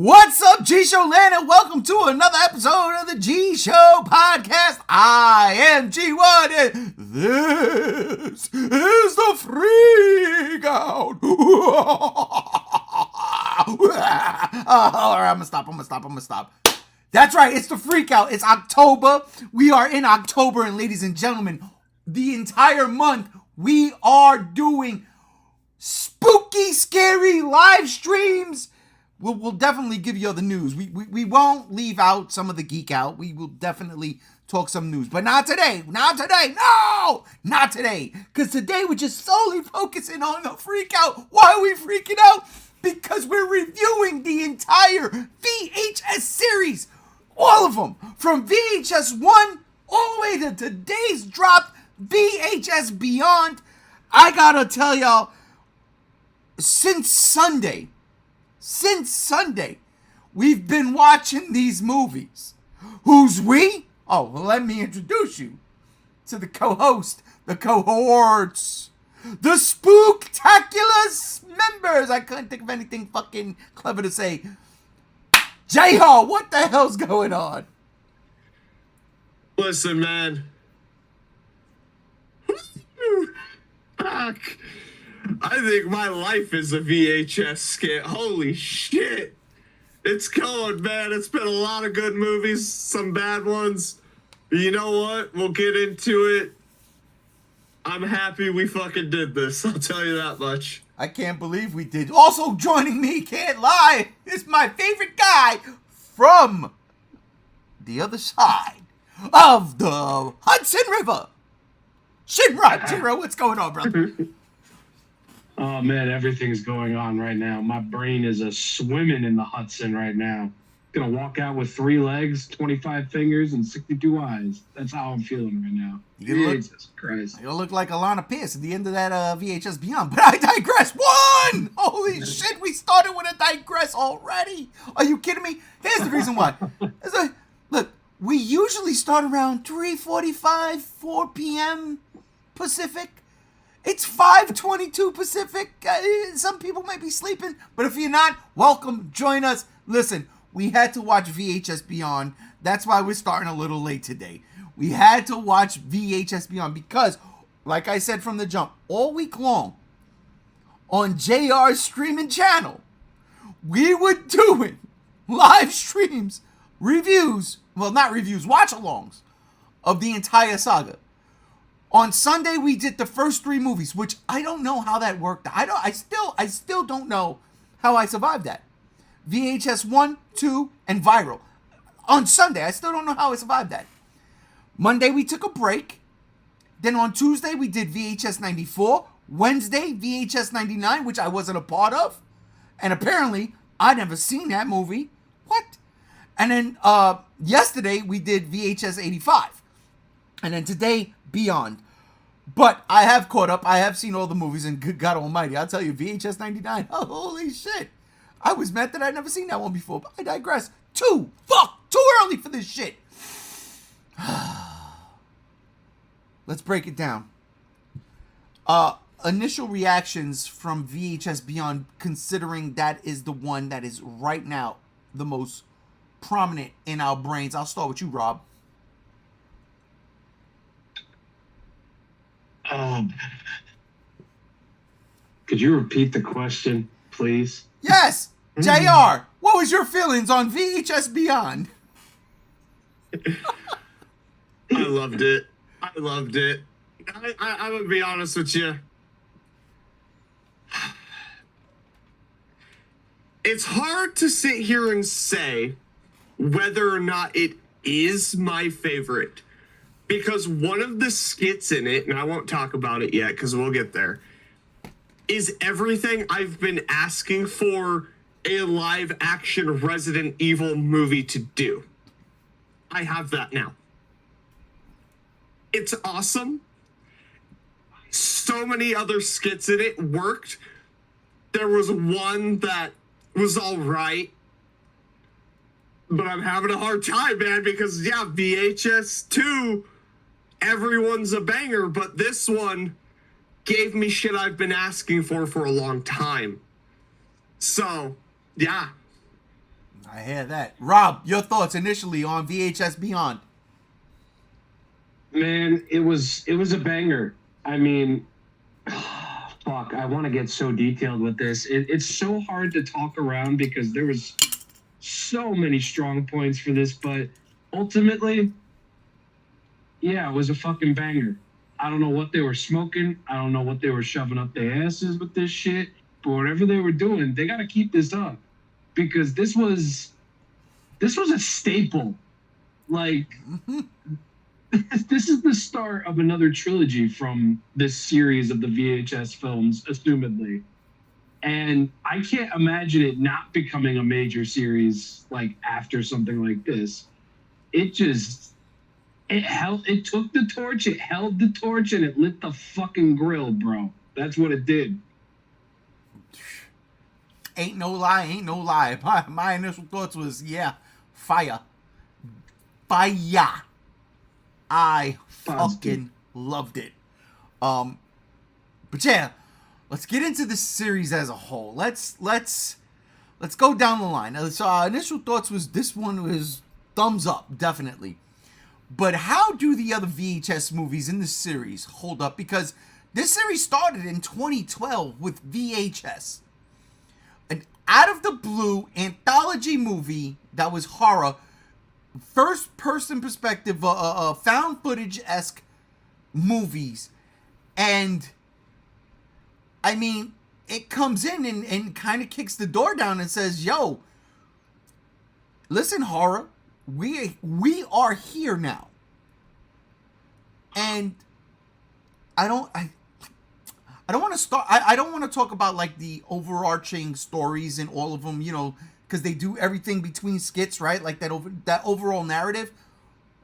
What's up, G-Show Land, and welcome to another episode of the G-Show Podcast. I am G1, and this is the Freak Out. Alright, I'm gonna stop. That's right, it's the Freak Out. It's October. We are in October, and ladies and gentlemen, the entire month we are doing spooky, scary live streams. We'll definitely give you all the news. We won't leave out some of the geek out. We will definitely talk some news. But not today. Not today. No! Not today. Because today we're just solely focusing on the freak out. Why are we freaking out? Because we're reviewing the entire VHS series. All of them. From VHS 1 all the way to today's drop, VHS Beyond. I gotta tell y'all, since Sunday, we've been watching these movies. Who's we? Oh, well, let me introduce you to the co-host, the cohorts, the Spooktacular members. I couldn't think of anything fucking clever to say. J-Ho, what the hell's going on? Listen, man. Fuck. I think my life is a VHS skit. Holy shit. It's going, man. It's been a lot of good movies, some bad ones. But you know what? We'll get into it. I'm happy we fucking did this. I'll tell you that much. I can't believe we did. Also joining me, can't lie, is my favorite guy from the other side of the Hudson River. Shinra, what's going on, brother? Oh man, everything's going on right now. My brain is swimming in the Hudson right now. Gonna walk out with 3 legs, 25 fingers, and 62 eyes. That's how I'm feeling right now. Jesus Christ. You look like Alana Pierce at the end of that VHS Beyond. But I digress. 1! Holy shit, we started with a digress already. Are you kidding me? Here's the reason why. Look, we usually start around 3:45, 4 p.m. Pacific. It's 5:22 Pacific. Some people might be sleeping, but if you're not, welcome, join us. Listen, we had to watch VHS Beyond. That's why we're starting a little late today. We had to watch VHS Beyond because, like I said from the jump, all week long on JR's streaming channel, we were doing live streams, reviews, well, not reviews, watch-alongs of the entire saga. On Sunday, we did the first 3 movies, which I don't know how that worked. I still don't know how I survived that. VHS 1, 2, and Viral. On Sunday, I still don't know how I survived that. Monday, we took a break. Then on Tuesday, we did VHS 94. Wednesday, VHS 99, which I wasn't a part of. And apparently, I'd never seen that movie. What? And then yesterday, we did VHS 85. And then today, Beyond. But I have caught up. I have seen all the movies, and good God almighty, I'll tell you, VHS 99, holy shit. I was mad that I'd never seen that one before, but I digress. Too early for this shit. Let's break it down. Initial reactions from VHS Beyond, considering that is the one that is right now the most prominent in our brains. I'll start with you, Rob. Could you repeat the question, please? Yes, JR, what was your feelings on VHS Beyond? I loved it. I'm going to be honest with you. It's hard to sit here and say whether or not it is my favorite. Because one of the skits in it, and I won't talk about it yet because we'll get there, is everything I've been asking for a live-action Resident Evil movie to do. I have that now. It's awesome. So many other skits in it worked. There was one that was all right. But I'm having a hard time, man, because, yeah, VHS 2... everyone's a banger, but this one gave me shit I've been asking for a long time. So, yeah. I hear that. Rob, your thoughts initially on VHS Beyond? Man, it was a banger. I mean, fuck, I want to get so detailed with this. It's so hard to talk around because there was so many strong points for this, but ultimately, yeah, it was a fucking banger. I don't know what they were smoking. I don't know what they were shoving up their asses with this shit, but whatever they were doing, they got to keep this up because this was a staple. Like, this is the start of another trilogy from this series of the VHS films, assumedly. And I can't imagine it not becoming a major series like after something like this. It took the torch, it held the torch, and it lit the fucking grill, bro. That's what it did. Ain't no lie. My initial thoughts was, yeah, fire. I fucking loved it. But yeah, let's get into the series as a whole. Let's go down the line. So our initial thoughts was this one was thumbs up, definitely. But how do the other VHS movies in this series hold up? Because this series started in 2012 with VHS. An out-of-the-blue anthology movie that was horror, first-person perspective, found footage-esque movies. And, I mean, it comes in and kind of kicks the door down and says, yo, listen, horror, we are here now. And I don't want to start. I don't want to talk about like the overarching stories in all of them, you know, because they do everything between skits, right? Like that overall narrative.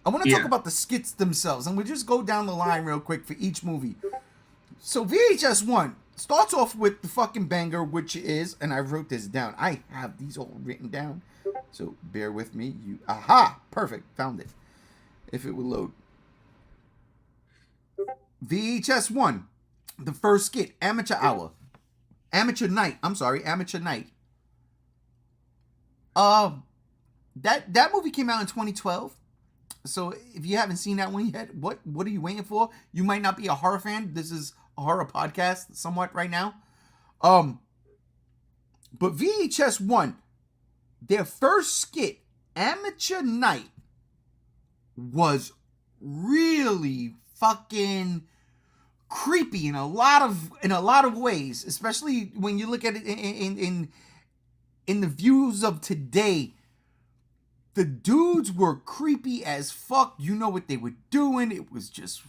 I want to talk about the skits themselves, and we'll just go down the line real quick for each movie. So VHS 1 starts off with the fucking banger, which is, and I wrote this down. I have these all written down, so bear with me. Perfect, found it. If it will load. VHS 1. The first skit, Amateur Night. That movie came out in 2012. So if you haven't seen that one yet, what are you waiting for? You might not be a horror fan. This is a horror podcast somewhat right now. But VHS 1, their first skit, Amateur Night, was really fucking creepy in a lot of ways, especially when you look at it in the views of today. The dudes were creepy as fuck. You know what they were doing. It was just,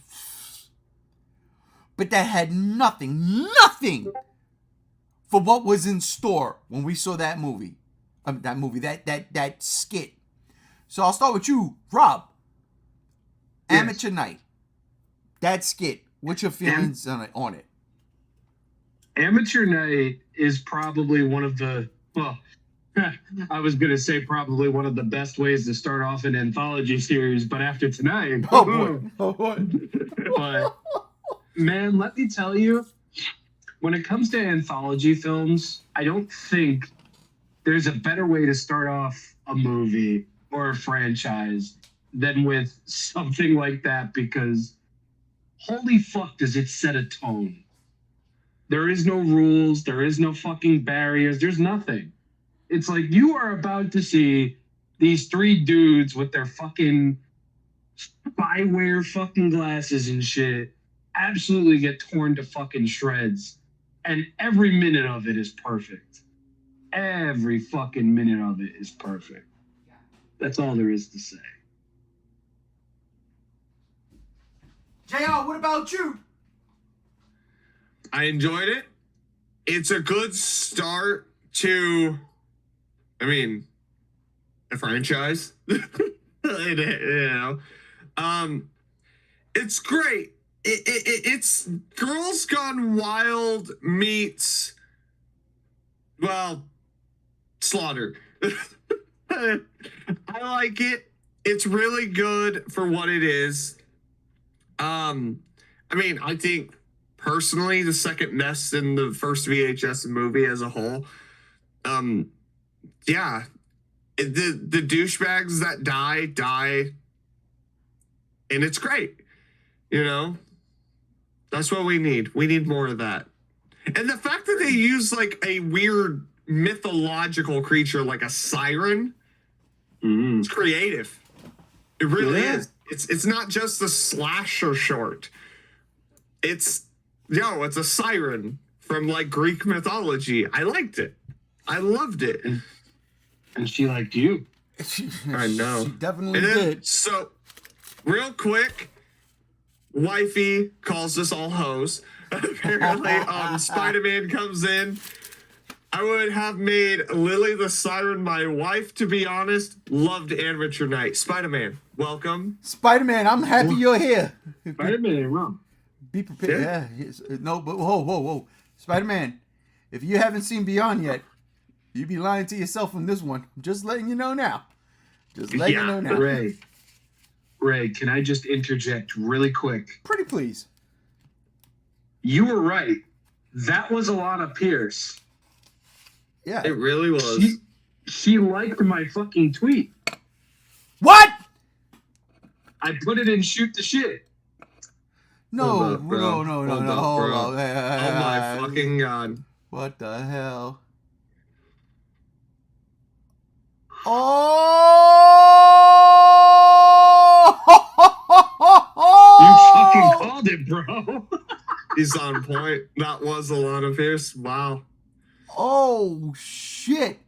but that had nothing for what was in store when we saw that movie. That skit. So I'll start with you, Rob. Yes. Amateur Night. That skit. What's your feelings on it? Amateur Night is probably one of the, well, I was going to say probably one of the best ways to start off an anthology series, but after tonight, oh boy. But man, let me tell you, when it comes to anthology films, I don't think there's a better way to start off a movie or a franchise than with something like that, because holy fuck does it set a tone. There is no rules, there is no fucking barriers, there's nothing. It's like you are about to see these three dudes with their fucking spyware fucking glasses and shit absolutely get torn to fucking shreds. And every minute of it is perfect. Every fucking minute of it is perfect. That's all there is to say. JR, what about you? I enjoyed it. It's a good start to, I mean, a franchise. It's great. It's Girls Gone Wild meets, well, Slaughter. I like it. It's really good for what it is. I mean, I think personally the second best in the first VHS movie as a whole. Yeah, the douchebags that die, and it's great. You know, that's what we need. We need more of that. And the fact that they use like a weird mythological creature like a siren, it's creative. It really is. It's not just a slasher short. It's a siren from like Greek mythology. I liked it. I loved it. And she liked you. I know. She definitely did. So, real quick, wifey calls us all hoes. Apparently, Spider-Man comes in. I would have made Lily the Siren my wife, to be honest. Loved Amateur Night. Spider-Man, welcome. Spider-Man, I'm happy you're here. Spider-Man ain't wrong. Be prepared. Yeah. No, but whoa. Spider-Man, if you haven't seen Beyond yet, you'd be lying to yourself on this one. I'm just letting you know now. Just letting you know now. Ray, can I just interject really quick? Pretty please. You were right. That was a lot of Pierce. Yeah. It really was. She liked my fucking tweet. What? I put it in Shoot the Shit. No. Hold up, bro. No. Hold up, Hold bro. on. Oh my fucking god. What the hell? Oh! You fucking called it, bro. He's on point. That was Alana Pierce. Wow. Oh shit!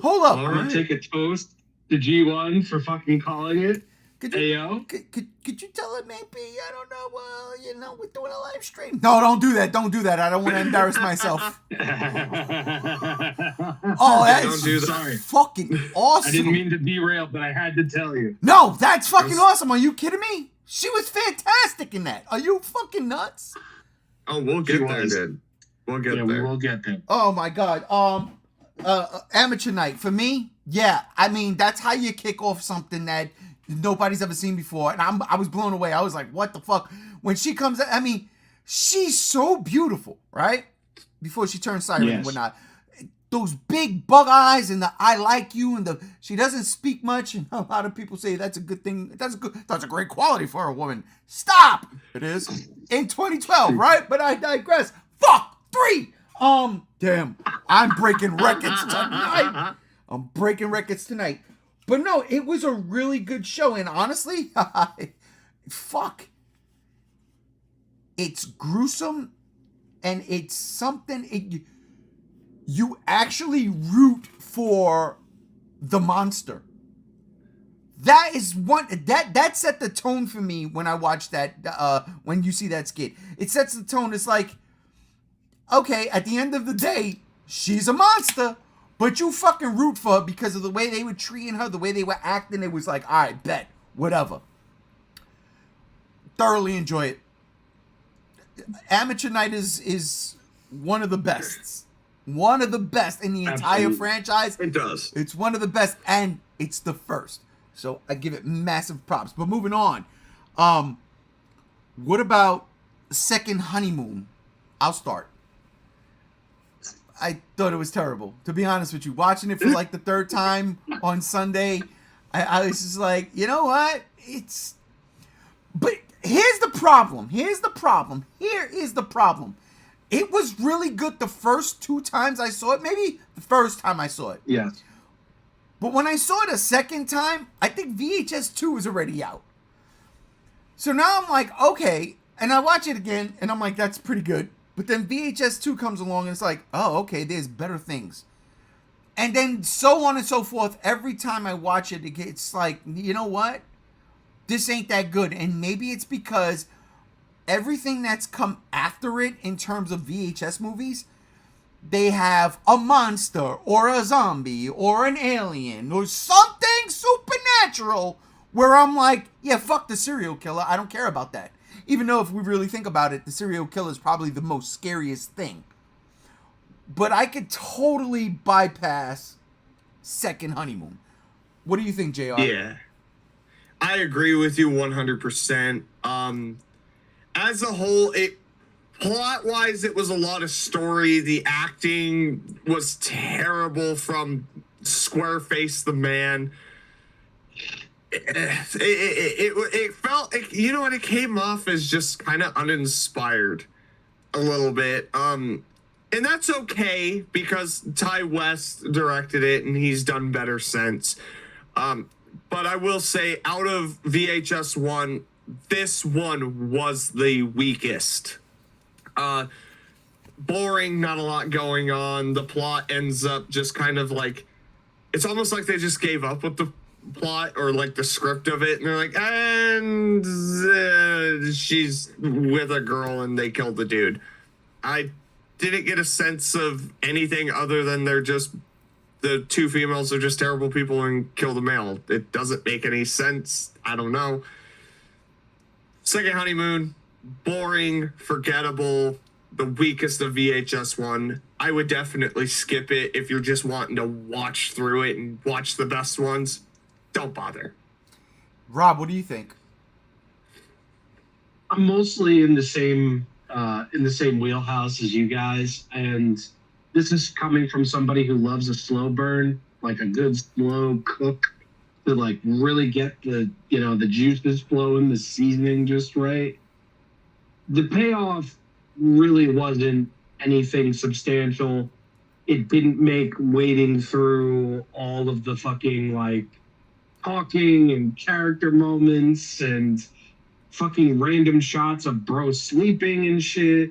Hold up. All I'm gonna right. take a toast to G1 for fucking calling it. Could you, Ayo. could you tell it maybe, I don't know, we're doing a live stream? No, don't do that. Don't do that. I don't want to embarrass myself. Oh, that Don't is do that. Sorry. fucking awesome. I didn't mean to derail, but I had to tell you. No, that's fucking awesome. Are you kidding me? She was fantastic in that. Are you fucking nuts? Oh, we'll get She there, was. dude. We'll get Yeah, we there. will get there. Oh my god. Amateur night for me. Yeah, I mean that's how you kick off something that nobody's ever seen before, and I was blown away. I was like, what the fuck? When she comes, I mean, she's so beautiful, right? Before she turns siren and whatnot. Those big bug eyes and the I like you and she doesn't speak much, and a lot of people say that's a good thing. That's a great quality for a woman. Stop. It is in 2012, right? But I digress. Fuck 3. Damn. I'm breaking records tonight. I'm breaking records tonight. But no, it was a really good show, and honestly, fuck. It's gruesome, and it's something you actually root for the monster. That is one that set the tone for me when I watched that. When you see that skit, it sets the tone. It's like, okay, at the end of the day, she's a monster, but you fucking root for her because of the way they were treating her, the way they were acting. It was like, all right, bet, whatever. Thoroughly enjoy it. Amateur Night is one of the best. One of the best in the entire franchise. It does. It's one of the best, and it's the first. So I give it massive props. But moving on. What about Second Honeymoon? I'll start. I thought it was terrible. To be honest with you. Watching it for like the third time on Sunday, I was just like, you know what? But here's the problem. Here is the problem. It was really good the first 2 times I saw it. Maybe the first time I saw it. Yes. But when I saw it a second time, I think VHS 2 is already out. So now I'm like, okay. And I watch it again, and I'm like, that's pretty good. But then VHS 2 comes along, and it's like, oh, okay, there's better things. And then so on and so forth. Every time I watch it, it's like, you know what? This ain't that good. And maybe it's because everything that's come after it in terms of VHS movies, they have a monster or a zombie or an alien or something supernatural where I'm like, yeah, fuck the serial killer. I don't care about that. Even though if we really think about it, the serial killer is probably the most scariest thing. But I could totally bypass Second Honeymoon. What do you think, JR? Yeah. I agree with you 100%. As a whole, Plot-wise, it was a lot of story. The acting was terrible from Squareface the Man. It felt, you know what, it came off as just kind of uninspired a little bit. And that's okay because Ty West directed it and he's done better since. But I will say, out of VHS 1, this one was the weakest. Boring, not a lot going on. The plot ends up just kind of like, it's almost like they just gave up with the plot or like the script of it, and they're like, and she's with a girl and they killed the dude. I didn't get a sense of anything other than they're just, the two females are just terrible people and kill the male. It doesn't make any sense. I don't know. Second Honeymoon, boring, forgettable, the weakest of VHS 1. I would definitely skip it if you're just wanting to watch through it and watch the best ones. Don't bother. Rob, what do you think? I'm mostly in the same wheelhouse as you guys, and this is coming from somebody who loves a slow burn, like a good slow cook, to like really get the juices flowing, the seasoning just right. The payoff really wasn't anything substantial. It didn't make wading through all of the fucking like talking and character moments and fucking random shots of bro sleeping and shit.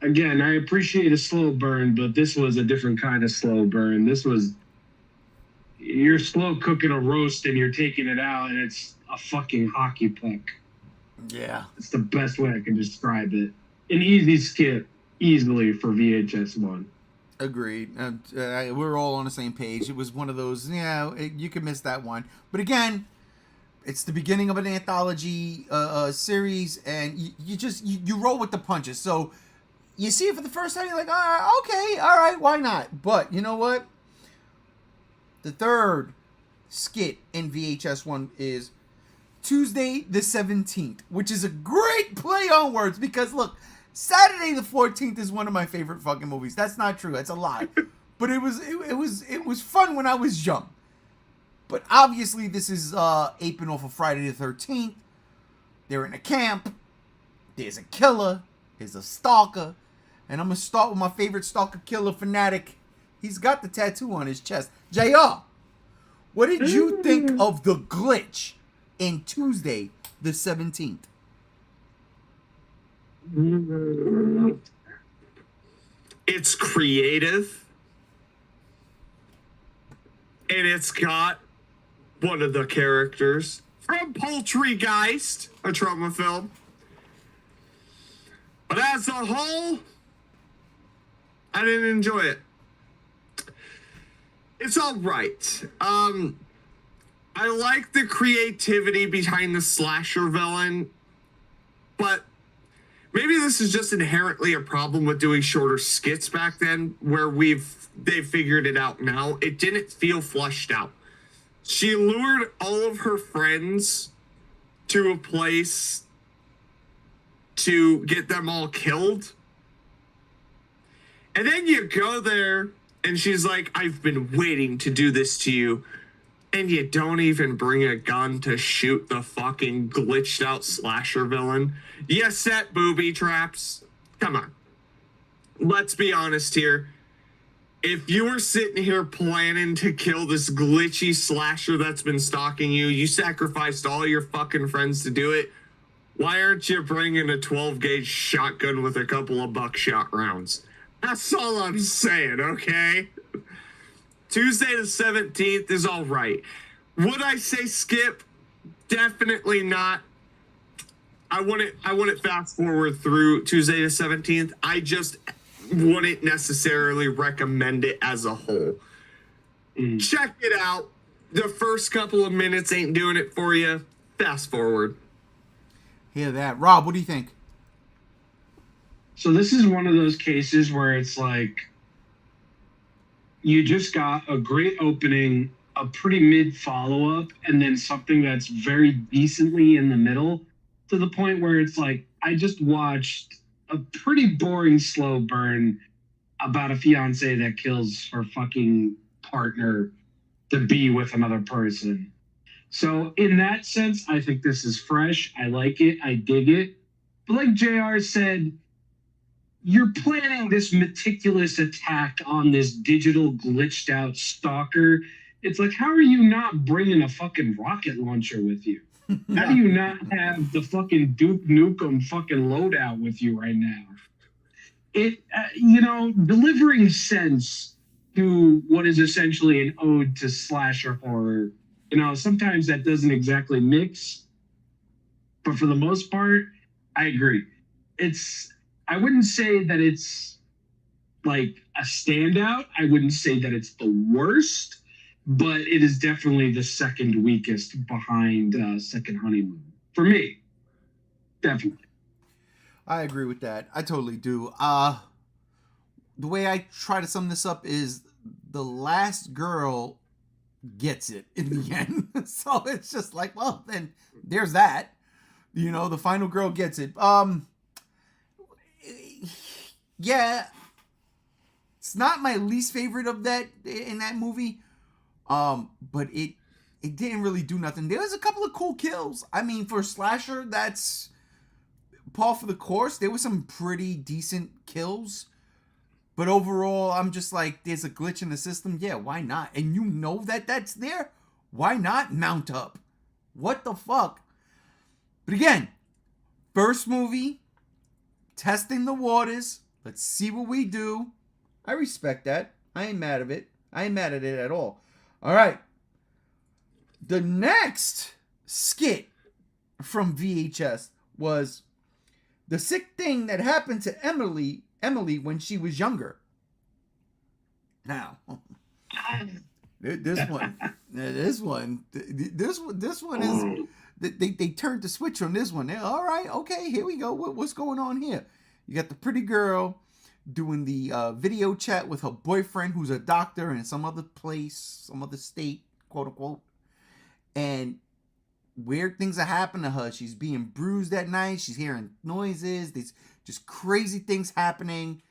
Again, I appreciate a slow burn, but this was a different kind of slow burn. This was, you're slow cooking a roast and you're taking it out and it's a fucking hockey puck. Yeah. It's the best way I can describe it. An easy skip, easily, for VHS 1. Agreed. We're all on the same page. It was one of those, you could miss that one. But again, it's the beginning of an anthology series, and you roll with the punches. So you see it for the first time, you're like, okay, all right, why not? But you know what? The third skit in VHS 1 is Tuesday the 17th, which is a great play on words because, look, Saturday the 14th is one of my favorite fucking movies. That's not true. That's a lie. But it was fun when I was young. But obviously this is aping off of Friday the 13th. They're in a camp. There's a killer. There's a stalker. And I'm going to start with my favorite stalker killer fanatic. He's got the tattoo on his chest. JR, what did you think of the glitch in Tuesday the 17th? It's creative, and it's got one of the characters from Poultrygeist, a trauma film. But as a whole, I didn't enjoy it. It's all right. I like the creativity behind the slasher villain, but maybe this is just inherently a problem with doing shorter skits back then, where they've figured it out now. It didn't feel fleshed out. She lured all of her friends to a place to get them all killed. And then you go there and she's like, I've been waiting to do this to you. And you don't even bring a gun to shoot the fucking glitched out slasher villain. You set booby traps. Come on. Let's be honest here. If you were sitting here planning to kill this glitchy slasher that's been stalking you, you sacrificed all your fucking friends to do it. Why aren't you bringing a 12 gauge shotgun with a couple of buckshot rounds? That's all I'm saying, okay? Tuesday the 17th is all right. Would I say skip? Definitely not. I want it fast forward through Tuesday the 17th. I just wouldn't necessarily recommend it as a whole. Check it out. The first couple of minutes ain't doing it for you. Fast forward. Hear that. Rob, what do you think? So this is one of those cases where it's like, you just got a great opening, a pretty mid follow-up, and then something that's very decently in the middle, to the point where it's like, I just watched a pretty boring slow burn about a fiance that kills her fucking partner to be with another person. So in that sense, I think this is fresh. I like it. I dig it. But like JR said, you're planning this meticulous attack on this digital glitched out stalker. It's like, how are you not bringing a fucking rocket launcher with you? How do you not have the fucking Duke Nukem fucking loadout with you right now? Delivering sense to what is essentially an ode to slasher horror. Sometimes that doesn't exactly mix, but for the most part, I agree. I wouldn't say that it's like a standout. I wouldn't say that it's the worst, but it is definitely the second weakest behind Second Honeymoon for me. Definitely. I agree with that. I totally do. The way I try to sum this up is the last girl gets it in the end. So it's just like, well, then there's that. The final girl gets it. Yeah, it's not my least favorite of that in that movie. But it didn't really do nothing. There was a couple of cool kills. I mean, for a slasher, that's par for the course. There were some pretty decent kills. But overall, I'm just like, there's a glitch in the system. Yeah, why not? And you know that that's there. Why not mount up? What the fuck? But again, first movie, testing the waters. Let's see what we do. I respect that. I ain't mad at it. I ain't mad at it at all. All right. The next skit from VHS was the sick thing that happened to Emily when she was younger. Now, this one is they turned the switch on this one. All right, okay, here we go. What's going on here? You got the pretty girl doing the video chat with her boyfriend, who's a doctor in some other place, some other state, quote unquote. And weird things are happening to her. She's being bruised at night. She's hearing noises. There's just crazy things happening.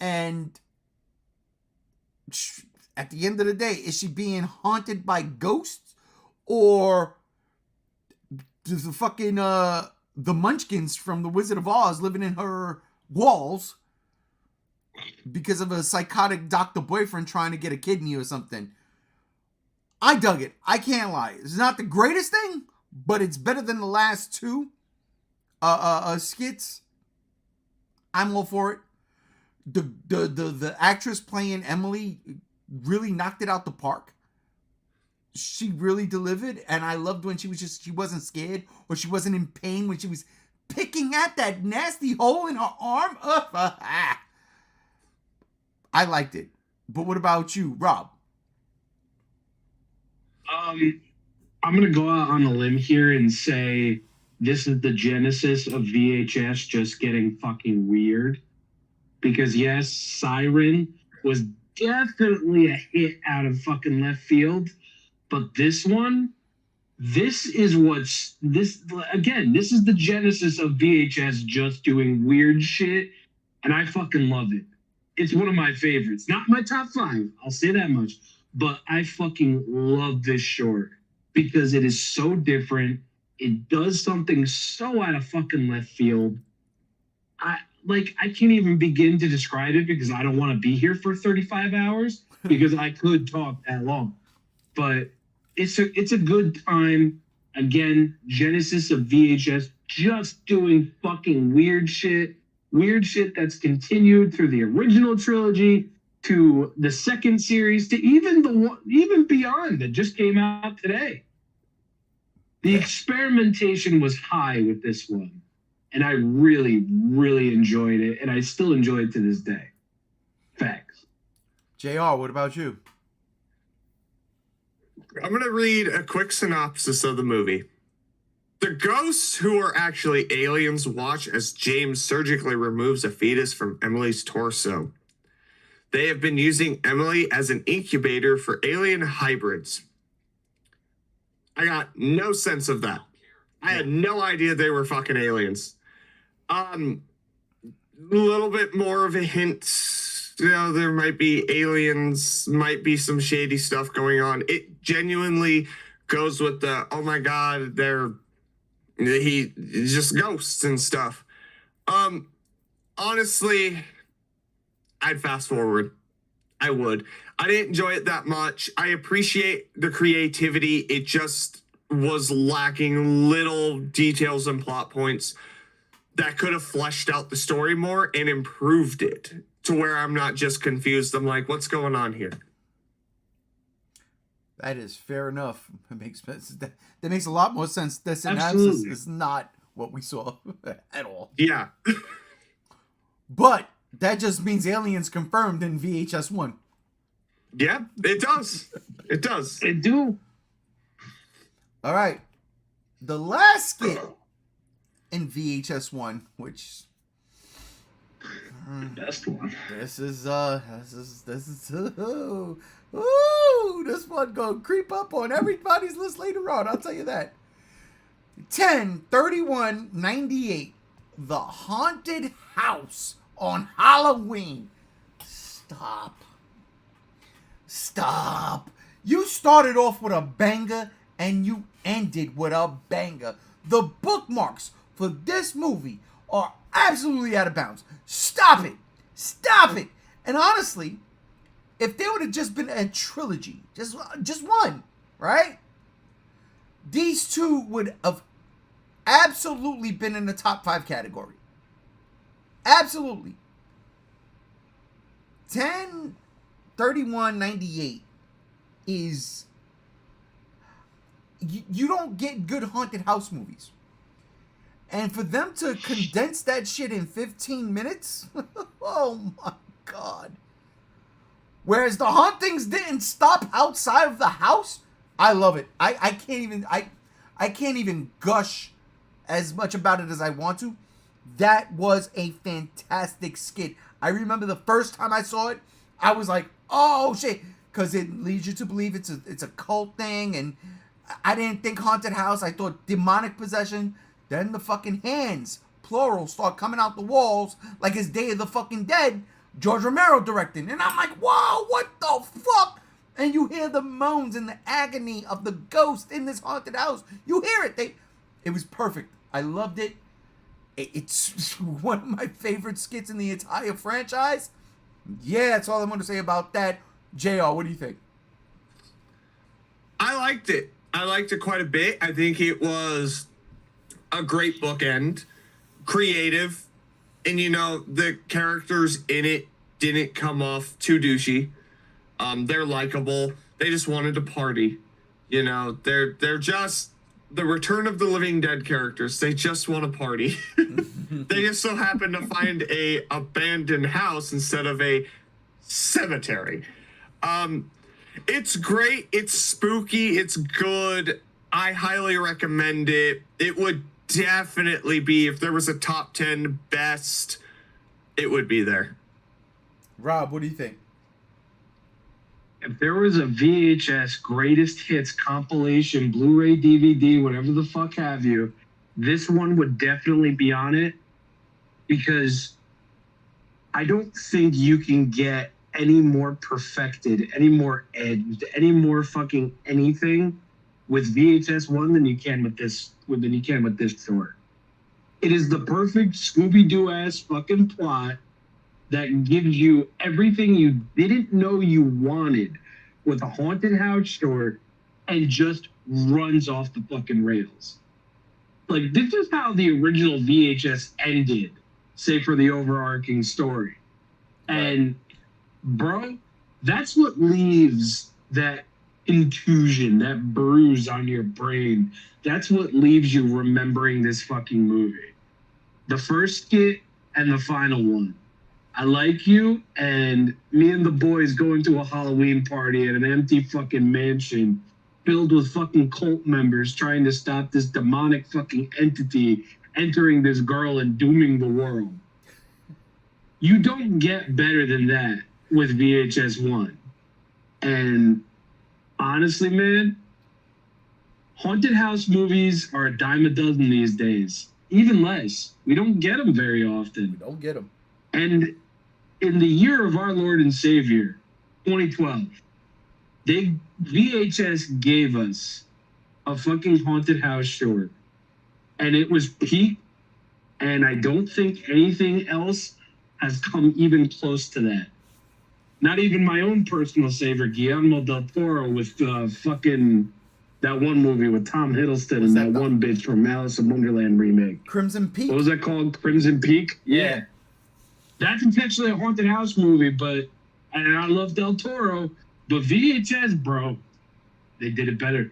And at the end of the day, is she being haunted by ghosts, or does the fucking the Munchkins from The Wizard of Oz living in her walls because of a psychotic doctor boyfriend trying to get a kidney or something? I dug it. I can't lie. It's not the greatest thing, but it's better than the last two skits. I'm all for it. The actress playing Emily really knocked it out the park. She really delivered, and I loved when she wasn't scared, or she wasn't in pain when she was picking at that nasty hole in her arm. I liked it. But what about you, Rob? I'm gonna go out on a limb here and say this is the genesis of VHS just getting fucking weird. Because yes, Siren was definitely a hit out of fucking left field, but this is the genesis of VHS just doing weird shit, and I fucking love it. It's one of my favorites. Not my top 5, I'll say that much, but I fucking love this short because it is so different. It does something so out of fucking left field. I can't even begin to describe it because I don't want to be here for 35 hours because I could talk that long. But it's a good time. Again, genesis of VHS just doing fucking weird shit that's continued through the original trilogy to the second series to even beyond that just came out today. The experimentation was high with this one. And I really, really enjoyed it. And I still enjoy it to this day. Facts. JR, what about you? I'm going to read a quick synopsis of the movie. The ghosts, who are actually aliens, watch as James surgically removes a fetus from Emily's torso. They have been using Emily as an incubator for alien hybrids. I got no sense of that. I had no idea they were fucking aliens. little bit more of a hint. You know, there might be aliens, might be some shady stuff going on. It genuinely goes with the, oh my god, he just ghosts and stuff. Honestly, I'd fast forward. I would. I didn't enjoy it that much. I appreciate the creativity. It just was lacking little details and plot points that could have fleshed out the story more and improved it to where I'm not just confused. I'm like, what's going on here? That is fair enough. It makes sense. That makes a lot more sense. This analysis is not what we saw at all. Yeah. But that just means aliens confirmed in VHS 1. Yeah, it does. It does. It do. All right. The last skit in VHS 1, which Best one. this is this one gonna creep up on everybody's list later on, I'll tell you that. 10/31/98, The Haunted House on Halloween. Stop. You started off with a banger and you ended with a banger. The bookmarks for this movie are absolutely out of bounds. Stop it. And honestly, if there would have just been a trilogy, just one, right? These two would have absolutely been in the top 5 category. Absolutely. 10/31/98 is... You don't get good haunted house movies. And for them to condense that shit in 15 minutes, oh my god. Whereas the hauntings didn't stop outside of the house, I love it. I can't even gush as much about it as I want to. That was a fantastic skit. I remember the first time I saw it, I was like, oh shit, because it leads you to believe it's a cult thing, and I didn't think haunted house. I thought demonic possession. Then the fucking hands, plural, start coming out the walls like it's Day of the fucking Dead, George Romero directing. And I'm like, whoa, what the fuck? And you hear the moans and the agony of the ghost in this haunted house. You hear it. It was perfect. I loved it. It's one of my favorite skits in the entire franchise. Yeah, that's all I'm going to say about that. JR, what do you think? I liked it. I liked it quite a bit. I think it was a great bookend, creative, and the characters in it didn't come off too douchey. They're likable. They just wanted to party. They're just the Return of the Living Dead characters. They just want to party. They just so happen to find a abandoned house instead of a cemetery. It's great. It's spooky. It's good. I highly recommend it. It would definitely be, if there was a top 10 best, it would be there. Rob, what do you think? If there was a VHS greatest hits compilation, Blu-ray, DVD, whatever the fuck have you, this one would definitely be on it, because I don't think you can get any more perfected, any more edged, any more fucking anything with VHS 1 than you can with this short. It is the perfect Scooby-Doo ass fucking plot that gives you everything you didn't know you wanted with a haunted house short and just runs off the fucking rails. Like, this is how the original VHS ended, say for the overarching story. And bro, that's what leaves that contusion, that bruise on your brain. That's what leaves you remembering this fucking movie. The first skit and the final one. I like you, and me and the boys going to a Halloween party at an empty fucking mansion filled with fucking cult members trying to stop this demonic fucking entity entering this girl and dooming the world. You don't get better than that with VHS 1. And honestly, man, haunted house movies are a dime a dozen these days. Even less. We don't get them very often. We don't get them. And in the year of our Lord and Savior, 2012, VHS gave us a fucking haunted house short, and it was peak. And I don't think anything else has come even close to that. Not even my own personal favorite, Guillermo del Toro, with fucking that one movie with Tom Hiddleston and that one bitch from Alice in Wonderland remake. Crimson Peak. What was that called? Crimson Peak? Yeah. That's intentionally a haunted house movie, and I love Del Toro, but VHS, bro, they did it better.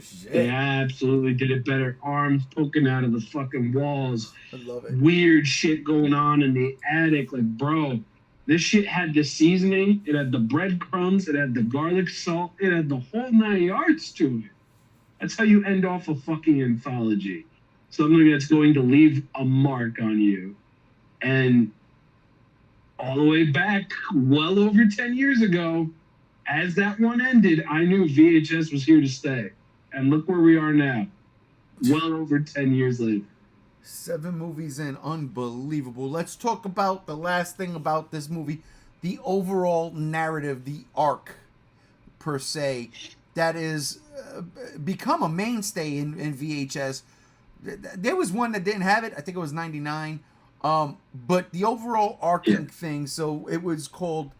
Shit. They absolutely did it better. Arms poking out of the fucking walls. I love it. Weird shit going on in the attic. Like, bro, this shit had the seasoning. It had the breadcrumbs. It had the garlic salt. It had the whole 9 yards to it. That's how you end off a fucking anthology. Something that's going to leave a mark on you. And all the way back, well over 10 years ago, as that one ended, I knew VHS was here to stay. And look where we are now. Well over 10 years later. 7 movies in. Unbelievable. Let's talk about the last thing about this movie. The overall narrative, the arc, per se, that is become a mainstay in VHS. There was one that didn't have it. I think it was 99. But the overall arcing thing, so it was called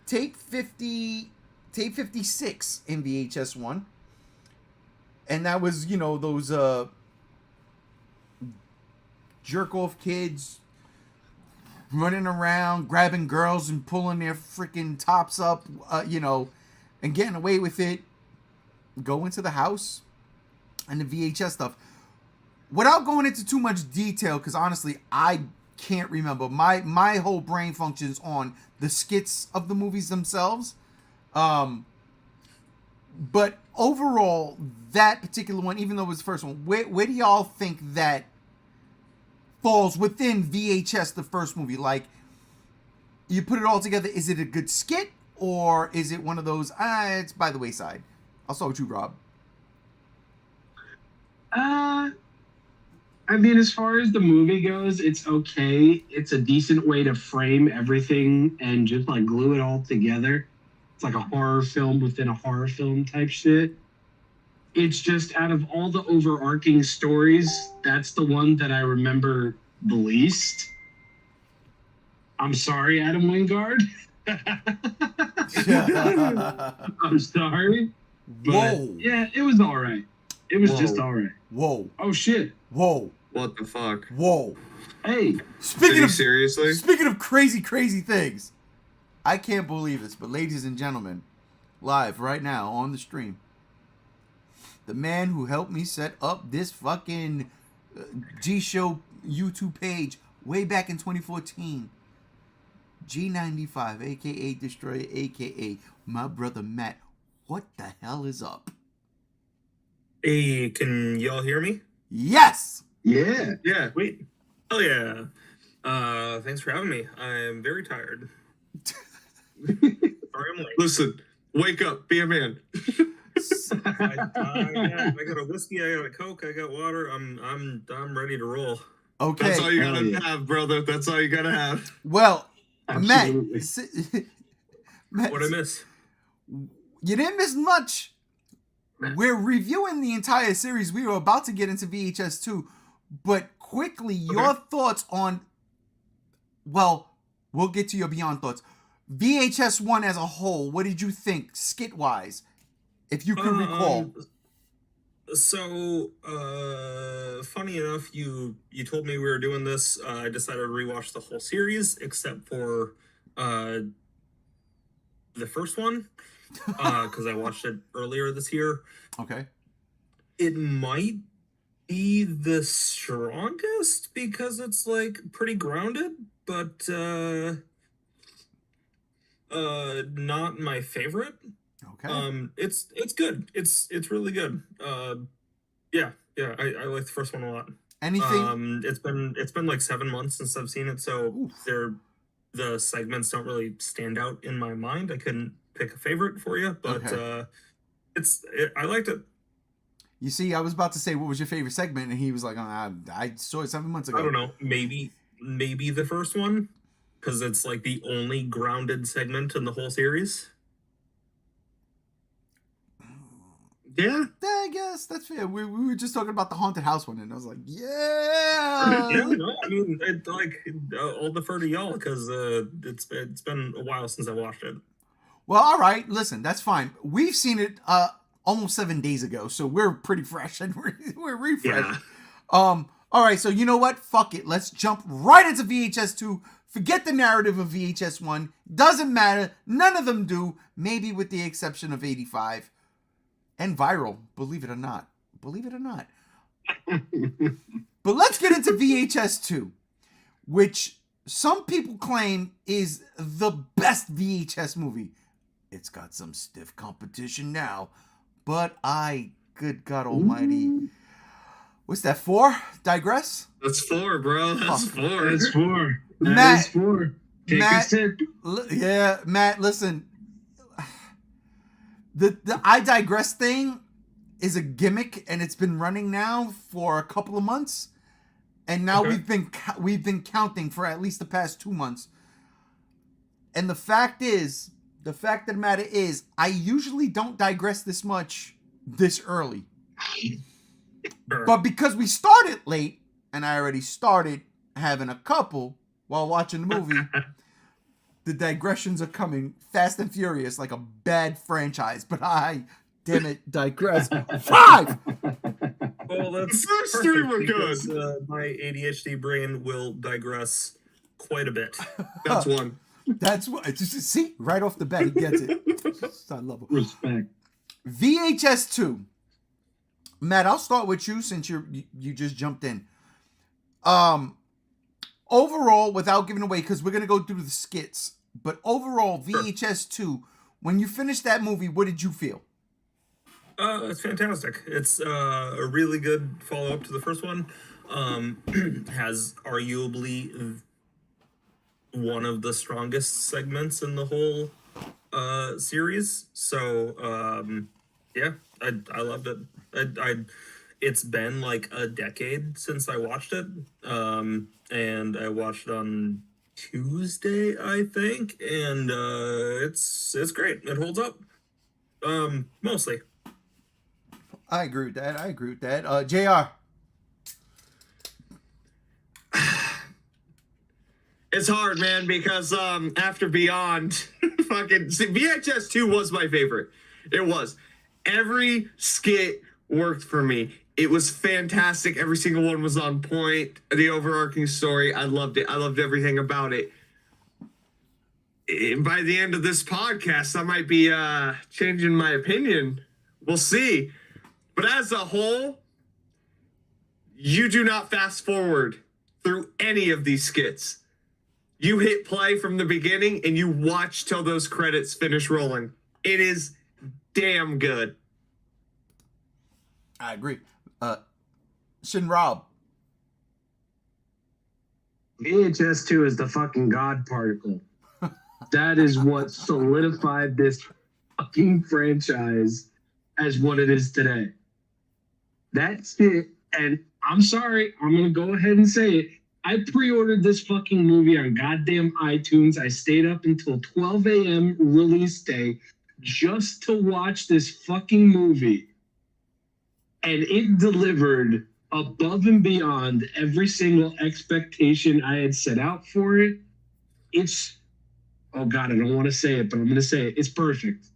Tape 56 in VHS 1. And that was, those jerk-off kids running around, grabbing girls and pulling their freaking tops up, and getting away with it. Go into the house and the VHS stuff. Without going into too much detail, because honestly, I can't remember. My whole brain functions on the skits of the movies themselves. But overall, that particular one, even though it was the first one, where do y'all think that falls within VHS, the first movie? Like, you put it all together, is it a good skit? Or is it one of those, it's by the wayside? I'll start with you, Rob. I mean, as far as the movie goes, it's okay. It's a decent way to frame everything and just like glue it all together. It's like a horror film within a horror film type shit. It's just out of all the overarching stories, that's the one that I remember the least. I'm sorry, Adam Wingard. I'm sorry. But Whoa. yeah, it was all right. It was just all right. Whoa. Oh, shit. Whoa. What the fuck? Whoa. Hey. Seriously? Speaking of crazy, crazy things, I can't believe this, but ladies and gentlemen, live right now on the stream, the man who helped me set up this fucking G-Show YouTube page way back in 2014, G95, a.k.a. Destroyer, a.k.a. my brother Matt. What the hell is up? Hey, can y'all hear me? Yes! Yeah. Yeah. Wait. Oh yeah. Thanks for having me. I'm very tired. Sorry I'm late. Listen, wake up, be a man. I got a whiskey, I got a Coke, I got water. I'm ready to roll. Okay. That's all you gotta have, brother. That's all you gotta have. Well, Absolutely. Matt, What'd I miss? you didn't miss much. We're reviewing the entire series. We were about to get into VHS 2, but quickly, your thoughts on, well, we'll get to your Beyond thoughts. VHS 1 as a whole, what did you think, skit-wise, if you could recall? So, funny enough, you told me we were doing this. I decided to rewatch the whole series, except for the first one, because I watched it earlier this year. Okay. It might be the strongest because it's like pretty grounded, but not my favorite. Okay. It's good. It's really good. Yeah, I like the first one a lot. Anything? It's been like 7 months since I've seen it, so Oof. the segments don't really stand out in my mind. I couldn't pick a favorite for you, but Okay. I liked it. You see, I was about to say, what was your favorite segment? And he was like, I saw it 7 months ago. I don't know, maybe the first one. because it's like the only grounded segment in the whole series. Yeah. Yeah, I guess that's fair. We were just talking about the haunted house one, and I was like, Yeah, yeah. no, I mean, I'll defer to y'all because it's been a while since I watched it. Well, all right. Listen, that's fine. We've seen it almost 7 days ago, so we're pretty fresh and we're refreshed. Yeah. All right. So you know what? Fuck it. Let's jump right into VHS 2. Forget the narrative of VHS 1. Doesn't matter. None of them do. Maybe with the exception of 85 and Viral. Believe it or not. Believe it or not. But let's get into VHS 2, which some people claim is the best VHS movie. It's got some stiff competition now, but good God Almighty. What's that, 4? Digress? That's 4, bro. That's 4. That's 4. Matt- That is 4. Take Matt- a sip. Yeah, Matt, listen. The I Digress thing is a gimmick, and it's been running now for a couple of months. And now Okay. we've been counting for at least the past 2 months. And the fact of the matter is, I usually don't digress this much this early. Sure. But because we started late, and I already started having a couple while watching the movie, the digressions are coming fast and furious like a bad franchise. But I, damn it, digress. 5! Well, that's First 3 were because, good. my ADHD brain will digress quite a bit. That's 1. That's what, see, right off the bat, he gets it. I love it. Respect. VHS 2. Matt, I'll start with you since you just jumped in. Overall, without giving away, because we're going to go through the skits, but overall, VHS 2, when you finished that movie, what did you feel? It's fantastic. It's a really good follow up to the first one. Has arguably one of the strongest segments in the whole series. So yeah, I loved it. It's been like a decade since I watched it. And I watched it on Tuesday, I think, and it's great. It holds up. Mostly. I agree with that. JR. It's hard, man, because after Beyond, VHS 2 was my favorite. It was. Every skit worked for me. It was fantastic. Every single one was on point. The overarching story, I loved it. I loved everything about it. And by the end of this podcast, I might be changing my opinion. We'll see. But as a whole, you do not fast forward through any of these skits. You hit play from the beginning and you watch till those credits finish rolling. It is damn good. I agree. Shin Rob. VHS 2 is the fucking God particle. That is what solidified this fucking franchise as what it is today. That's it. And I'm sorry, I'm going to go ahead and say it. I pre-ordered this fucking movie on goddamn iTunes. I stayed up until 12 a.m. release day just to watch this fucking movie. And it delivered above and beyond every single expectation I had set out for it. It's, oh God, I don't want to say it, but I'm going to say it. It's perfect.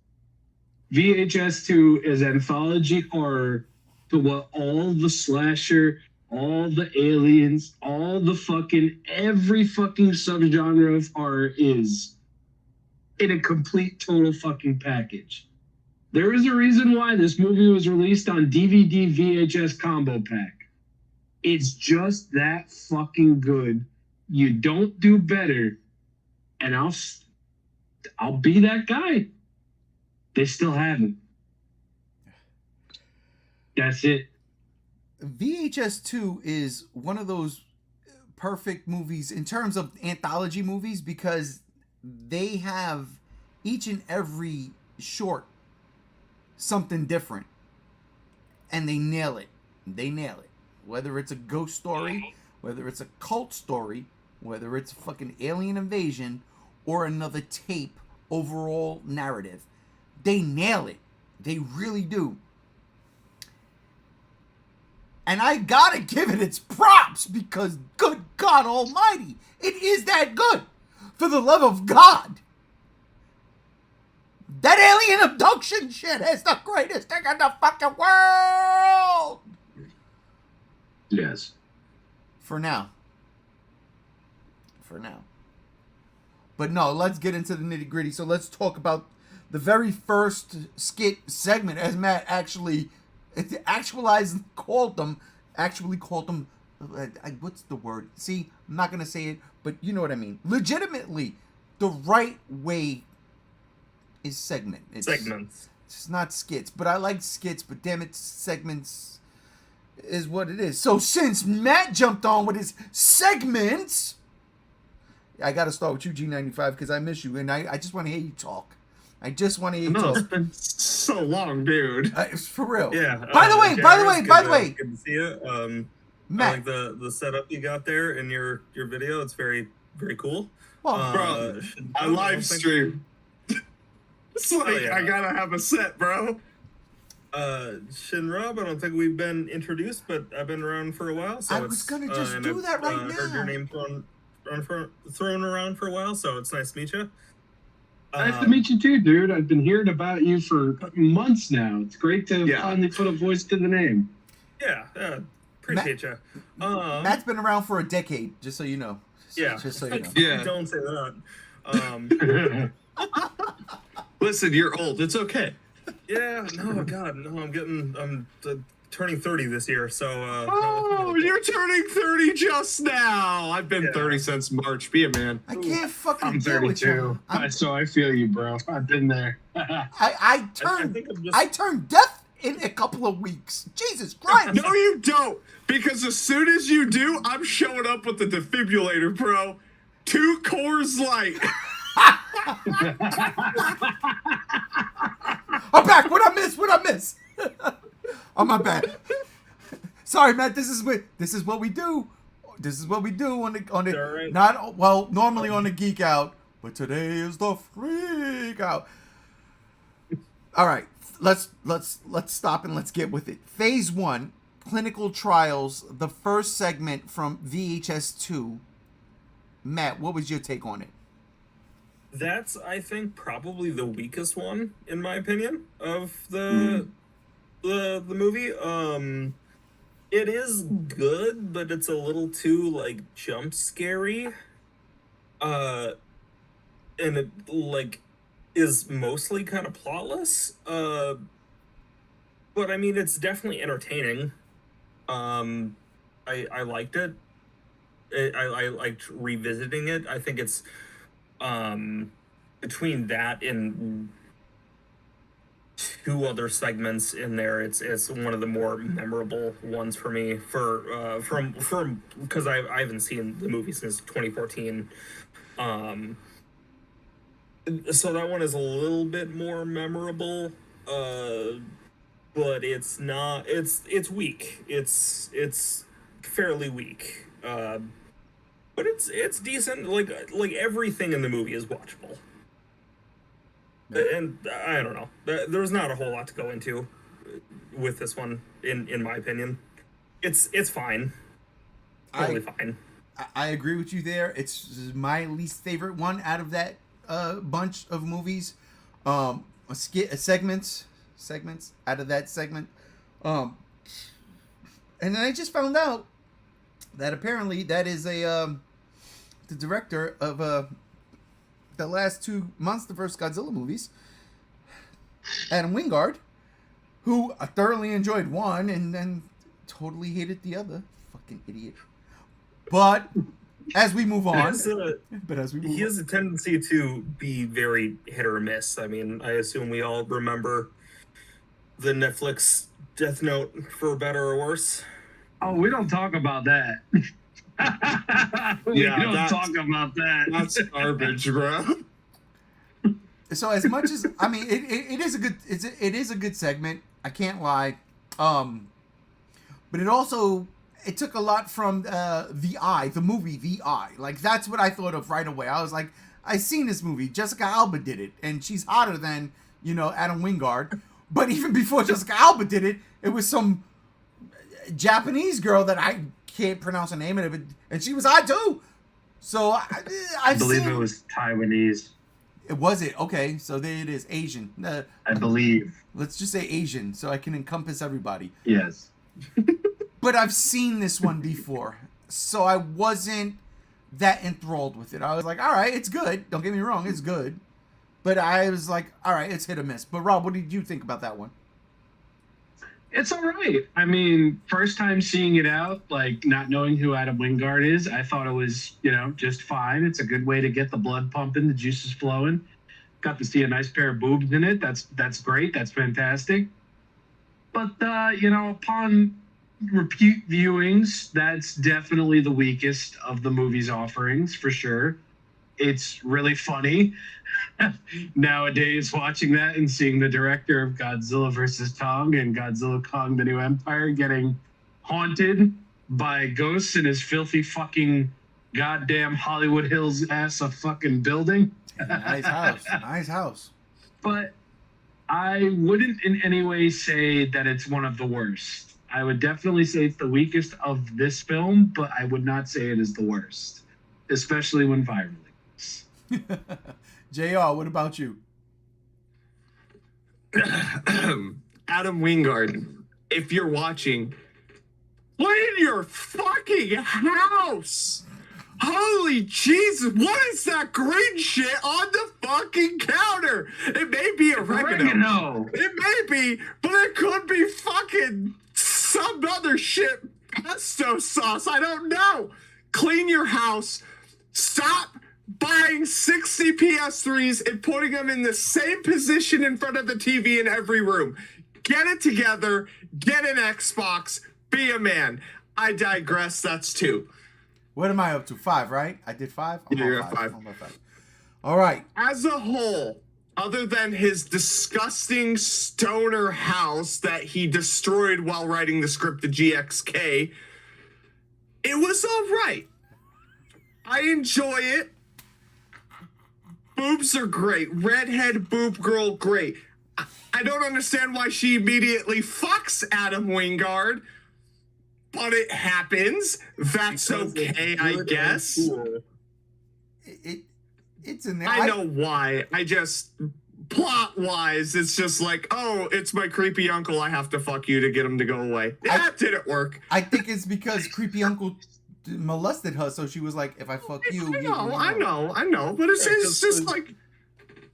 VHS 2 is anthology horror to what all the slasher, all the aliens, all the fucking, every fucking subgenre of horror is in a complete total fucking package. There is a reason why this movie was released on DVD VHS combo pack. It's just that fucking good. You don't do better. And I'll be that guy. They still haven't. That's it. VHS 2 is one of those perfect movies in terms of anthology movies because they have each and every short something different. And they nail it. Whether it's a ghost story, whether it's a cult story, whether it's a fucking alien invasion or another tape overall narrative, they nail it. They really do. And I gotta give it its props because, good God Almighty, it is that good. For the love of God. That alien abduction shit is the greatest thing in the fucking world. Yes. For now. But no, let's get into the nitty gritty. So let's talk about the very first skit segment, as Matt actually called them. What's the word? See, I'm not gonna say it, but you know what I mean. Legitimately, the right way is segment. Segments. It's not skits, but I like skits. But damn it, segments is what it is. So since Matt jumped on with his segments, I got to start with you, G95, because I miss you, and I just want to hear you talk. It's been so long, dude. It's for real. Yeah. By the way, good to see you. Matt. I like the setup you got there in your video. It's very, very cool. Well, Bro, I live stream. It's like, yeah. I gotta have a set, bro. Shinrab, I don't think we've been introduced, but I've been around for a while. So I was gonna just and do that right Heard now. your name thrown around for a while, so it's nice to meet you. Nice to meet you too, dude. I've been hearing about you for months now. It's great to finally put a voice to the name. Yeah, appreciate you. Matt's been around for a decade, just so you know. Yeah. Just so you know. Yeah. Don't say that. Listen, you're old. It's okay. Yeah, no, God, no, I'm turning 30 this year, so. You're turning 30 just now. I've been 30 since March. Be a man. I can't fucking I'm deal with 32. you. So I feel you, bro. I've been there. I turned deaf in a couple of weeks. Jesus Christ. No, you don't. Because as soon as you do, I'm showing up with the defibrillator, bro. 2 Coors Light. I'm back. What I miss? Oh, my bad. Sorry, Matt. This is what we do. This is what we do on the Right. not well normally on the Geek Out, but today is the Freak Out. All right, let's stop and let's get with it. Phase 1, clinical trials, the first segment from VHS 2. Matt, what was your take on it? That's, I think, probably the weakest one, in my opinion, of the movie. It is good, but it's a little too, like, jump scary. And it, like, is mostly kind of plotless. But, I mean, it's definitely entertaining. I liked it. I liked revisiting it. I think it's, between that and 2 other segments in there, it's one of the more memorable ones for me from because I haven't seen the movie since 2014. So that one is a little bit more memorable, but it's not. It's weak. It's fairly weak. But it's decent. Like everything in the movie is watchable. And I don't know. There's not a whole lot to go into with this one, in my opinion. It's fine. Totally fine. I agree with you there. It's my least favorite one out of that bunch of movies. Segments out of that segment. And then I just found out that apparently that is the director of the last 2 Monster vs. Godzilla movies, Adam Wingard, who I thoroughly enjoyed one and then totally hated the other. Fucking idiot. But as we move on, he has a tendency to be very hit or miss. I mean, I assume we all remember the Netflix Death Note, for better or worse. Oh, we don't talk about that. We don't talk about that. That's garbage, bro. So as much as I mean, it is a good segment. I can't lie. But it also it took a lot from the movie The Eye. Like, that's what I thought of right away. I was like, I seen this movie. Jessica Alba did it, and she's hotter than, Adam Wingard. But even before Jessica Alba did it, it was some Japanese girl that I can't pronounce her name, and she was hot too. So I believe it was Taiwanese. Was it? Okay, so there it is. Asian. I believe. Let's just say Asian, so I can encompass everybody. Yes. But I've seen this one before, so I wasn't that enthralled with it. I was like, all right, it's good. Don't get me wrong, it's good. But I was like, all right, it's hit or miss. But Rob, what did you think about that one? It's all right. I mean, first time seeing it out, like not knowing who Adam Wingard is, I thought it was, just fine. It's a good way to get the blood pumping, the juices flowing. Got to see a nice pair of boobs in it. That's great. That's fantastic. But upon repeat viewings, that's definitely the weakest of the movie's offerings for sure. It's really funny nowadays watching that and seeing the director of Godzilla vs. Kong and Godzilla Kong: The New Empire getting haunted by ghosts in his filthy fucking goddamn Hollywood Hills ass of fucking building. Nice house. Nice house. But I wouldn't in any way say that it's one of the worst. I would definitely say it's the weakest of this film, but I would not say it is the worst, especially when virally. JR, what about you? Adam Wingard, if you're watching, clean your fucking house. Holy Jesus, what is that green shit on the fucking counter? It may be oregano. It may be, but it could be fucking some other shit, pesto sauce. I don't know. Clean your house. Stop buying 60 PS3s and putting them in the same position in front of the TV in every room. Get it together. Get an Xbox. Be a man. I digress. That's 2. What am I up to? 5, right? I did 5? Yeah, you're at 5. I'm at 5. All right. As a whole, other than his disgusting stoner house that he destroyed while writing the script to GXK, it was all right. I enjoy it. Boobs are great. Redhead boob girl, great. I don't understand why she immediately fucks Adam Wingard, but it happens. That's okay, I guess. It's in there. I know why. I just, plot-wise, it's just like, oh, it's my creepy uncle. I have to fuck you to get him to go away. That didn't work. I think it's because creepy uncle molested her, so she was like, if I fuck you... I know, but it's just like...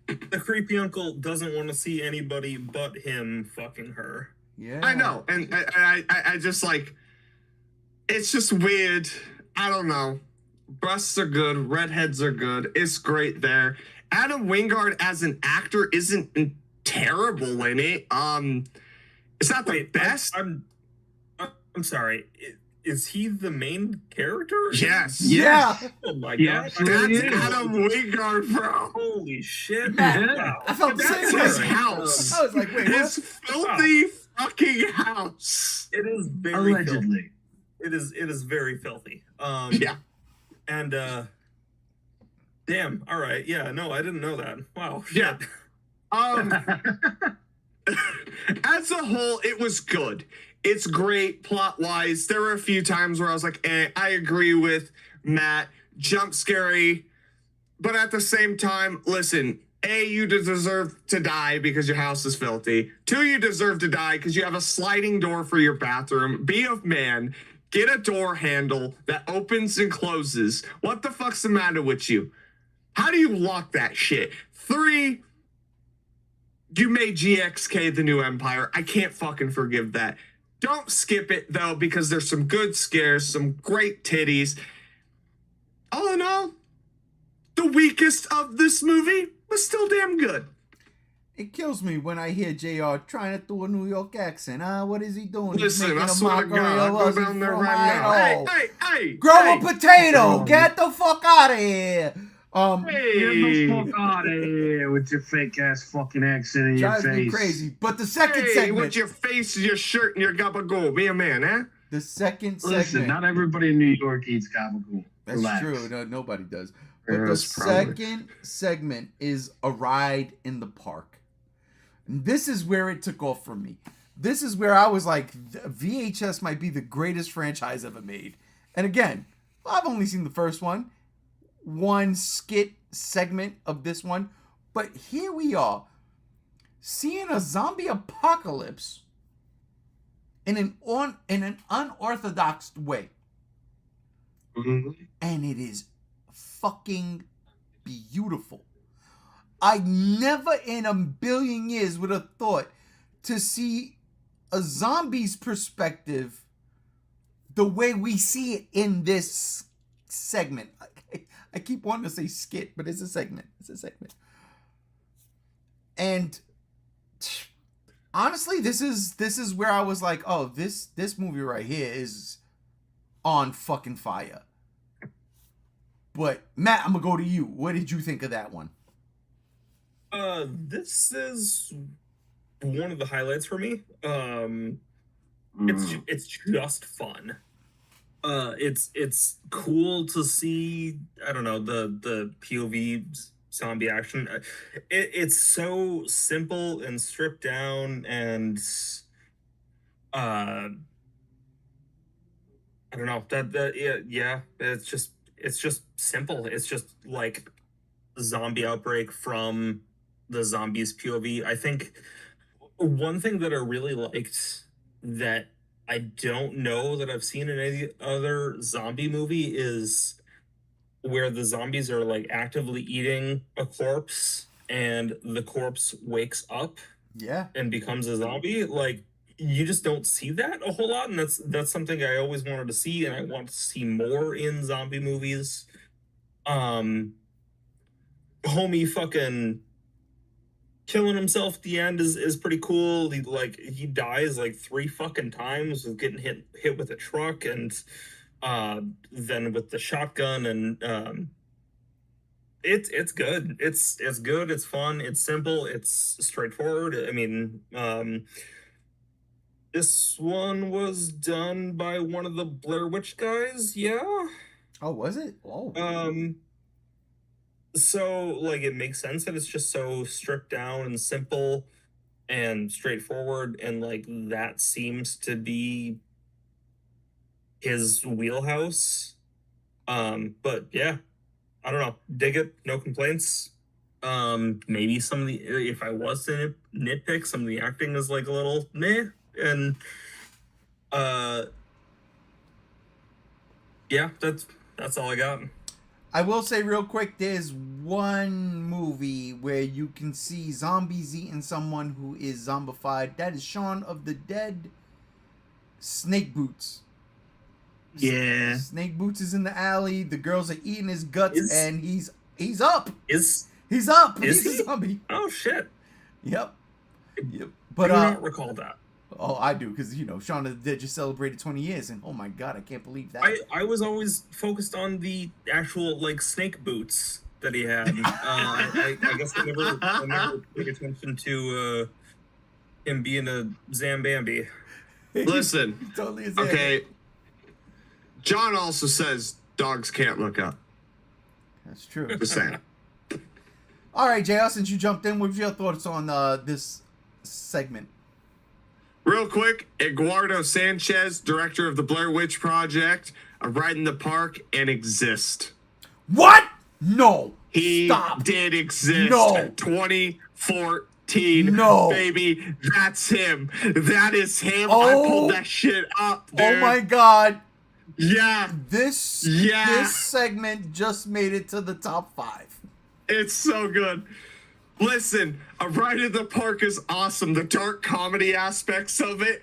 The creepy uncle doesn't want to see anybody but him fucking her. Yeah. I know, and I just like... It's just weird. I don't know. Breasts are good. Redheads are good. It's great there. Adam Wingard as an actor isn't terrible in it. It's not the best. I'm sorry. Is he the main character? Yes. Yeah. Oh my Yeah, god. That's Adam Wingard, bro. Holy shit. Yeah. Wow. I felt the That's same his way. house. I was like, wait, His filthy fucking house. It is very filthy. Allegedly. It is very filthy. Yeah. And damn, all right. Yeah, no, I didn't know that. Wow. Shit. Yeah. As a whole, it was good. It's great plot-wise. There were a few times where I was like, I agree with Matt. Jump scary. But at the same time, listen, A, you deserve to die because your house is filthy. 2, you deserve to die because you have a sliding door for your bathroom. Be a man. Get a door handle that opens and closes. What the fuck's the matter with you? How do you lock that shit? 3, you made GXK the new empire. I can't fucking forgive that. Don't skip it, though, because there's some good scares, some great titties. All in all, the weakest of this movie was still damn good. It kills me when I hear JR trying to do a New York accent. What is he doing? Listen, I He's swear to making a God, I'll mockery go of us down there from right now. Idaho. Hey! Grow hey, a potato! Hey. Get the fuck out of here! Get the fuck out of here with your fake ass fucking accent in your Drives me face. crazy. But the second Hey, segment... with your face, your shirt, and your gabagool. Be a man, huh? The second Listen, segment. not everybody in New York eats gabagool. That's Relax. true. No, nobody does. But the That's probably- second segment is a ride in the park. And this is where it took off for me. This is where I was like, VHS might be the greatest franchise ever made. And again, I've only seen the first one skit segment of this one. But here we are, seeing a zombie apocalypse in an unorthodox way. Mhm. And it is fucking beautiful. I never in a billion years would have thought to see a zombie's perspective the way we see it in this segment. I keep wanting to say skit, but it's a segment. It's a segment. And honestly, this is where I was like, oh, this movie right here is on fucking fire. But Matt, I'm gonna go to you. What did you think of that one? This is one of the highlights for me. It's just fun. It's cool to see. I don't know, the POV zombie action. It's so simple and stripped down, and I don't know, yeah. It's just simple. It's just like zombie outbreak from the zombies POV. I think one thing that I really liked that I don't know that I've seen in any other zombie movie is where the zombies are like actively eating a corpse and the corpse wakes up Yeah. and becomes a zombie. Like, you just don't see that a whole lot, and that's something I always wanted to see, and I want to see more in zombie movies. Homie fucking killing himself at the end is pretty cool. He dies like 3 fucking times with getting hit with a truck, and then with the shotgun, and it's good. It's good. It's fun. It's simple. It's straightforward. I mean, this one was done by one of the Blair Witch guys. Yeah. Oh, was it? Oh. So like it makes sense that it's just so stripped down and simple and straightforward, and like that seems to be his wheelhouse. But yeah, I don't know. Dig it. No complaints. Maybe some of the, if I was to nitpick, some of the acting is like a little meh, and yeah, that's all I got. I will say real quick, there's one movie where you can see zombies eating someone who is zombified. That is Shaun of the Dead. Snake Boots. Yeah. Snake Boots is in the alley. The girls are eating his guts, and he's up. Is He's up. Is He's he? a zombie. Oh shit. Yep. But But I do not recall that. oh, I do, because Shaun of the Dead just celebrated 20 years, and oh my god, I can't believe that. I was always focused on the actual like snake boots that he had. I guess I never paid attention to him being a Zambambi. Listen, He totally is. okay. John also says dogs can't look up. That's true. Just saying. All right, JR, since you jumped in, what's your thoughts on this segment? Real quick, Eduardo Sanchez, director of the Blair Witch Project, A Ride in the Park, and Exist. What? No. He Stop. did exist. No. 2014. No. Baby, that's him. That is him. Oh. I pulled that shit up, dude. Oh my god. Yeah, This segment just made it to the top 5. it's so good. Listen, A Ride in the Park is awesome. The dark comedy aspects of it,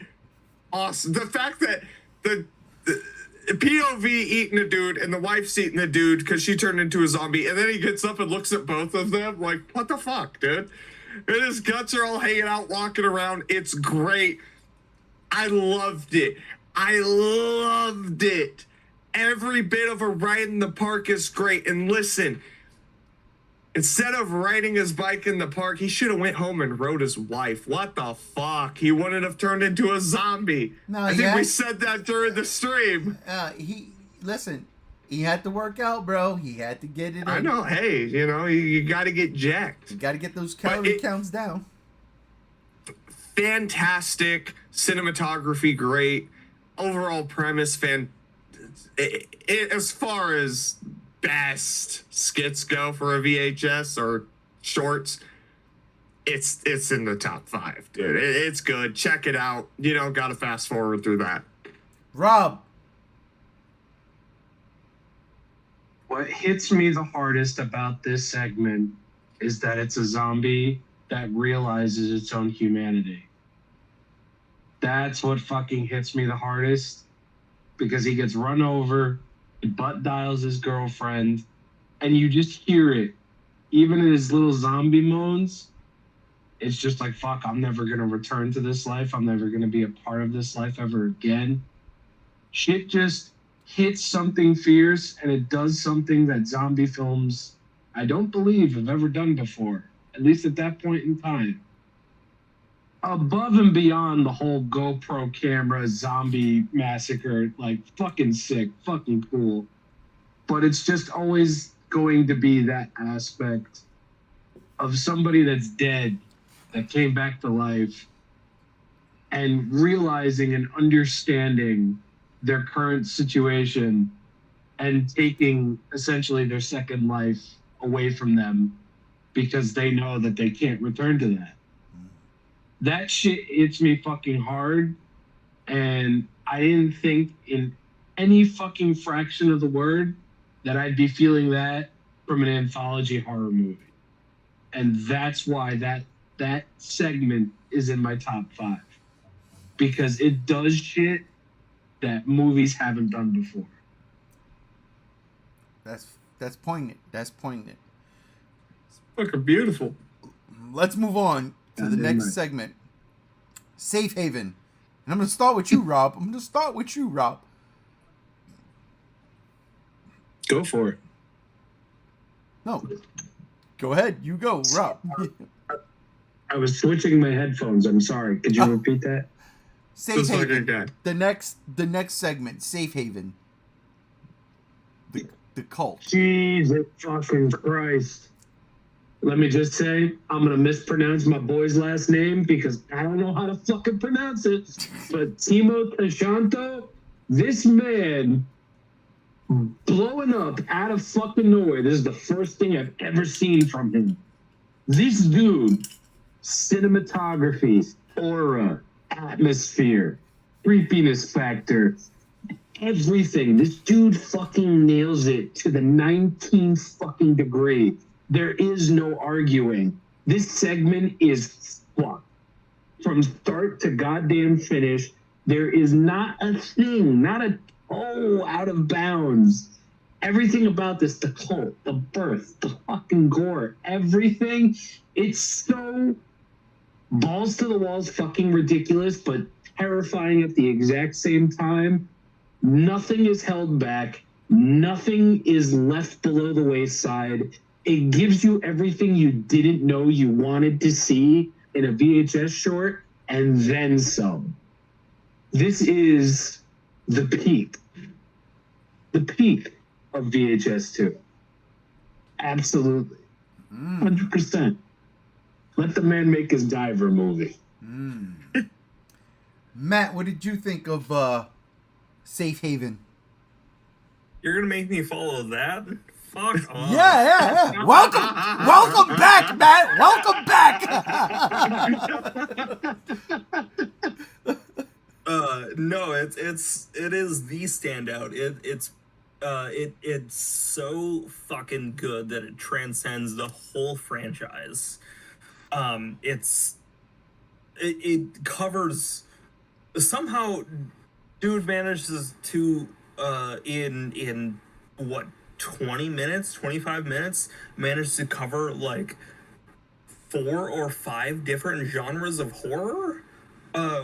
awesome. The fact that the POV eating a dude and the wife's eating the dude because she turned into a zombie, and then he gets up and looks at both of them like, what the fuck, dude? And his guts are all hanging out, walking around. It's great. I loved it. I loved it. Every bit of A Ride in the Park is great. And listen, Instead of riding his bike in the park, he should have went home and rode his wife. What the fuck? He wouldn't have turned into a zombie. No, I think we said that during the stream. Listen, he had to work out, bro. He had to get it in. I know. Hey, you got to get jacked. You got to get those calorie counts down. Fantastic cinematography, great overall premise. As far as best skits go for a VHS or shorts, it's in the top 5, dude. It's good. Check it out. You don't got to fast forward through that. Rob. What hits me the hardest about this segment is that it's a zombie that realizes its own humanity. That's what fucking hits me the hardest, because he gets run over, he butt dials his girlfriend, and you just hear it. Even in his little zombie moans, it's just like, fuck, I'm never going to return to this life. I'm never going to be a part of this life ever again. Shit just hits something fierce, and it does something that zombie films, I don't believe, have ever done before, at least at that point in time. Above and beyond the whole GoPro camera zombie massacre, like fucking sick, fucking cool. But it's just always going to be that aspect of somebody that's dead, that came back to life, and realizing and understanding their current situation and taking essentially their second life away from them because they know that they can't return to that. That shit hits me fucking hard, and I didn't think in any fucking fraction of the word that I'd be feeling that from an anthology horror movie. And that's why that segment is in my top 5. Because it does shit that movies haven't done before. That's poignant. That's poignant. It's fucking beautiful. Let's move on to the next segment. Safe Haven. And I'm going to start with you, Rob. Go for it. No. Go ahead. You go, Rob. I was switching my headphones. I'm sorry. Could you repeat that? Safe Haven. The next segment, Safe Haven. The cult. Jesus fucking Christ. Let me just say, I'm going to mispronounce my boy's last name because I don't know how to fucking pronounce it. But Timo Tashanto, this man blowing up out of fucking nowhere. This is the first thing I've ever seen from him. This dude, cinematography, aura, atmosphere, creepiness factor, everything. This dude fucking nails it to the 19th fucking degree. There is no arguing. This segment is fucked. From start to goddamn finish, there is not a thing, not a toe out of bounds. Everything about this, the cult, the birth, the fucking gore, everything, it's so balls to the walls fucking ridiculous, but terrifying at the exact same time. Nothing is held back. Nothing is left below the wayside. It gives you everything you didn't know you wanted to see in a VHS short, and then some. This is the peak of VHS 2. Absolutely. 100%. Let the man make his Diver movie. Matt, what did you think of Safe Haven? You're gonna make me follow that? Fuck off. Yeah. Welcome back, Matt. Welcome back. No, it is the standout. It's so fucking good that it transcends the whole franchise. It covers somehow. Dude manages to in what, 20 minutes, 25 minutes, managed to cover like 4 or 5 different genres of horror,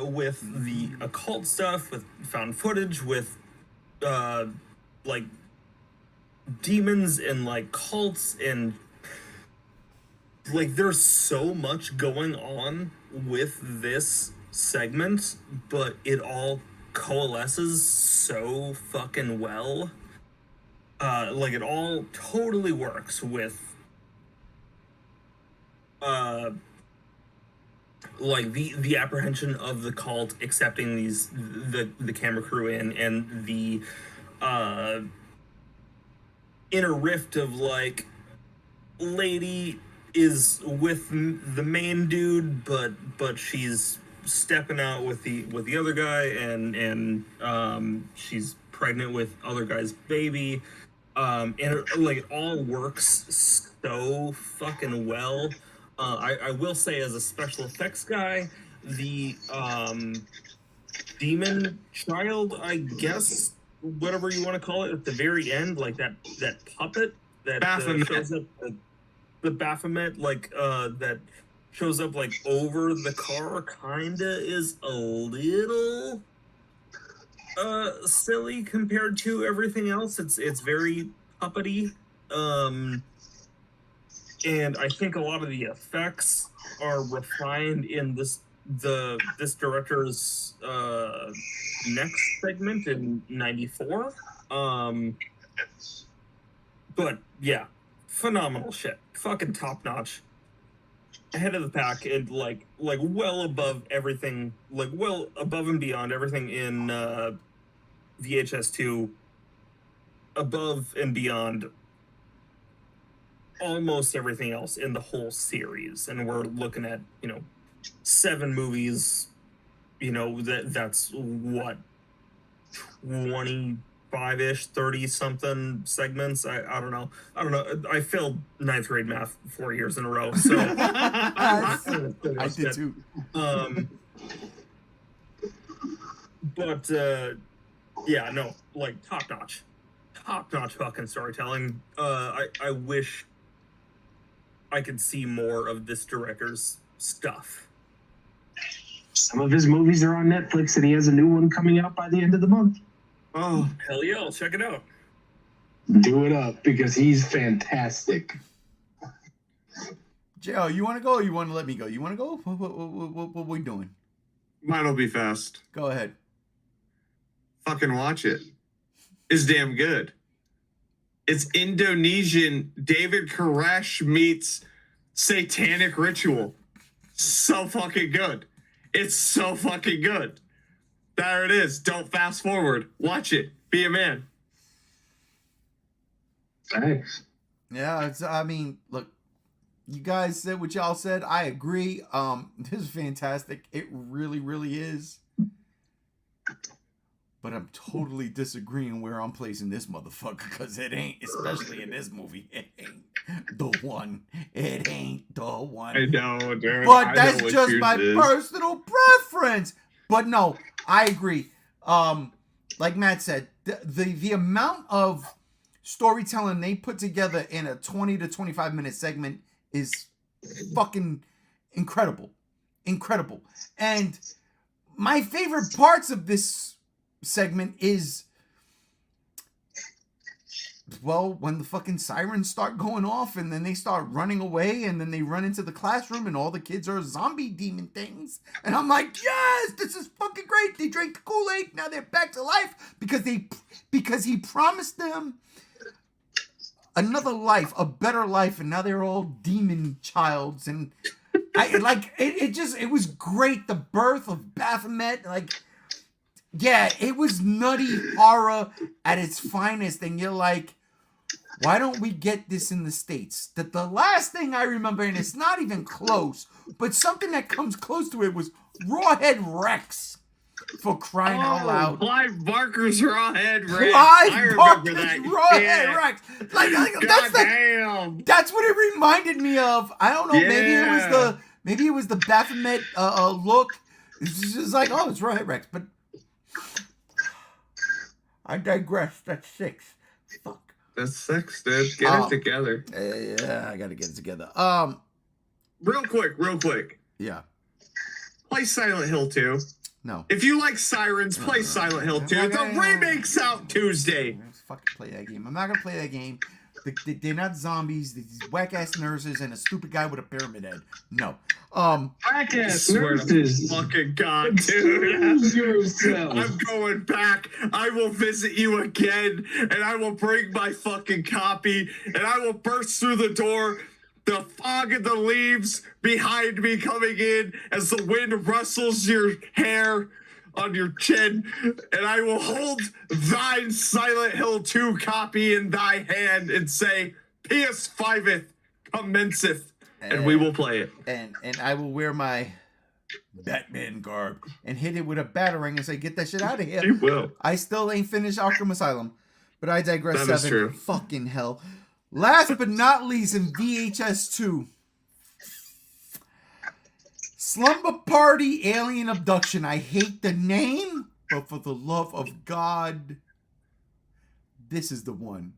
with the occult stuff, with found footage, with like demons and like cults and like there's so much going on with this segment, but it all coalesces so fucking well. Like it all totally works with like the apprehension of the cult accepting the camera crew in, and the inner rift of like lady is with the main dude, but she's stepping out with the other guy, and she's pregnant with other guy's baby, and like it all works so fucking well. I will say, as a special effects guy, the demon child, I guess, whatever you want to call it, at the very end, like that puppet that shows up, the Baphomet, like that shows up like over the car, kinda is a little silly compared to everything else. It's very puppety. And I think a lot of the effects are refined in this director's next segment in '94. But yeah, phenomenal shit, fucking top notch, ahead of the pack, and like well above everything, like well above and beyond everything in VHS2, above and beyond almost everything else in the whole series. And we're looking at 7 movies, that's what, 25-ish, 30 something segments. I don't know. I failed 9th grade math 4 years in a row, so I did too. But yeah, no, like top notch fucking storytelling. I wish I could see more of this director's stuff. Some of his movies are on Netflix, and he has a new one coming out by the end of the month. Oh, hell yeah, I'll check it out. Do it up, because he's fantastic. Joe, you want to go or you want to let me go? You want to go? What we doing? Mine'll be fast. Go ahead. Fucking watch it. It's damn good. It's Indonesian David Koresh meets Satanic Ritual. So fucking good. It's so fucking good. There it is. Don't fast forward. Watch it. Be a man. Thanks. Yeah, I mean, look, you guys said what y'all said. I agree. This is fantastic. It really, really is. But I'm totally disagreeing where I'm placing this motherfucker, because it ain't, especially in this movie, it ain't the one. It ain't the one. I know, dude. But that's just my personal preference. But no, I agree. Like Matt said, the amount of storytelling they put together in a 20 to 25 minute segment is fucking incredible. Incredible. And my favorite parts of this segment is, well, when the fucking sirens start going off and then they start running away and then they run into the classroom and all the kids are zombie demon things. And I'm like, yes, this is fucking great. They drank the Kool-Aid. Now they're back to life because he promised them another life, a better life. And now they're all demon childs. And it was great. The birth of Baphomet, yeah, it was nutty horror at its finest, and you're like, why don't we get this in the States? That the last thing I remember, and it's not even close, but something that comes close to it was Rawhead Rex, for crying out loud. Clive Barker's Rawhead Rex. Clive Barker's Rawhead Rex. That's what it reminded me of. I don't know, maybe it was the Baphomet look. It's just like, oh, it's Rawhead Rex, but I digress. That's 6. Fuck. That's 6, dude. Get it together. Yeah, I gotta get it together. Real quick. Yeah. Play Silent Hill 2. No. If you like sirens, play Silent Hill 2. The remake's out Tuesday. Let's fucking play that game. I'm not gonna play that game They're not zombies. These whack ass nurses and a stupid guy with a pyramid head. No. Whack-ass Swear to nurses. fucking God, Excuse dude. yourself. I'm going back. I will visit you again, and I will bring my fucking copy, and I will burst through the door. The fog and the leaves behind me coming in as the wind rustles your hair on your chin, and I will hold thine Silent Hill 2 copy in thy hand and say, PS5th commenceth, and we will play it. And I will wear my Batman garb and hit it with a batarang and say, get that shit out of here. You will. I still ain't finished Arkham Asylum, but I digress. That is 7. true. Fucking hell. Last but not least, in VHS 2, Slumber Party Alien Abduction. I hate the name, but for the love of God, this is the one.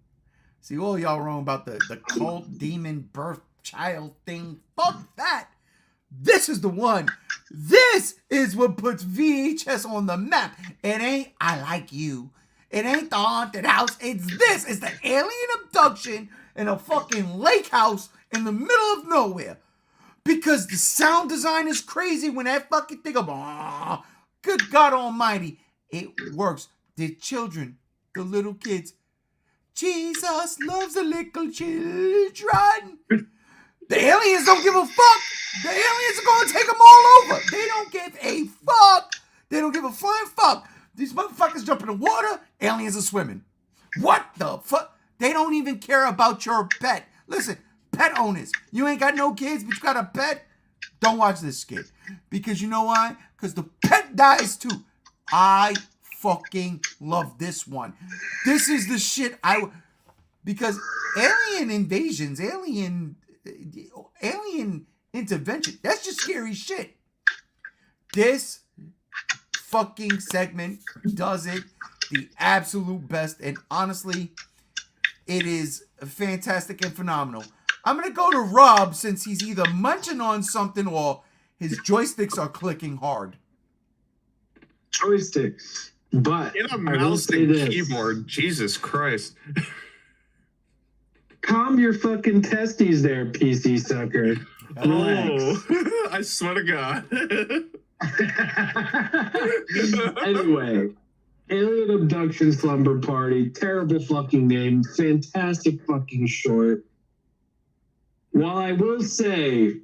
See, all y'all wrong about the cult demon birth child thing. Fuck that. This is the one. This is what puts VHS on the map. It ain't I Like You. It ain't the haunted house. It's this. It's the alien abduction in a fucking lake house in the middle of nowhere. Because the sound design is crazy when that fucking thing goes, oh, good God almighty. It works. The children, the little kids. Jesus loves the little children. The aliens don't give a fuck. The aliens are going to take them all over. They don't give a fuck. They don't give a flying fuck. These motherfuckers jump in the water. Aliens are swimming. What the fuck? They don't even care about your pet. Listen, pet owners, you ain't got no kids, but you got a pet. Don't watch this skit. Because you know why? Because the pet dies too. I fucking love this one. This is the shit because alien invasions, alien intervention, that's just scary shit. This fucking segment does it the absolute best, and honestly, it is fantastic and phenomenal. I'm gonna go to Rob since he's either munching on something or his joysticks are clicking hard. Joysticks. But Get a I will mouse say and this. keyboard. Jesus Christ. Calm your fucking testes there, PC sucker. Relax. Oh, I swear to God. Anyway, Alien Abduction Slumber Party. Terrible fucking name. Fantastic fucking short. While I will say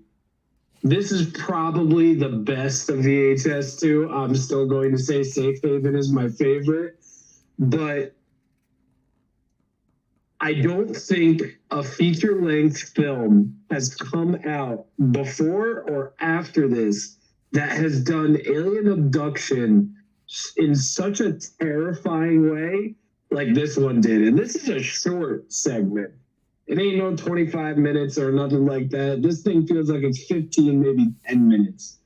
this is probably the best of VHS 2, I'm still going to say Safe Haven is my favorite. But I don't think a feature-length film has come out before or after this that has done alien abduction in such a terrifying way like this one did. And this is a short segment. It ain't no 25 minutes or nothing like that. This thing feels like it's 15, maybe 10 minutes.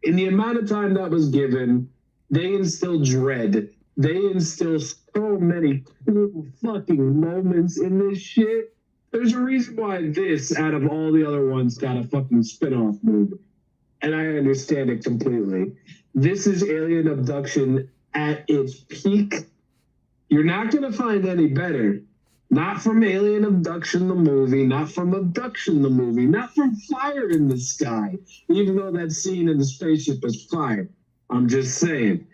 In the amount of time that was given, they instill dread. They instill so many cool fucking moments in this shit. There's a reason why this, out of all the other ones, got a fucking spin-off movie. And I understand it completely. This is alien abduction at its peak. You're not going to find any better. Not from Alien Abduction the movie, not from Abduction the movie, not from Fire in the Sky, even though that scene in the spaceship is fire. I'm just saying.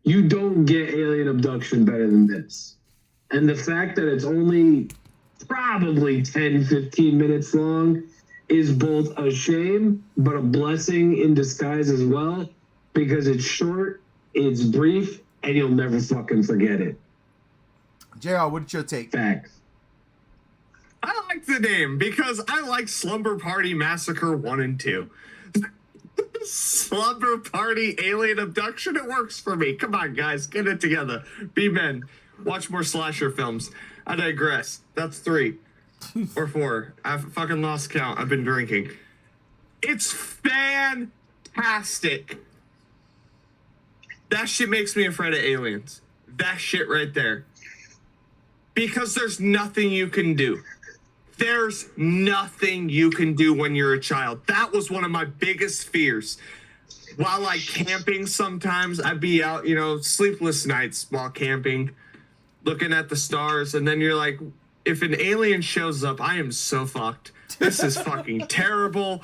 You don't get Alien Abduction better than this. And the fact that it's only probably 10, 15 minutes long is both a shame, but a blessing in disguise as well, because it's short, it's brief, and you'll never fucking forget it. JR, what's your take? Facts. I like the name because I like Slumber Party Massacre 1 and 2. Slumber Party Alien Abduction, it works for me. Come on, guys, get it together. Be men. Watch more slasher films. I digress. That's 3 or 4. I've fucking lost count. I've been drinking. It's fantastic. That shit makes me afraid of aliens. That shit right there. Because there's nothing you can do. There's nothing you can do when you're a child. That was one of my biggest fears. While like camping sometimes, I'd be out, sleepless nights while camping, looking at the stars, and then you're like, if an alien shows up, I am so fucked. This is fucking terrible.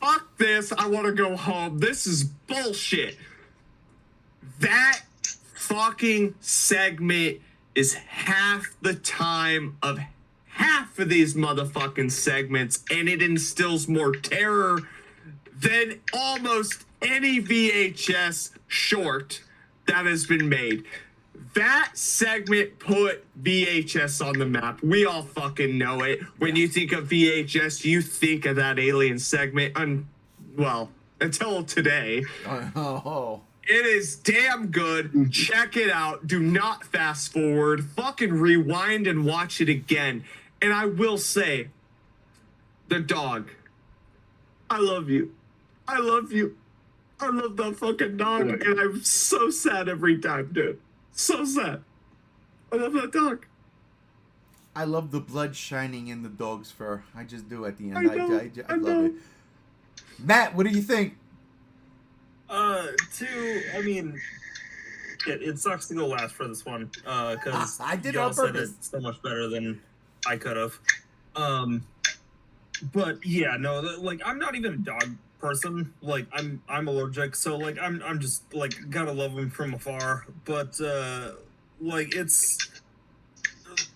Fuck this. I want to go home. This is bullshit. That fucking segment is half the time of half of these motherfucking segments, and it instills more terror than almost any VHS short that has been made. That segment put VHS on the map. We all fucking know it. When you think of VHS, you think of that alien segment. Well, until today. Oh. It is damn good. Check it out. Do not fast forward. Fucking rewind and watch it again. And I will say, the dog. I love you. I love you. I love that fucking dog. And I'm so sad every time, dude. So sad. I love that dog. I love the blood shining in the dog's fur. I just do at the end. I know, I love it. Matt, what do you think? I mean, it sucks to go last for this one, because I did it y'all on said purpose. it so much better than I could have. But yeah, no, like I'm not even a dog person. Like I'm allergic, so like I'm just like gotta love them from afar. But like it's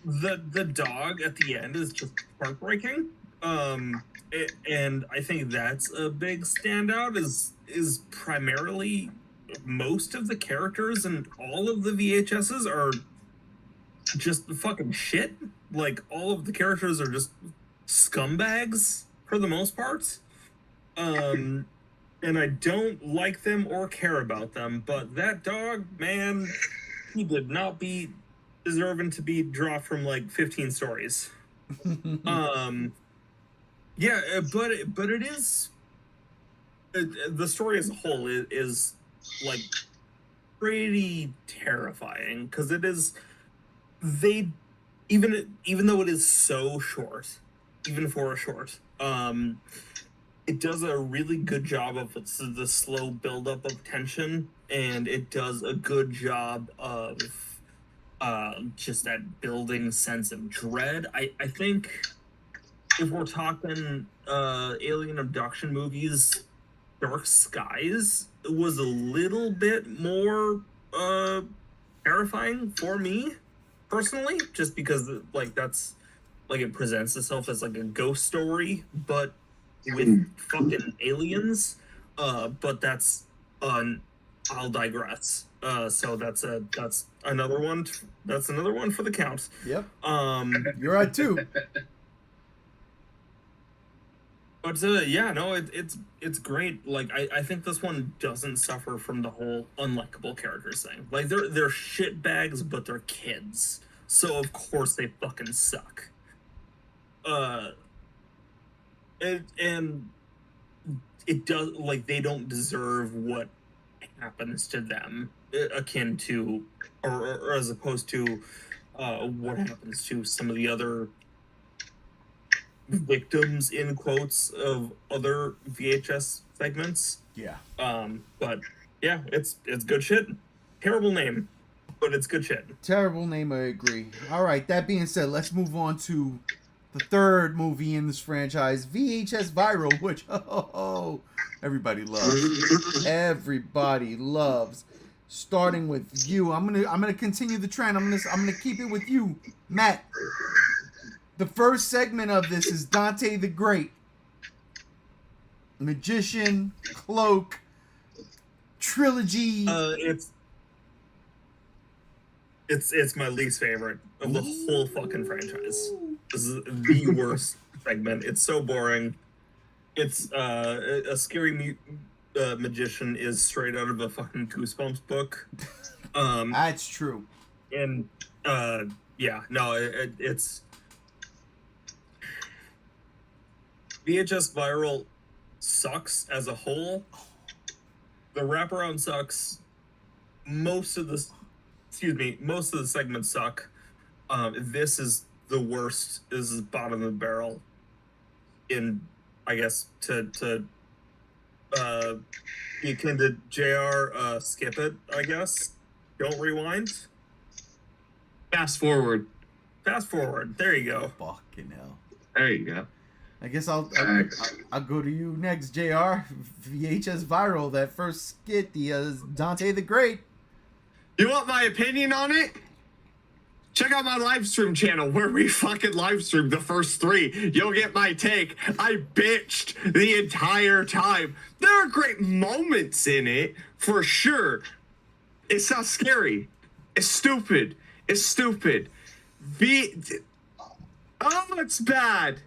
the dog at the end is just heartbreaking. And I think that's a big standout. Is primarily most of the characters and all of the VHSs are just fucking shit. Like all of the characters are just scumbags for the most part. And I don't like them or care about them, but that dog, man, he did not be deserving to be dropped from like 15 stories. Yeah, but it is the story as a whole is like pretty terrifying, because it is even though it is so short, even for a short, it does a really good job of the slow buildup of tension, and it does a good job of just that building sense of dread. I think if we're talking alien abduction movies, Dark Skies was a little bit more terrifying for me personally, just because like that's like it presents itself as like a ghost story, but with fucking aliens. But that's I'll digress. So that's another one. That's another one for the count. Yep. You're right too. But yeah, no, it's great. Like I think this one doesn't suffer from the whole unlikable characters thing. Like they're shit bags, but they're kids, so of course they fucking suck. And it does, like, they don't deserve what happens to them, akin to or as opposed to what happens to some of the other victims in quotes of other VHS segments. Yeah. But yeah, it's good shit. Terrible name, but it's good shit. Terrible name, I agree. All right, that being said, let's move on to the third movie in this franchise, VHS Viral, which everybody loves. Everybody loves. Starting with you, I'm gonna continue the trend. I'm gonna keep it with you, Matt. The first segment of this is Dante the Great. Magician, cloak, trilogy. It's my least favorite of the whole fucking franchise. This is the worst segment. It's so boring. It's a scary magician is straight out of a fucking Goosebumps book. That's true. And yeah, no, it's VHS Viral sucks as a whole. The wraparound sucks. Most of the segments suck. This is the worst. This is bottom of the barrel. In, I guess, to be akin to JR, skip it, I guess. Don't rewind. Fast forward. Fast forward. There you go. Fucking hell. There you go. I guess I'll go to you next, JR. VHS viral, that first skit, the Dante the Great. You want my opinion on it? Check out my live stream channel where we fucking live streamed the first 3. You'll get my take. I bitched the entire time. There are great moments in it, for sure. It's not scary. It's stupid. It's stupid. Oh, it's bad.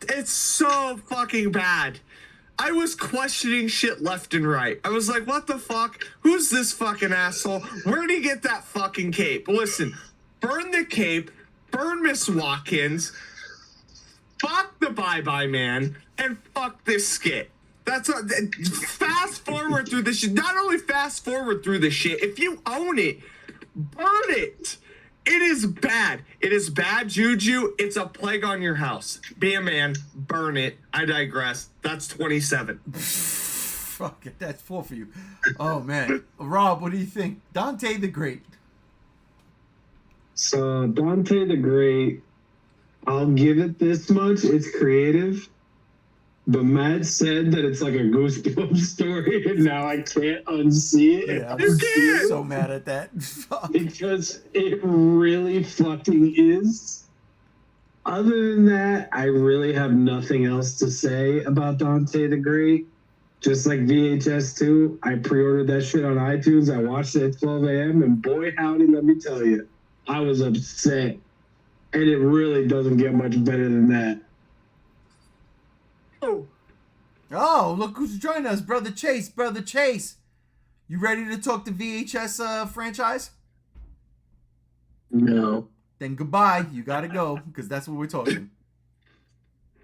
It's so fucking bad. I was questioning shit left and right. I was like, what the fuck? Who's this fucking asshole? Where'd he get that fucking cape? Listen, burn the cape, burn Miss Watkins, fuck the Bye-Bye Man, and fuck this skit. That's what, fast forward through this shit. Not only fast forward through this shit, if you own it, burn it. It is bad. It is bad juju. It's a plague on your house. Be a man. Burn it. I digress. That's 27. Fuck it. That's 4 for you. Oh, man. Rob, what do you think? Dante the Great. So Dante the Great, I'll give it this much. It's creative. But Matt said that it's like a Goosebumps story, and now I can't unsee it. Yeah, I'm so mad at that. Because it really fucking is. Other than that, I really have nothing else to say about Dante the Great. Just like VHS 2, I pre-ordered that shit on iTunes. I watched it at 12 a.m. and boy howdy, let me tell you, I was upset. And it really doesn't get much better than that. Oh, look who's joining us, Brother Chase. Brother Chase, you ready to talk the VHS franchise? No. Then goodbye. You gotta go, because that's what we're talking.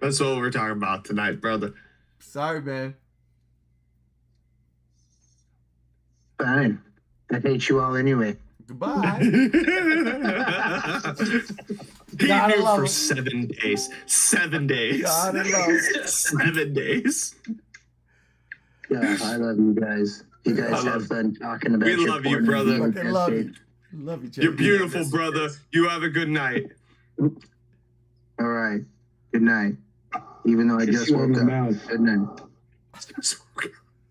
That's what we're talking about tonight, brother. Sorry, man. Fine. I hate you all anyway. Goodbye. He Gotta knew love for it. 7 days. 7 days. Gotta love it. 7 days. Yeah, I love you guys. You guys I love- have fun talking about We your love you, porn brother. movies. Fucking love you. Love you, Chase. You're beautiful, brother. You have a good night. All right. Good night. Even though I Kiss just you on woke the up. mouth. Good night.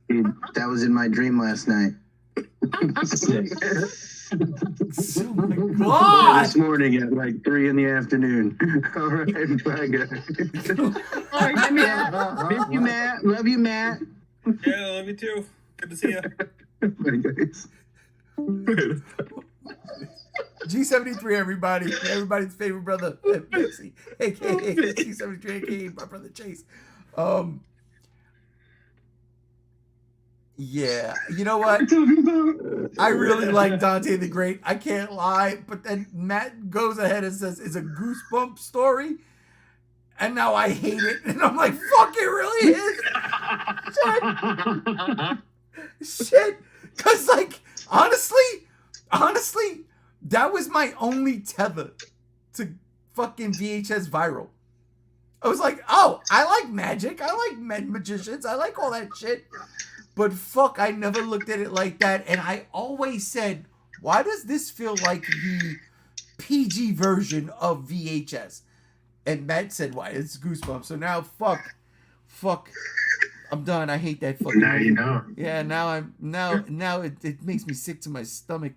Dude, that was in my dream last night. Oh my Or God. this morning at like 3 in the afternoon. All right, bye guys. All right, Matt. Miss you, Matt. Love you, Matt. Yeah, love you too. Good to see you. Bye, guys. G73, everybody. Everybody's favorite brother, Pixie, aka G73, aka my brother Chase. Yeah, you know what? I really like Dante the Great. I can't lie, but then Matt goes ahead and says it's a Goosebump story, and now I hate it, and I'm like, fuck, it really is. Shit, because like honestly, that was my only tether to fucking VHS viral. I was like, oh, I like magic, I like magicians, I like all that shit. But fuck, I never looked at it like that. And I always said, why does this feel like the PG version of VHS? And Matt said, why? It's Goosebumps. So now, fuck. I'm done. I hate that fucking Now you know. Yeah, now it makes me sick to my stomach.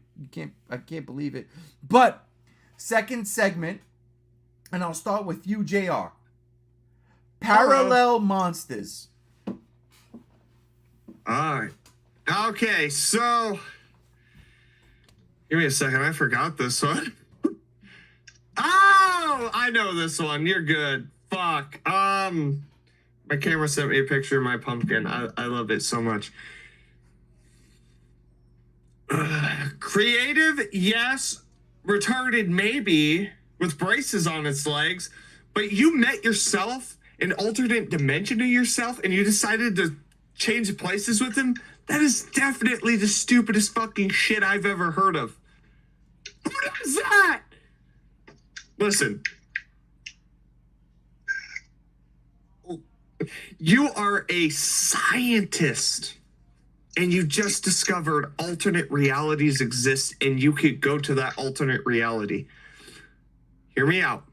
I can't believe it. But, second segment, and I'll start with you, JR. Parallel Monsters. All right. Okay, so give me a second. I forgot this one. Oh, I know this one. You're good. Fuck. My camera sent me a picture of my pumpkin. I love it so much. Creative, yes. Retarded, maybe. With braces on its legs. But you met yourself, an alternate dimension of yourself, and you decided to change places with him? That is definitely the stupidest fucking shit I've ever heard of. Who does that? Listen. You are a scientist, and you just discovered alternate realities exist, and you could go to that alternate reality. Hear me out.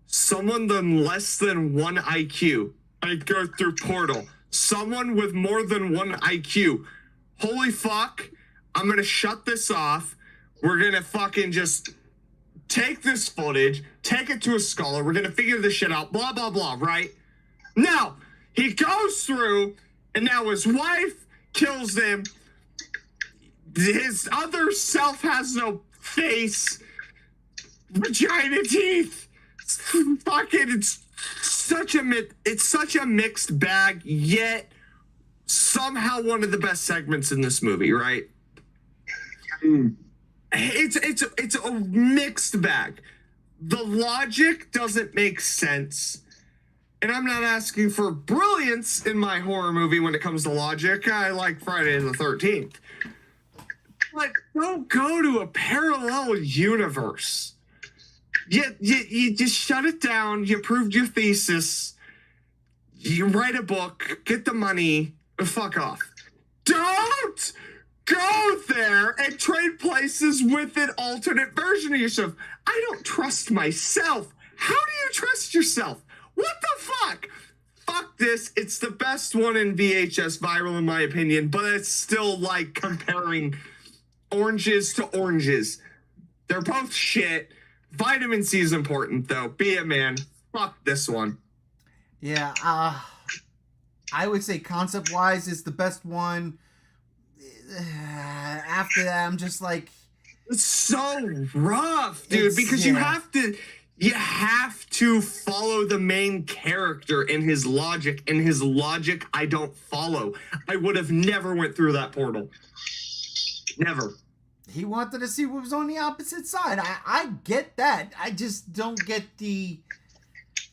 Someone than less than 1 IQ. I go through portal. Someone with more than 1 IQ. Holy fuck. I'm gonna shut this off. We're gonna fucking just take this footage, take it to a scholar. We're gonna figure this shit out. Blah, blah, blah, right? Now, he goes through, and now his wife kills him. His other self has no face, vagina teeth. Fucking, it's such a mixed bag. Yet somehow one of the best segments in this movie, right? It's a mixed bag. The logic doesn't make sense. And I'm not asking for brilliance in my horror movie when it comes to logic. I like Friday the 13th. But don't go to a parallel universe. You just shut it down. You proved your thesis. You write a book. Get the money. And fuck off. Don't go there and trade places with an alternate version of yourself. I don't trust myself. How do you trust yourself? What the fuck? Fuck this. It's the best one in VHS viral in my opinion, but it's still like comparing oranges to oranges. They're both shit. Vitamin C is important though. Be a man. Fuck this one. Yeah, I would say concept-wise is the best one. After that, I'm just like... It's so rough, dude, because you have to follow the main character in his logic, and his logic I don't follow. I would have never went through that portal. Never. He wanted to see what was on the opposite side. I get that. I just don't get the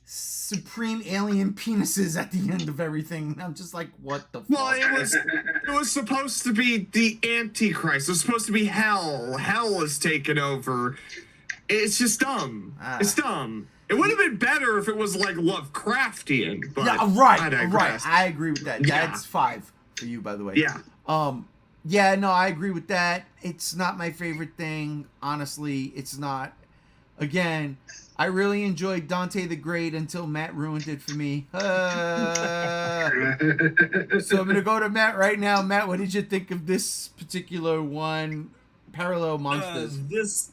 supreme alien penises at the end of everything. I'm just like, what the fuck? Well, it was supposed to be the Antichrist. It was supposed to be hell. Hell is taken over. It's just dumb. It's dumb. It would have been better if it was like Lovecraftian. But yeah, right. I agree with that. Yeah. That's 5 for you, by the way. Yeah. Yeah, no, I agree with that. It's not my favorite thing. Honestly, it's not. Again, I really enjoyed Dante the Great until Matt ruined it for me. So I'm going to go to Matt right now. Matt, what did you think of this particular one, Parallel Monsters? This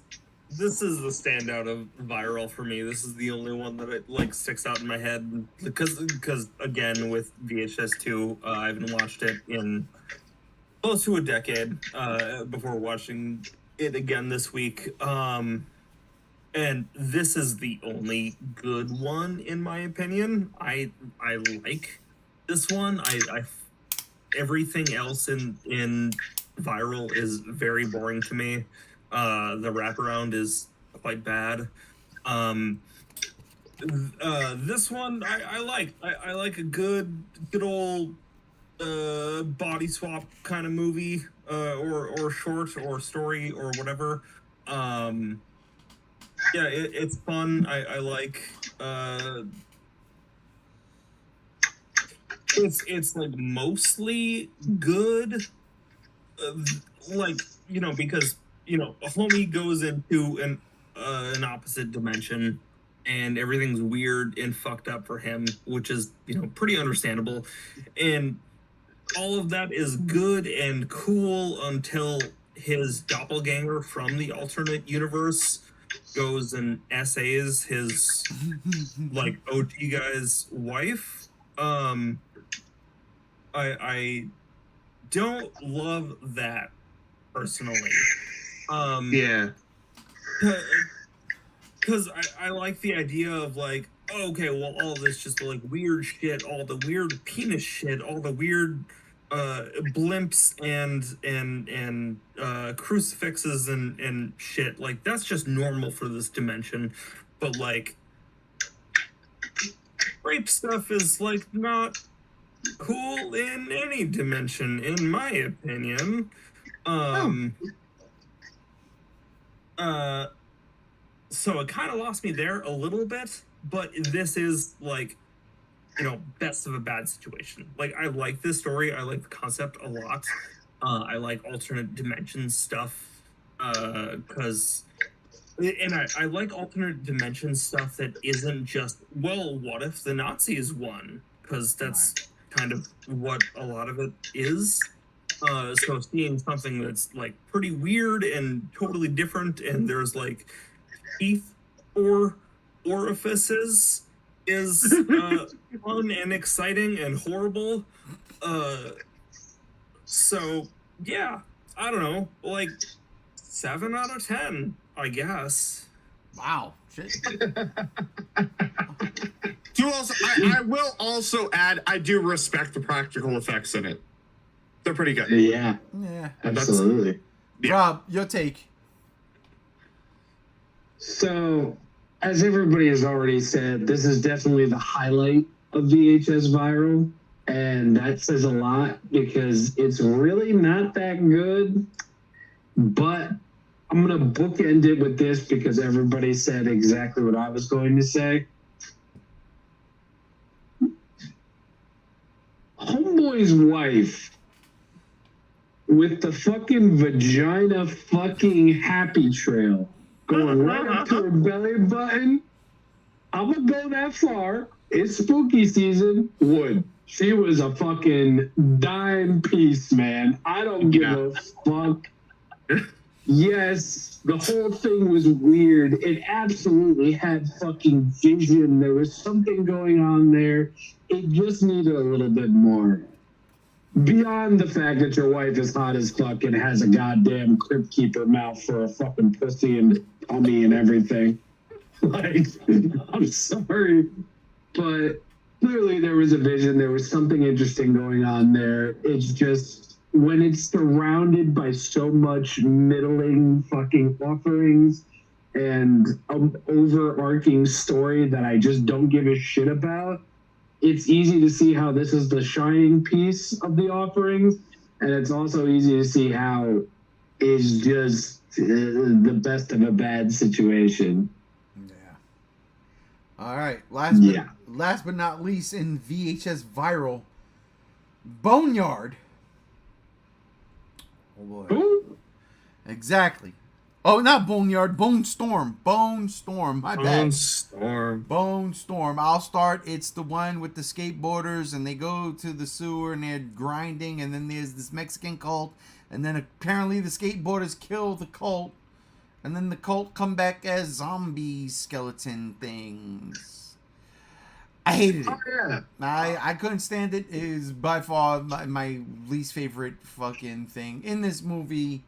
is the standout of viral for me. This is the only one that it sticks out in my head because again with VHS 2, I haven't watched it in close to a decade before watching it again this week. And this is the only good one in my opinion. I like this one. I everything else in viral is very boring to me. The wraparound is quite bad. This one I like. I like a good old body swap kind of movie or short or story or whatever. Yeah, it's fun. I like it's like mostly good, because a homie goes into an opposite dimension and everything's weird and fucked up for him, which is pretty understandable, and all of that is good and cool until his doppelganger from the alternate universe goes and essays his OG guy's wife. I don't love that personally. Yeah. Because I like the idea of okay, well, all this just weird shit, all the weird penis shit, all the weird blimps and crucifixes and shit, that's just normal for this dimension. But rape stuff is not cool in any dimension, in my opinion. So it kind of lost me there a little bit, but this is best of a bad situation. I like this story. I like the concept a lot. I like alternate dimension stuff because And I like alternate dimension stuff that isn't just, well, what if the Nazis won? Because that's kind of what a lot of it is. So seeing something that's like pretty weird and totally different, and there's like teeth or orifices is fun and exciting and horrible. So yeah, I don't know, like 7 out of 10, I guess. Wow. Shit. I will also add, I do respect the practical effects in it. They're pretty good. Yeah, Yeah. absolutely. Yeah. Rob, your take. So, as everybody has already said, this is definitely the highlight of VHS Viral. And that says a lot because it's really not that good. But I'm going to bookend it with this because everybody said exactly what I was going to say. Homeboy's wife with the fucking vagina fucking happy trail going right up to her belly button. I'm gonna go that far. It's spooky season. Would. She was a fucking dime piece, man. I don't give a fuck. Yes, the whole thing was weird. It absolutely had fucking vision. There was something going on there. It just needed a little bit more. Beyond the fact that your wife is hot as fuck and has a goddamn crypt keeper mouth for a fucking pussy and tummy and everything. Like, I'm sorry, but clearly there was a vision. There was something interesting going on there. It's just when it's surrounded by so much middling fucking offerings and an overarching story that I just don't give a shit about, it's easy to see how this is the shining piece of the offerings, and it's also easy to see how it's just the best of a bad situation. Yeah. All right. Last but not least, in VHS Viral, Boneyard. Oh boy. Ooh. Exactly. Oh, not Boneyard. Bone Storm. Bone Storm. My bad. Bone Storm. I'll start. It's the one with the skateboarders, and they go to the sewer, and they're grinding, and then there's this Mexican cult, and then apparently the skateboarders kill the cult, and then the cult come back as zombie skeleton things. I hated it. Oh, yeah. I couldn't stand it. It is by far my least favorite fucking thing in this movie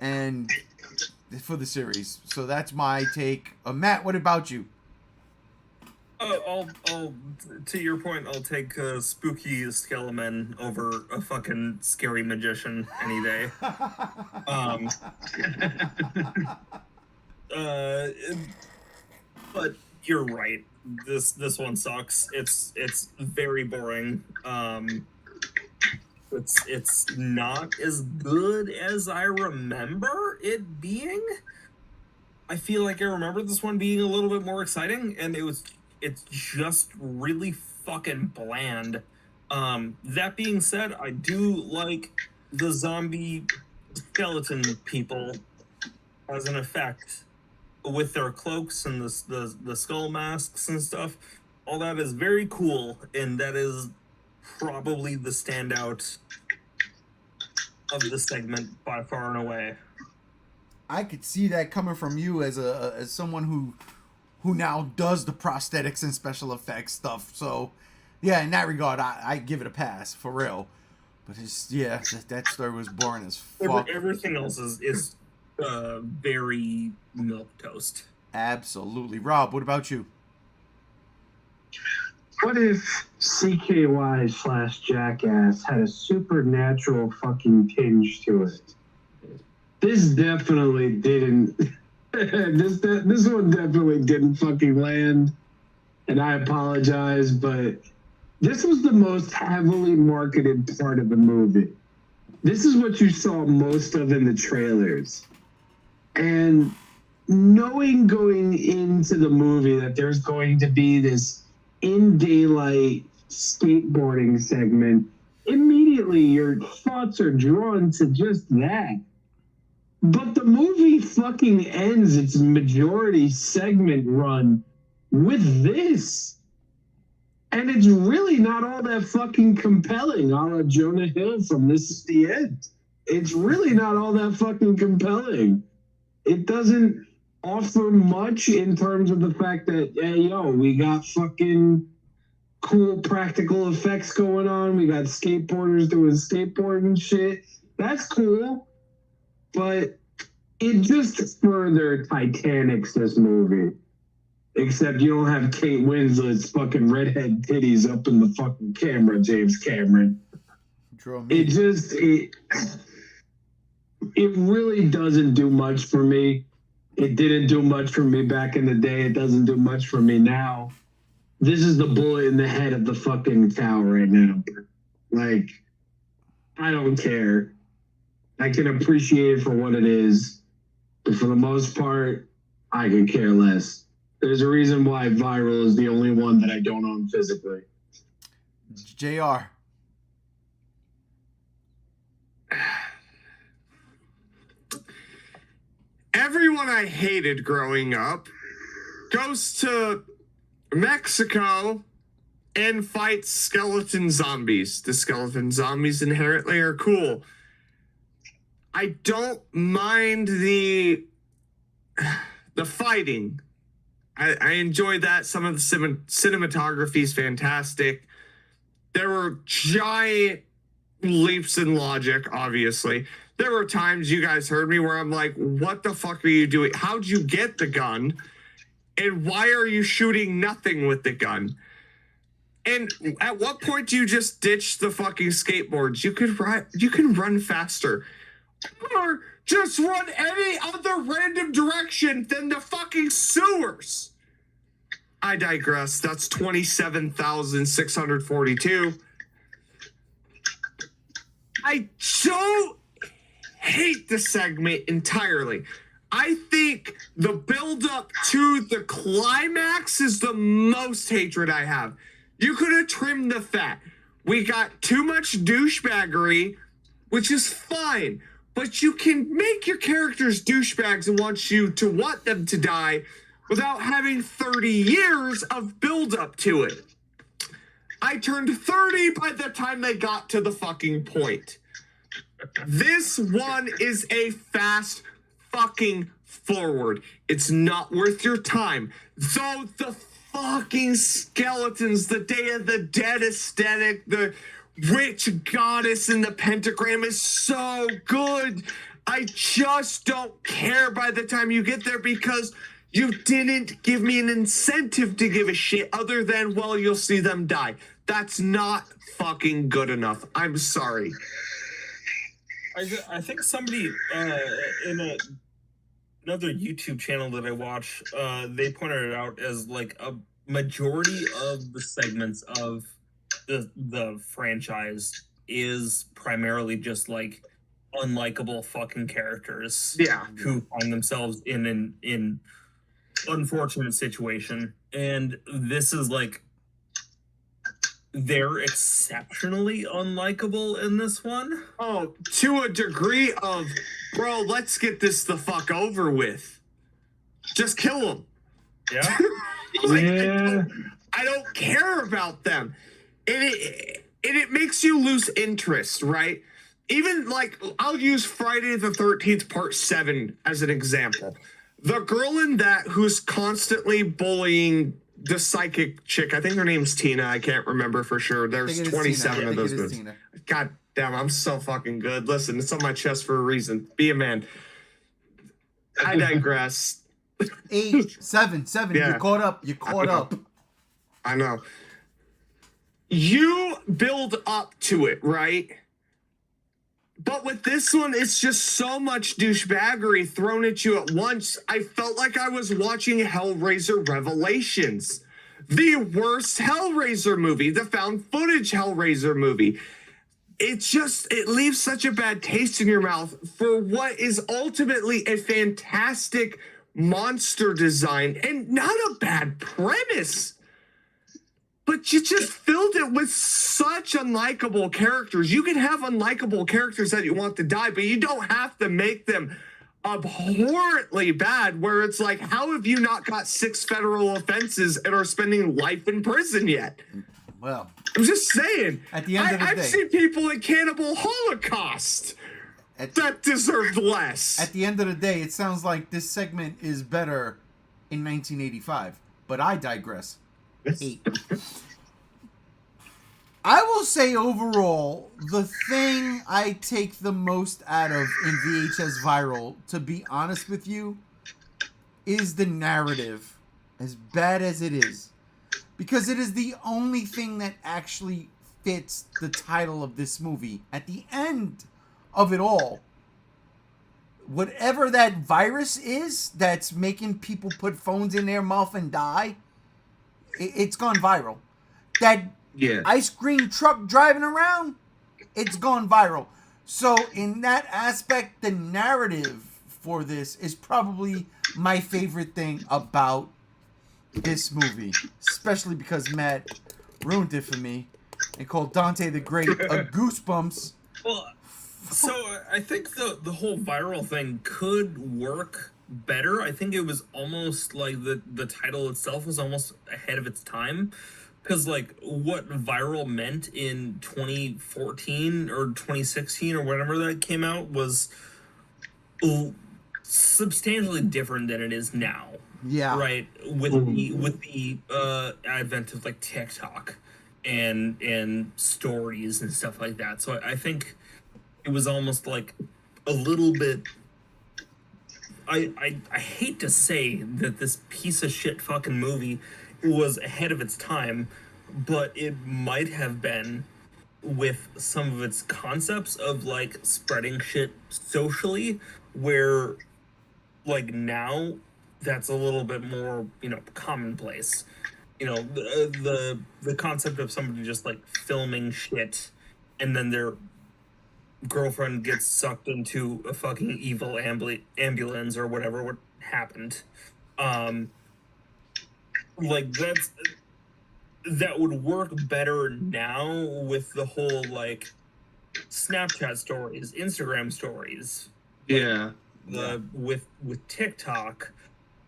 and for the series. So that's my take. Matt, what about you? I'll to your point, I'll take spooky skeleton over a fucking scary magician any day. But you're right. This one sucks. It's very boring. It's not as good as I remember it being. I feel like I remember this one being a little bit more exciting, and it's just really fucking bland. That being said, I do like the zombie skeleton people as an effect with their cloaks and the skull masks and stuff. All that is very cool, and that is probably the standout of the segment by far and away. I could see that coming from you as someone who now does the prosthetics and special effects stuff. So, yeah, in that regard, I give it a pass for real. But it's that story was boring as fuck. Everything else is very milquetoast. Absolutely, Rob. What about you? What if CKY/Jackass had a supernatural fucking tinge to it? This definitely didn't. This one definitely didn't fucking land, and I apologize, but this was the most heavily marketed part of the movie. This is what you saw most of in the trailers. And knowing going into the movie that there's going to be this in daylight skateboarding segment, immediately your thoughts are drawn to just that. But the movie fucking ends its majority segment run with this. And it's really not all that fucking compelling, a la Jonah Hill from This Is the End. It's really not all that fucking compelling. It doesn't offer much in terms of the fact that, hey, yo, we got fucking cool practical effects going on. We got skateboarders doing skateboarding shit. That's cool. But it just further Titanics this movie. Except you don't have Kate Winslet's fucking redhead titties up in the fucking camera, James Cameron. It really doesn't do much for me. It didn't do much for me back in the day. It doesn't do much for me now. This is the bullet in the head of the fucking cow right now. Like, I don't care. I can appreciate it for what it is. But for the most part, I could care less. There's a reason why Viral is the only one that I don't own physically. JR. Everyone I hated growing up goes to Mexico and fights skeleton zombies. The skeleton zombies inherently are cool. I don't mind the fighting. I enjoyed that. Some of the cinematography is fantastic. There were giant leaps in logic, obviously. There were times you guys heard me where I'm like, what the fuck are you doing? How'd you get the gun? And why are you shooting nothing with the gun? And at what point do you just ditch the fucking skateboards? You can run faster. Or just run any other random direction than the fucking sewers. I digress. That's 27,642. I don't hate the segment entirely. I think the build-up to the climax is the most hatred I have. You could have trimmed the fat. We got too much douchebaggery, which is fine. But you can make your characters douchebags and want them to die without having 30 years of build-up to it. I turned 30 by the time they got to the fucking point. This one is a fast fucking forward. It's not worth your time. Though the fucking skeletons, the Day of the Dead aesthetic, the witch goddess in the pentagram is so good. I just don't care by the time you get there because you didn't give me an incentive to give a shit other than, well, you'll see them die. That's not fucking good enough. I'm sorry. I think somebody in another YouTube channel that I watch, they pointed it out as like a majority of the segments of the franchise is primarily just like unlikable fucking characters, who find themselves in an unfortunate situation, and this is like they're exceptionally unlikable in this one. Oh, to a degree of, bro, let's get this the fuck over with. Just kill them. Yeah. I don't care about them. And it makes you lose interest, right? Even like, I'll use Friday the 13th Part 7 as an example. The girl in that who's constantly bullying the psychic chick, I think her name's Tina. I can't remember for sure. There's 27 of those movies. God damn, I'm so fucking good. Listen, it's on my chest for a reason. Be a man. I digress. 8, 7. Yeah. You caught up. I know. You build up to it, right? But with this one, it's just so much douchebaggery thrown at you at once. I felt like I was watching Hellraiser Revelations. The worst Hellraiser movie, the found footage Hellraiser movie. It leaves such a bad taste in your mouth for what is ultimately a fantastic monster design and not a bad premise. But you just filled it with such unlikable characters. You can have unlikable characters that you want to die, but you don't have to make them abhorrently bad, where it's like, how have you not got 6 federal offenses and are spending life in prison yet? Well, I'm just saying. At the end of the I've day. seen people in Cannibal Holocaust that deserved less. At the end of the day, it sounds like this segment is better in 1985, but I digress. 8. I will say overall, the thing I take the most out of in VHS Viral, to be honest with you, is the narrative, as bad as it is. Because it is the only thing that actually fits the title of this movie. At the end of it all, whatever that virus is that's making people put phones in their mouth and die, it's gone viral. That ice cream truck driving around, it's gone viral. So in that aspect, the narrative for this is probably my favorite thing about this movie, especially because Matt ruined it for me and called Dante the Great a Goosebumps. Well, so I think the whole viral thing could work better. I think it was almost like the title itself was almost ahead of its time. Because, like, what viral meant in 2014 or 2016 or whatever that came out was substantially different than it is now. Yeah. Right? With the advent of, like, TikTok and stories and stuff like that. So I think it was almost like a little bit... I hate to say that this piece of shit fucking movie was ahead of its time, but it might have been with some of its concepts of like spreading shit socially, where like now that's a little bit more, you know, commonplace. You know, the concept of somebody just like filming shit and then their girlfriend gets sucked into a fucking evil ambulance or whatever what happened. Like that would work better now with the whole like Snapchat stories, Instagram stories. With TikTok,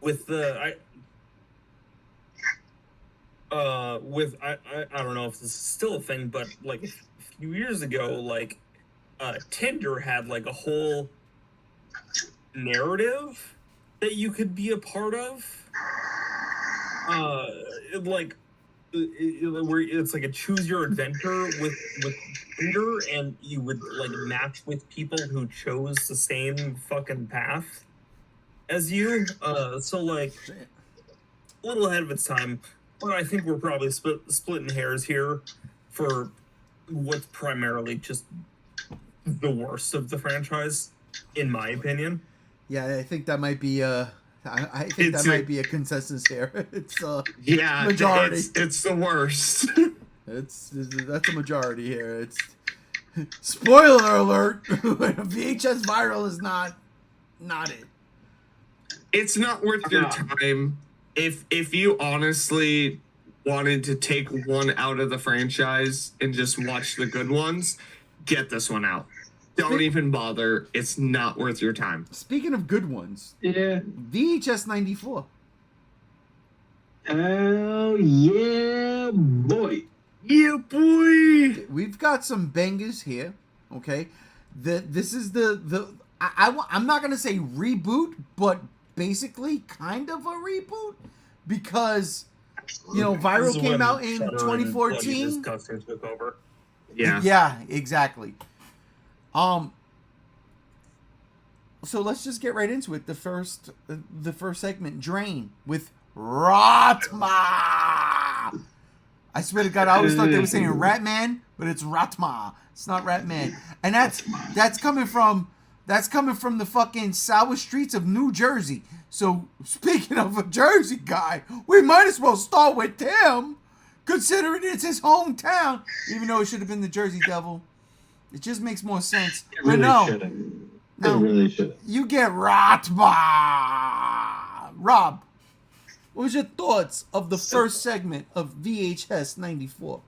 with I don't know if this is still a thing, but like a few years ago, like Tinder had like a whole narrative that you could be a part of. Where it's like a choose your adventure with Tinder, and you would like match with people who chose the same fucking path as you. So like a little ahead of its time, but I think we're probably splitting hairs here for what's primarily just the worst of the franchise, in my opinion. Yeah, I think that might be I think that might be a consensus here. It's majority. It's the worst. That's a majority here. It's spoiler alert. VHS Viral is not it. It's not worth your time. If you honestly wanted to take one out of the franchise and just watch the good ones, get this one out. Don't even bother. It's not worth your time. Speaking of good ones, VHS 94. Oh, yeah, boy. Yeah, boy. We've got some bangers here, okay? This is I'm not going to say reboot, but basically kind of a reboot because, you know, Viral came out in 2014. Yeah, exactly. So let's just get right into it. The first segment, Drain, with Ratma. I swear to God, I always thought they were saying Ratman, but it's Ratma. It's not Ratman, and that's coming from the fucking sour streets of New Jersey. So speaking of a Jersey guy, we might as well start with him, considering it's his hometown, even though it should have been the Jersey Devil. It just makes more sense. It really shouldn't. No, it really shouldn't. You get Ratma. Rob, what was your thoughts of the first segment of VHS 94?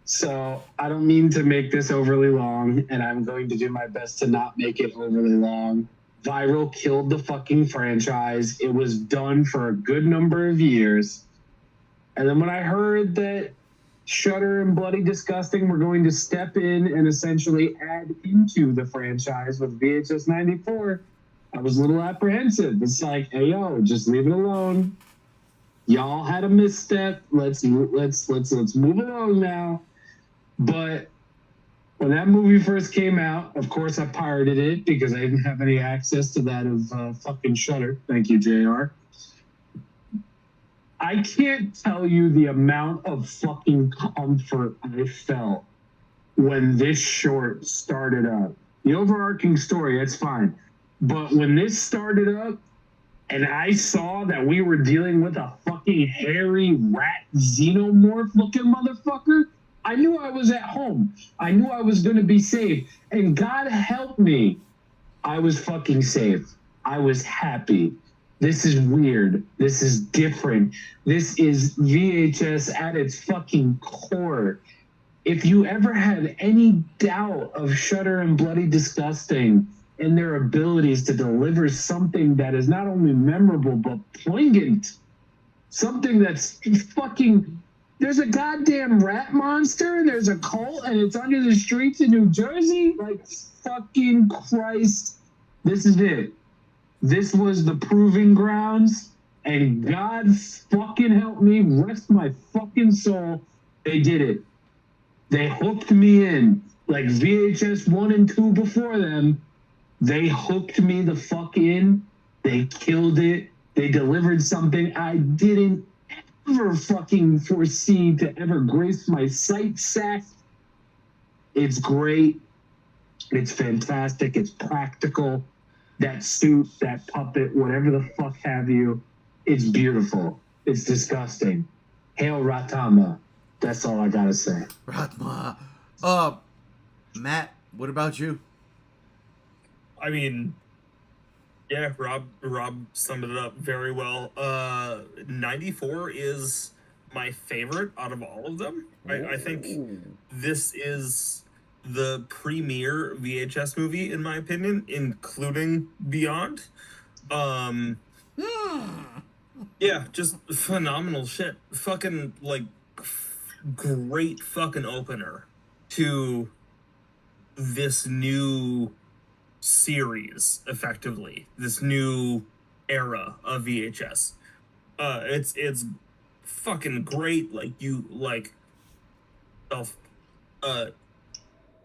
So I don't mean to make this overly long, and I'm going to do my best to not make it overly long. Viral killed the fucking franchise. It was done for a good number of years. And then when I heard that Shudder and Bloody Disgusting were going to step in and essentially add into the franchise with VHS 94, I was a little apprehensive. It's like, hey yo, just leave it alone. Y'all had a misstep. Let's move along now. But when that movie first came out, of course I pirated it because I didn't have any access to that of fucking Shudder. Thank you, JR. I can't tell you the amount of fucking comfort I felt when this short started up. The overarching story, that's fine. But when this started up and I saw that we were dealing with a fucking hairy rat xenomorph looking motherfucker, I knew I was at home. I knew I was going to be safe. And God help me, I was fucking safe. I was happy. This is weird. This is different. This is VHS at its fucking core. If you ever had any doubt of Shudder and Bloody Disgusting and their abilities to deliver something that is not only memorable but poignant, something that's fucking... There's a goddamn rat monster and there's a cult and it's under the streets of New Jersey? Like, fucking Christ. This is it. This was the proving grounds, and God fucking help me, rest my fucking soul, they did it. They hooked me in. Like VHS 1 and 2 before them, they hooked me the fuck in. They killed it. They delivered something I didn't ever fucking foresee to ever grace my sight sack. It's great. It's fantastic. It's practical. That suit, that puppet, whatever the fuck have you, it's beautiful. It's disgusting. Hail Ratama. That's all I gotta say. Ratma. Matt, what about you? I mean, yeah, Rob summed it up very well. 94 is my favorite out of all of them. I think this is the premier VHS movie, in my opinion, including Beyond. Yeah, just phenomenal shit. Fucking, like, great fucking opener to this new series, effectively. This new era of VHS. It's fucking great. Like, you, like, self,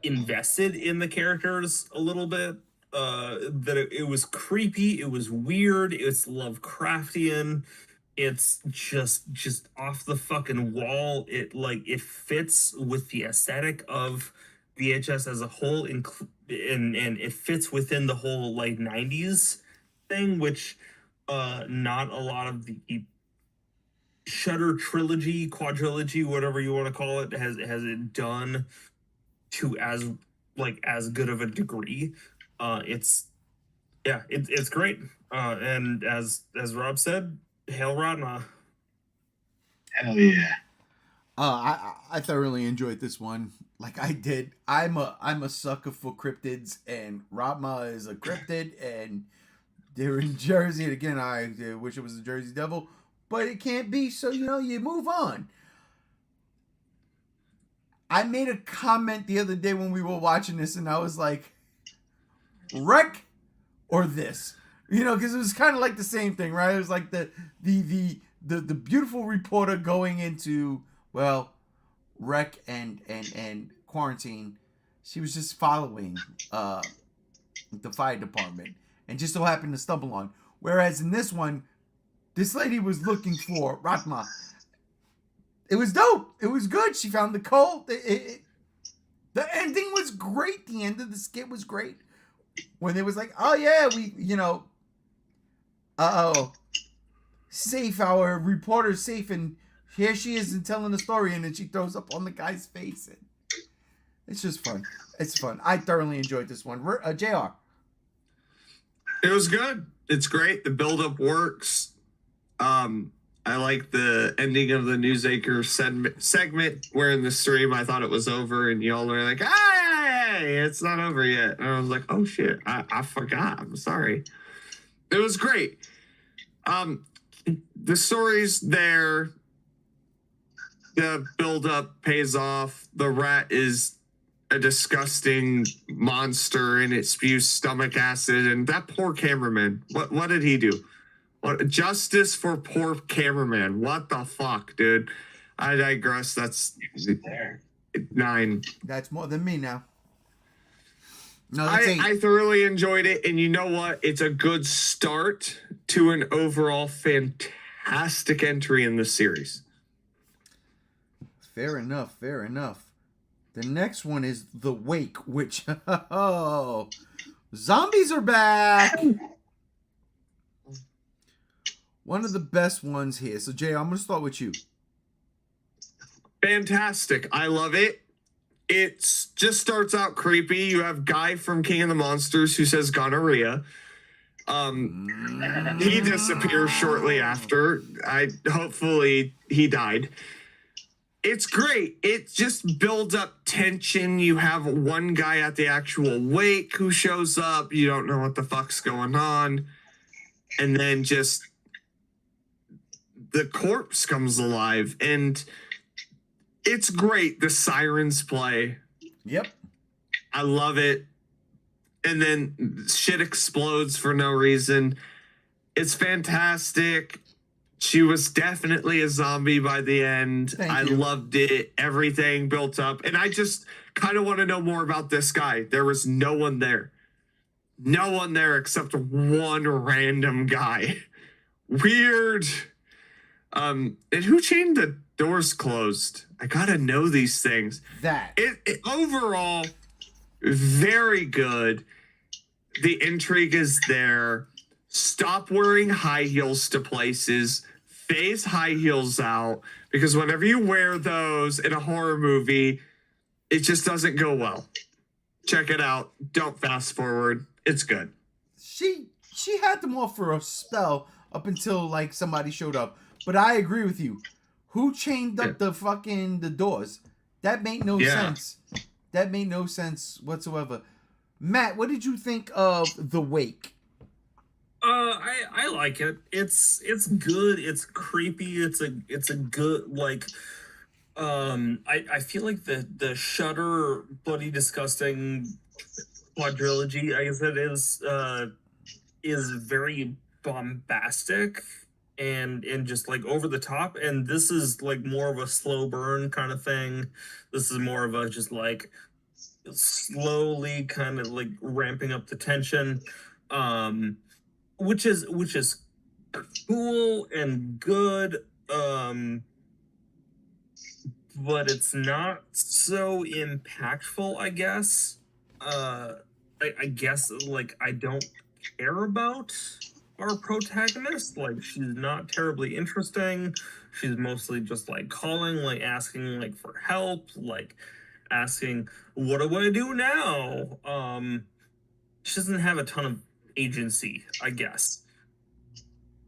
invested in the characters a little bit. That it was creepy, it was weird, it's Lovecraftian, it's just off the fucking wall. It fits with the aesthetic of VHS as a whole, and it fits within the whole like 90s thing, which not a lot of the Shudder trilogy, quadrilogy, whatever you want to call it, has it done to as good of a degree. It's great. And as Rob said, hail Ratma. Hell yeah. I thoroughly enjoyed this one. Like I did. I'm a sucker for cryptids, and Ratma is a cryptid, and they're in Jersey. And again, I wish it was the Jersey Devil, but it can't be. So you move on. I made a comment the other day when we were watching this, and I was like, Wreck or this, because it was kind of like the same thing, right? It was like the beautiful reporter going into, well, Wreck and Quarantine. She was just following the fire department and just so happened to stumble on. Whereas in this one, this lady was looking for Ratma. It was dope. It was good. She found the cult. The ending was great. The end of the skit was great. When it was like, oh yeah, we, safe, our reporter's safe, and here she is and telling the story, and then she throws up on the guy's face. And it's just fun. It's fun. I thoroughly enjoyed this one. JR. It was good. It's great. The build-up works. I like the ending of the Newsacre segment where in the stream I thought it was over and y'all are like, hey, hey, it's not over yet. And I was like, oh shit, I forgot. I'm sorry. It was great. The story's there. The build-up pays off. The rat is a disgusting monster and it spews stomach acid. And that poor cameraman, what did he do? What justice for poor cameraman? What the fuck, dude? I digress. That's 9. That's more than me now. No, that's 8. I thoroughly enjoyed it, and you know what? It's a good start to an overall fantastic entry in the series. Fair enough. The next one is The Wake, which zombies are back. One of the best ones here. So Jay, I'm gonna start with you. Fantastic. I love it. It just starts out creepy. You have Guy from King of the Monsters who says gonorrhea. He disappears shortly after. Hopefully he died. It's great. It just builds up tension. You have one guy at the actual wake who shows up. You don't know what the fuck's going on. And then just the corpse comes alive. And it's great. The sirens play. Yep. I love it. And then shit explodes for no reason. It's fantastic. She was definitely a zombie by the end. I loved it. Everything built up. And I just kind of want to know more about this guy. There was no one there. No one there except one random guy. Weird. And who chained the doors closed? I gotta know these things. It overall, very good. The intrigue is there. Stop wearing high heels to places. Phase high heels out, because whenever you wear those in a horror movie, it just doesn't go well. Check it out. Don't fast forward. It's good. She had them off for a spell up until like somebody showed up. But I agree with you. Who chained up the doors? That made no sense. That made no sense whatsoever. Matt, what did you think of The Wake? I like it. It's good. It's creepy. It's a good, like, I feel like the Shudder Bloody Disgusting quadrilogy, I guess it is very bombastic and just like over the top. And this is like more of a slow burn kind of thing. This is more of a just like slowly kind of like ramping up the tension. Which is cool and good, but it's not so impactful, I guess. I guess like I don't care about our protagonist. Like, she's not terribly interesting. She's mostly just like calling, like asking like for help, like asking, what do I do now? She doesn't have a ton of agency, I guess.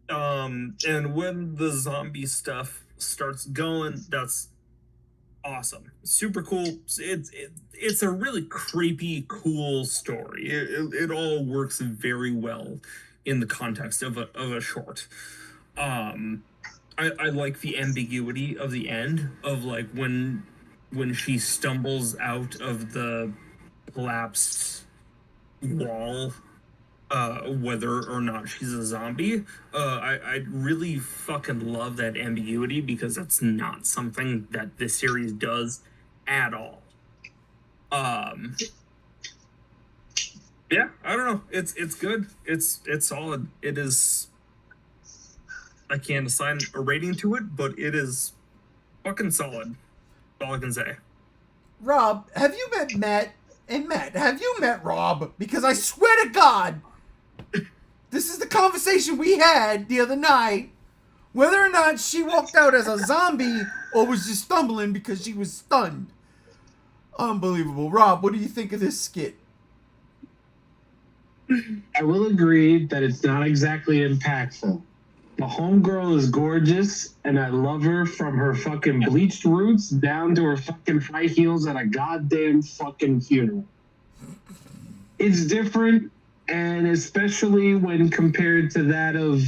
And when the zombie stuff starts going, that's awesome. Super cool. It's a really creepy, cool story. It all works very well in the context of a short. I like the ambiguity of the end of like when she stumbles out of the collapsed wall, whether or not she's a zombie. I really fucking love that ambiguity, because that's not something that this series does at all. Yeah, I don't know. It's good. It's solid. It is. I can't assign a rating to it, but it is fucking solid. That's all I can say. Rob, have you met Matt? And Matt, have you met Rob? Because I swear to God, this is the conversation we had the other night. Whether or not she walked out as a zombie or was just stumbling because she was stunned. Unbelievable. Rob, what do you think of this skit? I will agree that it's not exactly impactful. The homegirl is gorgeous, and I love her from her fucking bleached roots down to her fucking high heels at a goddamn fucking funeral. it's different, and especially when compared to that of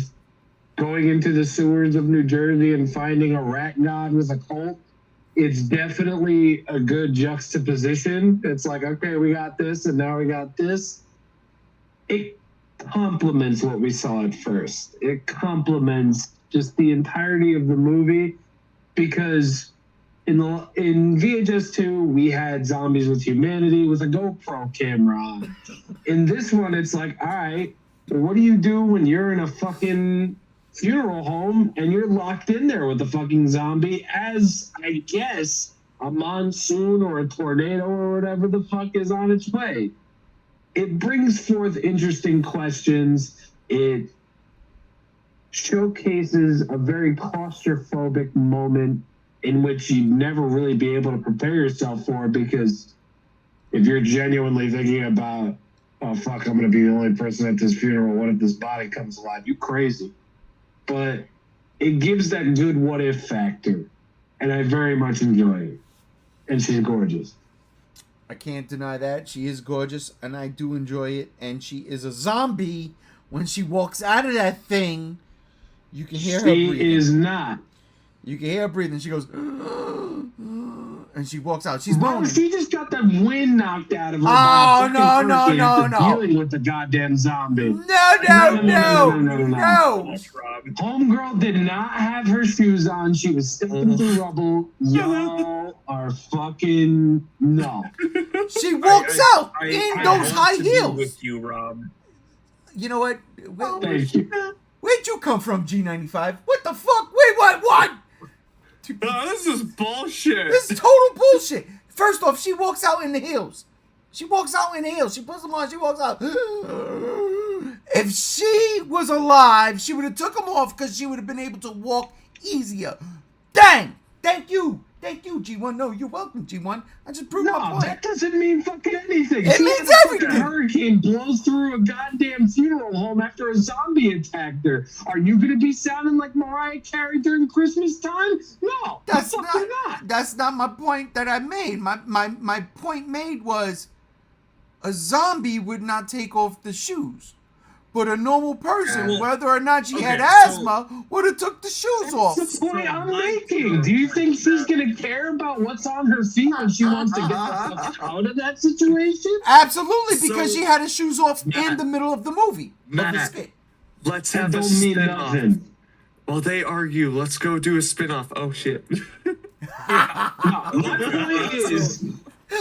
going into the sewers of New Jersey and finding a rat god with a cult, it's definitely a good juxtaposition. It's like, okay, we got this, and now we got this. It complements what we saw at first. It complements just the entirety of the movie, because in VHS 2 we had Zombies with Humanity with a GoPro camera on. In this one, it's like, all right, but what do you do when you're in a fucking funeral home and you're locked in there with a fucking zombie as, I guess, a monsoon or a tornado or whatever the fuck is on its way? It brings forth interesting questions. It showcases a very claustrophobic moment in which you'd never really be able to prepare yourself for, because if you're genuinely thinking about, oh fuck, I'm gonna be the only person at this funeral, what if this body comes alive? You crazy. But it gives that good what if factor, and I very much enjoy it. And she's gorgeous. I can't deny that. She is gorgeous, and I do enjoy it. And she is a zombie. When she walks out of that thing, you can hear her breathing. She is not. You can hear her breathing. She goes, and she walks out. She's Bro, moaning. she just got the wind knocked out of her. Oh, by a no, fucking no, hurricane no, after no. Dealing with the goddamn zombie. No. Homegirl did not have her shoes on. She was stepping through rubble. Y'all are fucking no. She walks out in those high want to be heels. with you, Rob. You know what? Thank you. Where'd you come from, G95? What the fuck? Wait, what? No, this is bullshit. This is total bullshit. First off, she walks out in the heels. She puts them on. She walks out. If she was alive, she would have took them off because she would have been able to walk easier. Dang! Thank you, G1. No, you're welcome, G1. I just proved my No, point. that doesn't mean fucking anything. It She means had a fucking everything. hurricane blows through a goddamn funeral home after a zombie attacked her. Are you gonna be sounding like Mariah Carey during Christmas time? No, That's fucking not. That's not my point that I made. My point made was a zombie would not take off the shoes. But a normal person, Well, whether or not she had okay, asthma, would have took the shoes off. That's the point I'm making. Do you think she's gonna care about what's on her feet when she wants to get the fuck out of that situation? Absolutely, because So- she had her shoes off in Matt. the middle of the movie. Of the Matt. skit. Let's That have a don't mean spin-off. nothing. While they argue, let's go do a spin-off. Oh shit.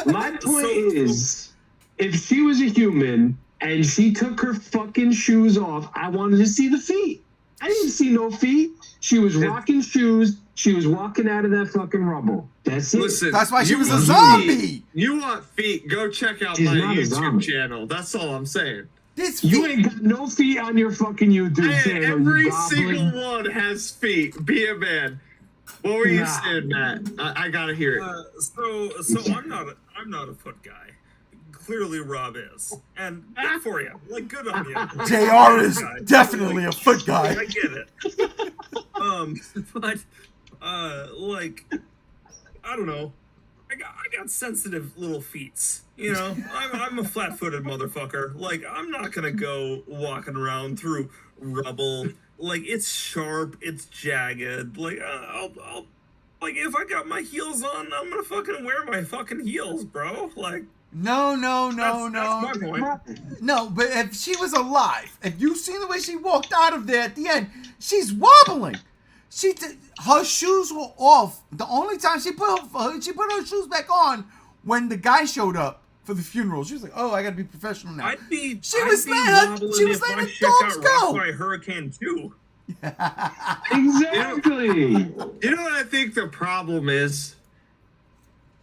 My point is, if she was a human and she took her fucking shoes off, I wanted to see the feet. I didn't see no feet. She was rocking shoes. She was walking out of that fucking rubble. That's it. Listen, That's why she you was a want zombie. feet- You want feet? Go check out She's my not a YouTube zombie. channel. That's all I'm saying. This You feet- ain't got no feet on your fucking YouTube Hey, channel. every you goblin. single one has feet. Be a man. What were you Nah. saying, Matt? I gotta hear it. So I'm not a foot guy. Clearly, Rob is, and good for you. Like, good on you. JR is Guy. definitely a foot guy. I get it. But like, I don't know. I got sensitive little feet. You know, I'm a flat-footed motherfucker. Like, I'm not gonna go walking around through rubble. Like, it's sharp, it's jagged. Like, I'll like, if I got my heels on, I'm gonna fucking wear my fucking heels, bro. Like, No. that's my point. No, but if she was alive, if you seen the way she walked out of there at the end, she's wobbling. Her shoes were off. The only time she put her shoes back on when the guy showed up for the funeral. She was like, "Oh, I gotta be professional now." She was letting the dogs go. by Hurricane 2. Exactly. You know what I think the problem is?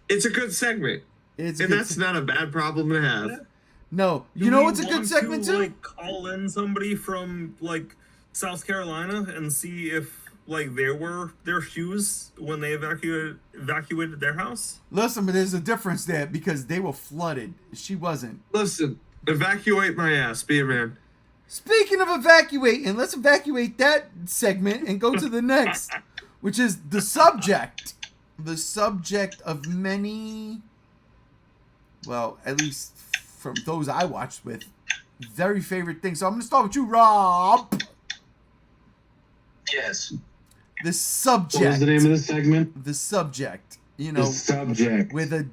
It's a good segment. It's And good that's not a bad problem to have. No, Do you know we what's a good want segment to, too? Like, call in somebody from like South Carolina and see if like there were their shoes when they evacuated their house. Listen, but there's a difference there because they were flooded. She wasn't. Listen, evacuate my ass. Be a man. Speaking of evacuating, let's evacuate that segment and go to the next, which is the subject. The subject of many, well, at least from those I watched with, very favorite thing. So I'm going to start with you, Rob. Yes. The subject. What was the name of the segment? The subject. You The know, subject. where the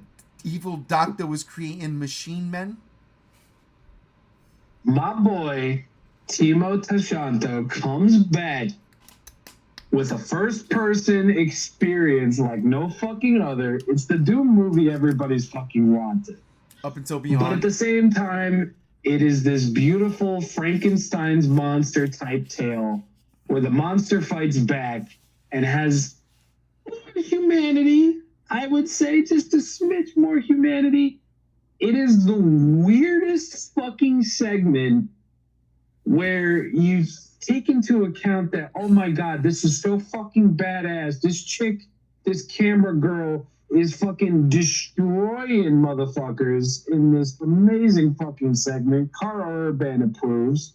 evil doctor was creating machine men. My boy, Timo Tashanto, comes back with a first-person experience like no fucking other. It's the Doom movie everybody's fucking wanted. Up until But Beyond. at the same time, it is this beautiful Frankenstein's monster type tale where the monster fights back and has humanity. I would say just a smidge more humanity. It is the weirdest fucking segment where you take into account that, oh my God, this is so fucking badass. This chick, this camera girl is fucking destroying motherfuckers in this amazing fucking segment. Carl Urban approves.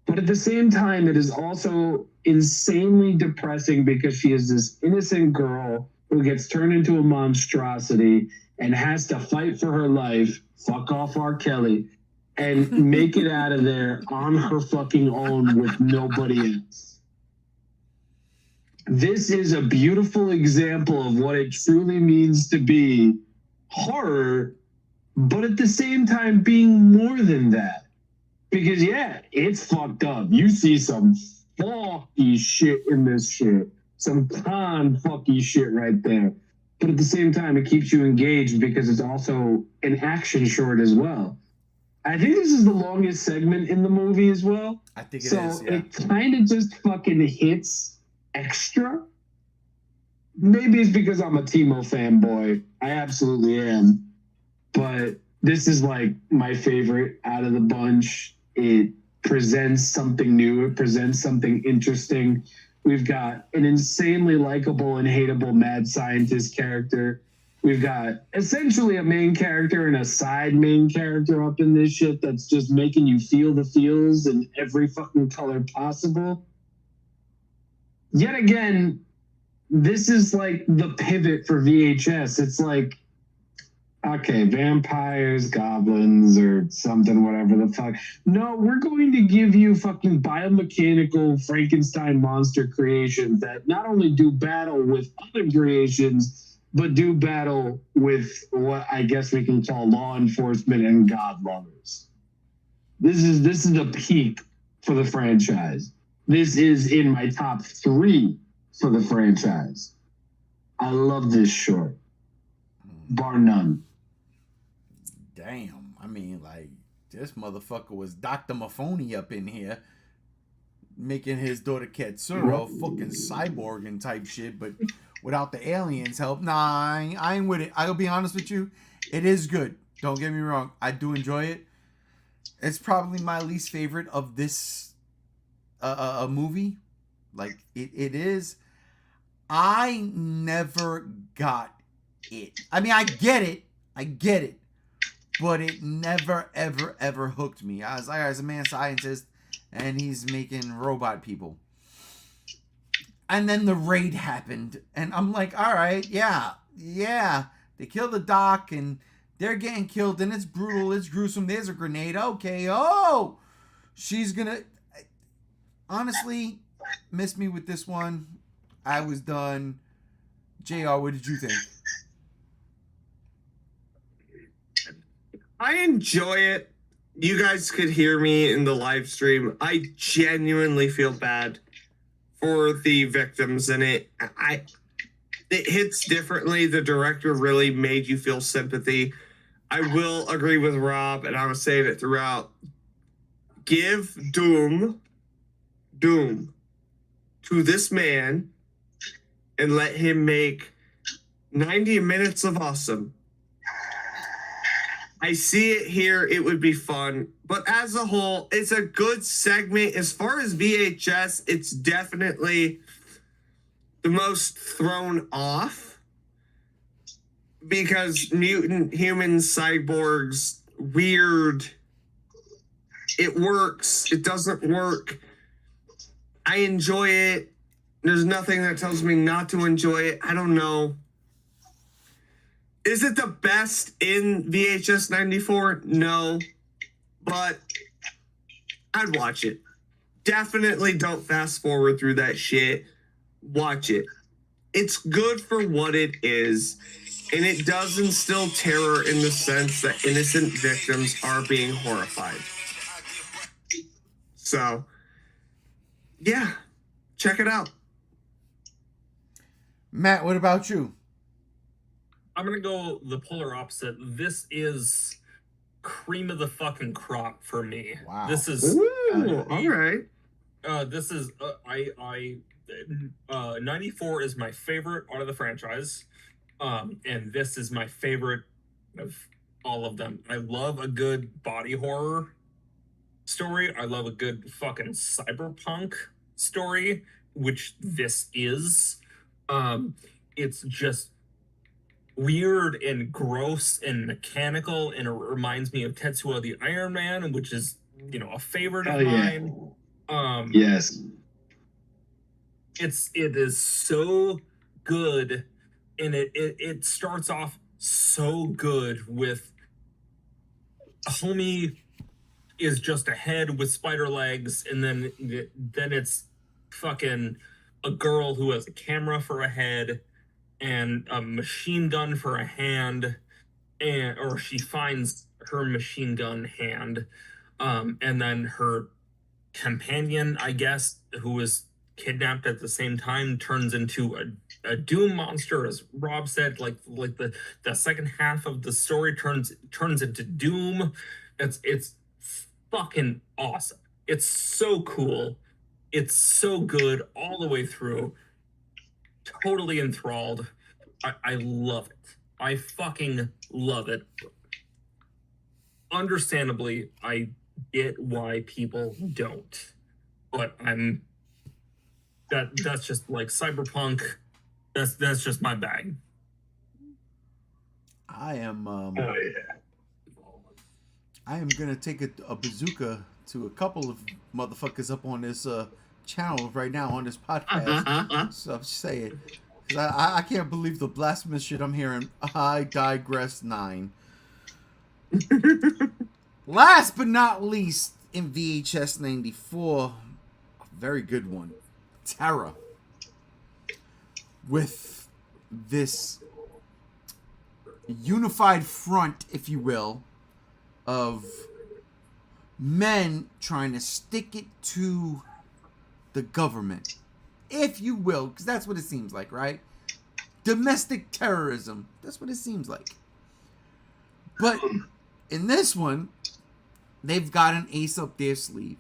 But at the same time, it is also insanely depressing because she is this innocent girl who gets turned into a monstrosity and has to fight for her life, fuck off R. Kelly, and make it out of there on her fucking own with nobody else. This is a beautiful example of what it truly means to be horror, but at the same time being more than that. Because, yeah, it's fucked up. You see some fucky shit in this shit. Some fucky shit right there. But at the same time, it keeps you engaged because it's also an action short as well. I think this is the longest segment in the movie as well. I think it is, yeah. It kind of just fucking hits extra. Maybe it's because I'm a Timo fanboy. I absolutely am. But this is like my favorite out of the bunch. It presents something new. It presents something interesting. We've got an insanely likable and hateable mad scientist character. We've got essentially a main character and a side main character up in this shit that's just making you feel the feels in every fucking color possible. Yet again, this is like the pivot for VHS. It's like, okay, vampires, goblins, or something, whatever the fuck. No, we're going to give you fucking biomechanical Frankenstein monster creations that not only do battle with other creations, but do battle with what I guess we can call law enforcement and god lovers. This is the peak for the franchise. This is in my top 3 for the franchise. I love this short, bar none. Damn. I mean, like, this motherfucker was Dr. Mafoni up in here making his daughter Katsura fucking cyborg and type shit, but without the aliens' help. Nah, I ain't with it. I'll be honest with you. It is good. Don't get me wrong. I do enjoy it. It's probably my least favorite of this movie. Like, it is. I never got it. I mean, I get it. But it never, ever, ever hooked me. I was like, as a man scientist, and he's making robot people. And then the raid happened. And I'm like, all right, yeah. They kill the doc, and they're getting killed, and it's brutal, it's gruesome. There's a grenade. Okay, she's gonna... Honestly, missed me with this one. I was done. JR, what did you think? I enjoy it. You guys could hear me in the live stream. I genuinely feel bad for the victims in it. It hits differently. The director really made you feel sympathy. I will agree with Rob, and I was saying it throughout. Give Doom to this man and let him make 90 minutes of awesome. I see it here. It would be fun. But as a whole, it's a good segment. As far as VHS, it's definitely the most thrown off because mutant humans, cyborgs, weird. It works. It doesn't work. I enjoy it. There's nothing that tells me not to enjoy it. I don't know. Is it the best in VHS 94? No. But I'd watch it. Definitely don't fast forward through that shit. Watch it. It's good for what it is, and it does instill terror in the sense that innocent victims are being horrified. So, yeah, check it out. Matt, what about you? I'm gonna go the polar opposite. This is cream of the fucking crop for me. Wow. This is Ooh, all right. this is 94 is my favorite out of the franchise, and this is my favorite of all of them. I love a good body horror story. I love a good fucking cyberpunk story, which this is. It's just weird and gross and mechanical, and it reminds me of Tetsuo the Iron Man, which is, you know, a favorite of mine. Yes. It is so good, and it starts off so good with a homie is just a head with spider legs, and then it's fucking a girl who has a camera for a head and a machine gun for a hand, or she finds her machine gun hand, and then her companion, I guess, who is kidnapped at the same time, turns into a doom monster, as Rob said. Like the second half of the story turns into Doom. It's fucking awesome. It's so cool. It's so good all the way through. Totally enthralled. I love it. I fucking love it. Understandably, I get why people don't, but that's just like cyberpunk. That's just my bag. I am Oh yeah. I am gonna take a bazooka to a couple of motherfuckers up on this channel right now on this podcast. So I'm just saying, 'cause I can't believe the blasphemous shit I'm hearing. I digress. 9. Last but not least, in VHS 94, a very good one, Terror. With this unified front, if you will, of men trying to stick it to the government, if you will, because that's what it seems like, right? Domestic terrorism. That's what it seems like. But in this one, they've got an ace up their sleeve.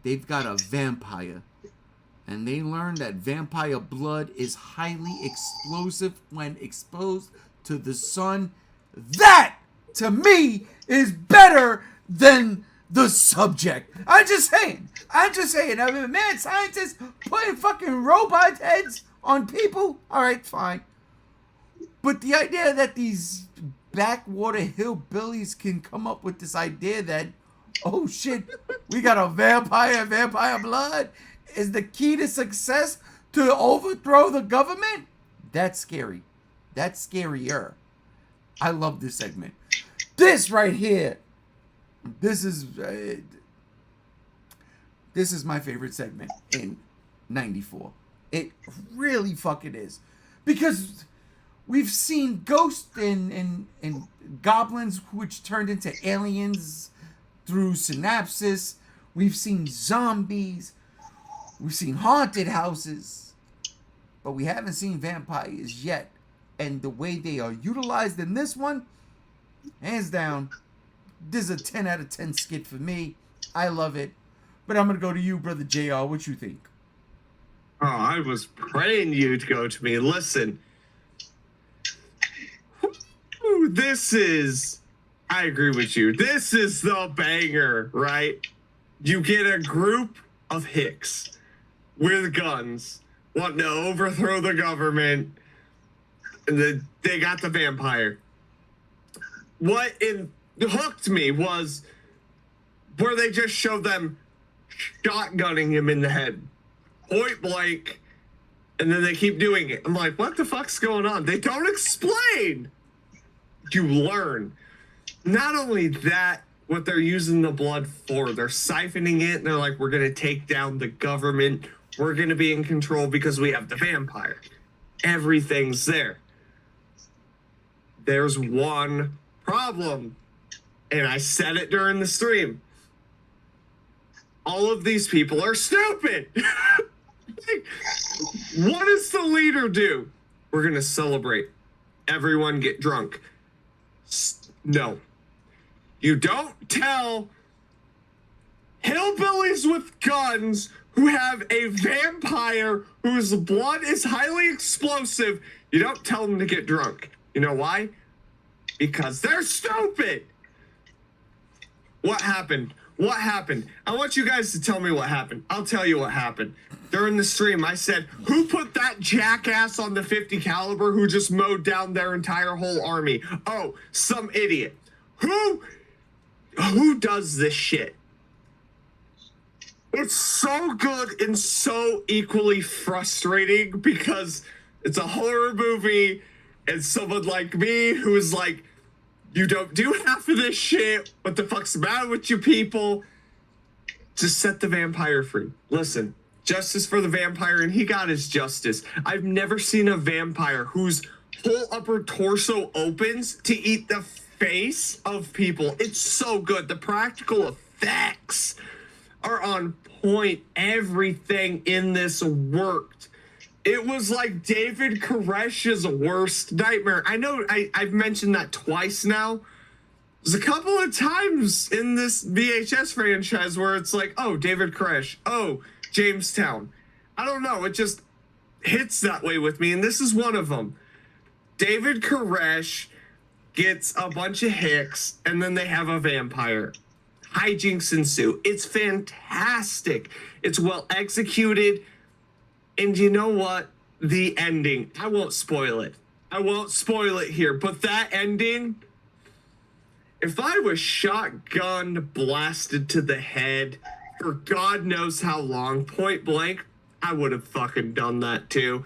They've got a vampire. And they learn that vampire blood is highly explosive when exposed to the sun. That, to me, is better than the subject. I'm just saying. I mean, mad scientists putting fucking robot heads on people. All right, fine. But the idea that these backwater hillbillies can come up with this idea that, oh shit, we got a vampire blood is the key to success to overthrow the government. That's scary. That's scarier. I love this segment. This right here. This is my favorite segment in 94. It really fucking is. Because we've seen ghosts and goblins which turned into aliens through synapses. We've seen zombies. We've seen haunted houses. But we haven't seen vampires yet. And the way they are utilized in this one, hands down, this is a 10 out of 10 skit for me. I love it. But I'm going to go to you, Brother JR. What you think? Oh, I was praying you'd go to me. Listen. I agree with you. This is the banger, right? You get a group of hicks with guns wanting to overthrow the government, and they got the vampire. What hooked me was where they just showed them shotgunning him in the head, point blank, and then they keep doing it. I'm like, what the fuck's going on? They don't explain you learn. Not only that, what they're using the blood for, they're siphoning it, and they're like, we're going to take down the government. We're going to be in control because we have the vampire. Everything's there. There's one problem, and I said it during the stream. All of these people are stupid. What does the leader do? We're going to celebrate. Everyone get drunk. No. You don't tell hillbillies with guns who have a vampire whose blood is highly explosive, you don't tell them to get drunk. You know why? Because they're stupid. What happened? What happened? I want you guys to tell me what happened. I'll tell you what happened. During the stream, I said, who put that jackass on the 50 caliber who just mowed down their entire whole army? Oh, some idiot. Who does this shit? It's so good and so equally frustrating because it's a horror movie and someone like me who is like, you don't do half of this shit. What the fuck's the matter with you people? Just set the vampire free. Listen, justice for the vampire, and he got his justice. I've never seen a vampire whose whole upper torso opens to eat the face of people. It's so good. The practical effects are on point. Everything in this worked. It was like David Koresh's worst nightmare. I know I've mentioned that twice now. There's a couple of times in this VHS franchise where it's like, oh, David Koresh. Oh, Jamestown. I don't know. It just hits that way with me, and this is one of them. David Koresh gets a bunch of hicks, and then they have a vampire. Hijinks ensue. It's fantastic. It's well executed. And you know what? The ending. I won't spoil it. I won't spoil it here. But that ending, if I was shotgun blasted to the head for God knows how long, point blank, I would have fucking done that too.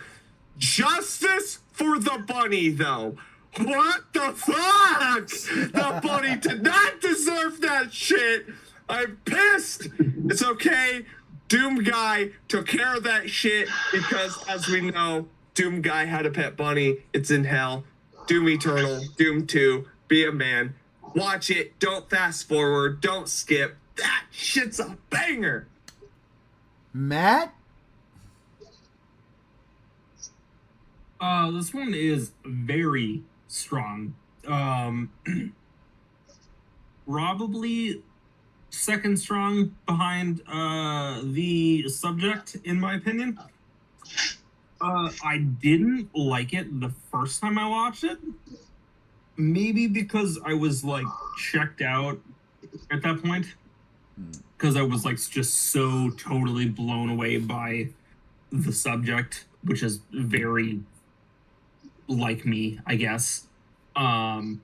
Justice for the bunny, though. What the fuck? The bunny did not deserve that shit. I'm pissed. It's okay. Doom Guy took care of that shit because, as we know, Doom Guy had a pet bunny. It's in hell. Doom Eternal, Doom 2, be a man. Watch it. Don't fast forward. Don't skip. That shit's a banger. Matt? This one is very strong. Probably second strong behind the subject, in my opinion. I didn't like it the first time I watched it. Maybe because I was like checked out at that point. Because I was like just so totally blown away by the subject, which is very like me, I guess. But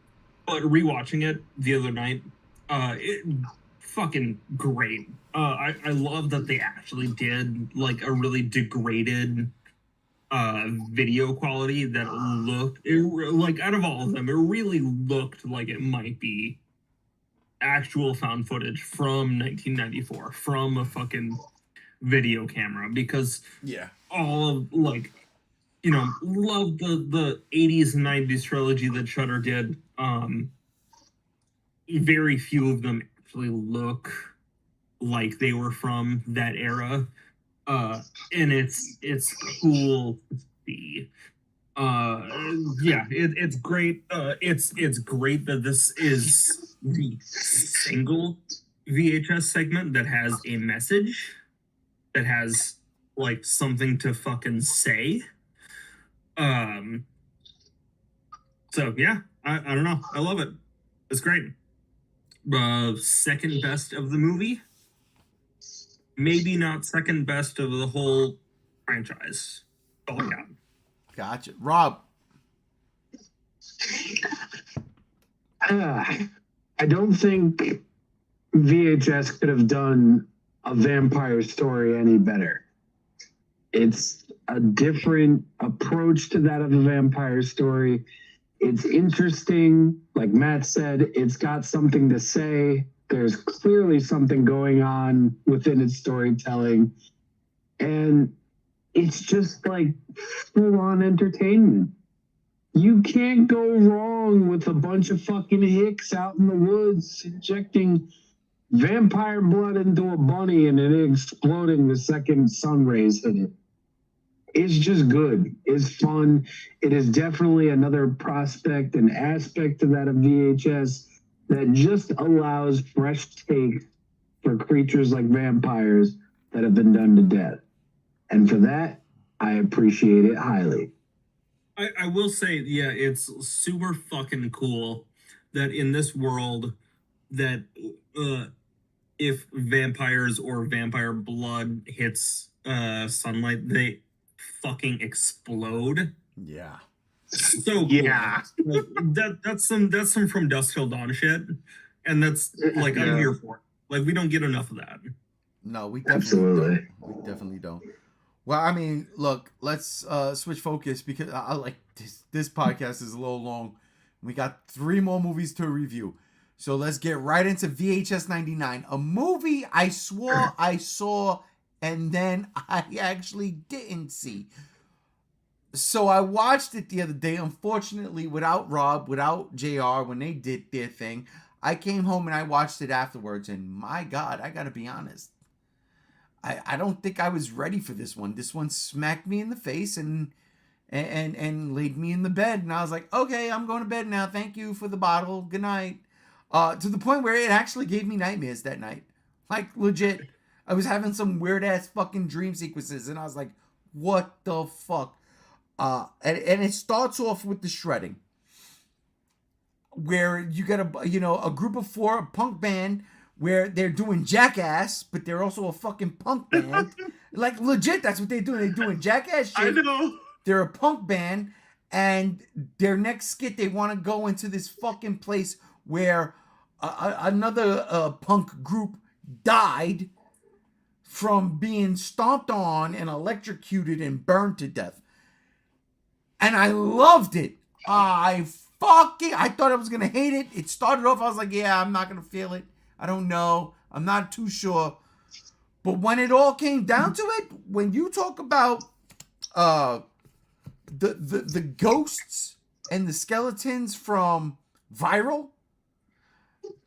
rewatching it the other night, it fucking great. I love that they actually did like a really degraded video quality that looked like, out of all of them, it really looked like it might be actual found footage from 1994 from a fucking video camera, because Yeah. all of, like, you know, love the 80s and 90s trilogy that Shudder did. Very few of them actually look like they were from that era. And it's cool to see. It's great. It's great that this is the single VHS segment that has a message, that has like something to fucking say. So yeah, I don't know. I love it. It's great. Second best of the movie. Maybe not second best of the whole franchise. All I got. Gotcha. Rob. I don't think VHS could have done a vampire story any better. It's a different approach to that of a vampire story. It's interesting. Like Matt said, it's got something to say. There's clearly something going on within its storytelling. And it's just like full on entertainment. You can't go wrong with a bunch of fucking hicks out in the woods injecting vampire blood into a bunny and it exploding the second sun rays hit it. It's just good. It's fun. It is definitely another prospect and aspect to that of VHS that just allows fresh takes for creatures like vampires that have been done to death. And for that, I appreciate it highly. I will say, yeah, it's super fucking cool that in this world that if vampires or vampire blood hits sunlight, they fucking explode. Yeah. So cool. Yeah. Like, that's some From Dusk Till Dawn shit, and that's like I'm here for it. Like we don't get enough of that. No, we definitely Absolutely. don't. We definitely don't. Well, I mean, look, let's switch focus because I like this podcast is a little long. We got 3 more movies to review. So let's get right into VHS 99, a movie I swore I saw and then I actually didn't see. So I watched it the other day, unfortunately, without Rob, without JR, when they did their thing. I came home and I watched it afterwards, and my God, I gotta be honest. I don't think I was ready for this one. This one smacked me in the face and laid me in the bed. And I was like, okay, I'm going to bed now. Thank you for the bottle. Good night. To the point where it actually gave me nightmares that night. Like, legit. I was having some weird-ass fucking dream sequences. And I was like, what the fuck? And it starts off with the shredding. Where you get a group of 4, a punk band, where they're doing Jackass, but they're also a fucking punk band. Like, legit, that's what they're doing. They're doing Jackass shit. I know. They're a punk band, and their next skit, they want to go into this fucking place where another punk group died from being stomped on and electrocuted and burned to death. And I loved it. I thought I was going to hate it. It started off, I was like, yeah, I'm not going to feel it. I don't know. I'm not too sure. But when it all came down to it, when you talk about the ghosts and the skeletons from Viral,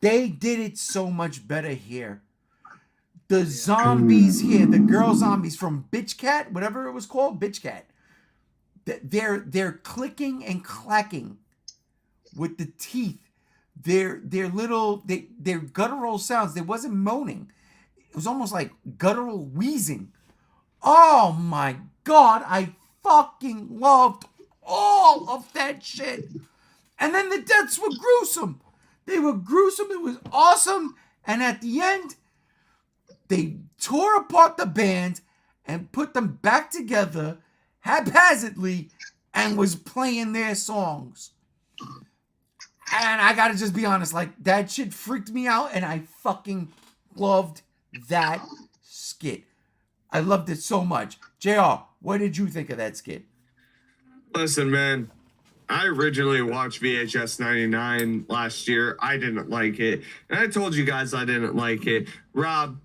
they did it so much better here. The zombies here, the girl zombies from Bitch Cat, whatever it was called, Bitch Cat, they're clicking and clacking with the teeth. Their guttural sounds. There wasn't moaning. It was almost like guttural wheezing. Oh my God, I fucking loved all of that shit. And then the deaths were gruesome. They were gruesome. It was awesome. And at the end, they tore apart the band and put them back together haphazardly and was playing their songs. And I gotta just be honest, like, that shit freaked me out, and I fucking loved that skit. I loved it so much. JR, what did you think of that skit? Listen, man, I originally watched VHS 99 last year. I didn't like it. And I told you guys I didn't like it. Rob,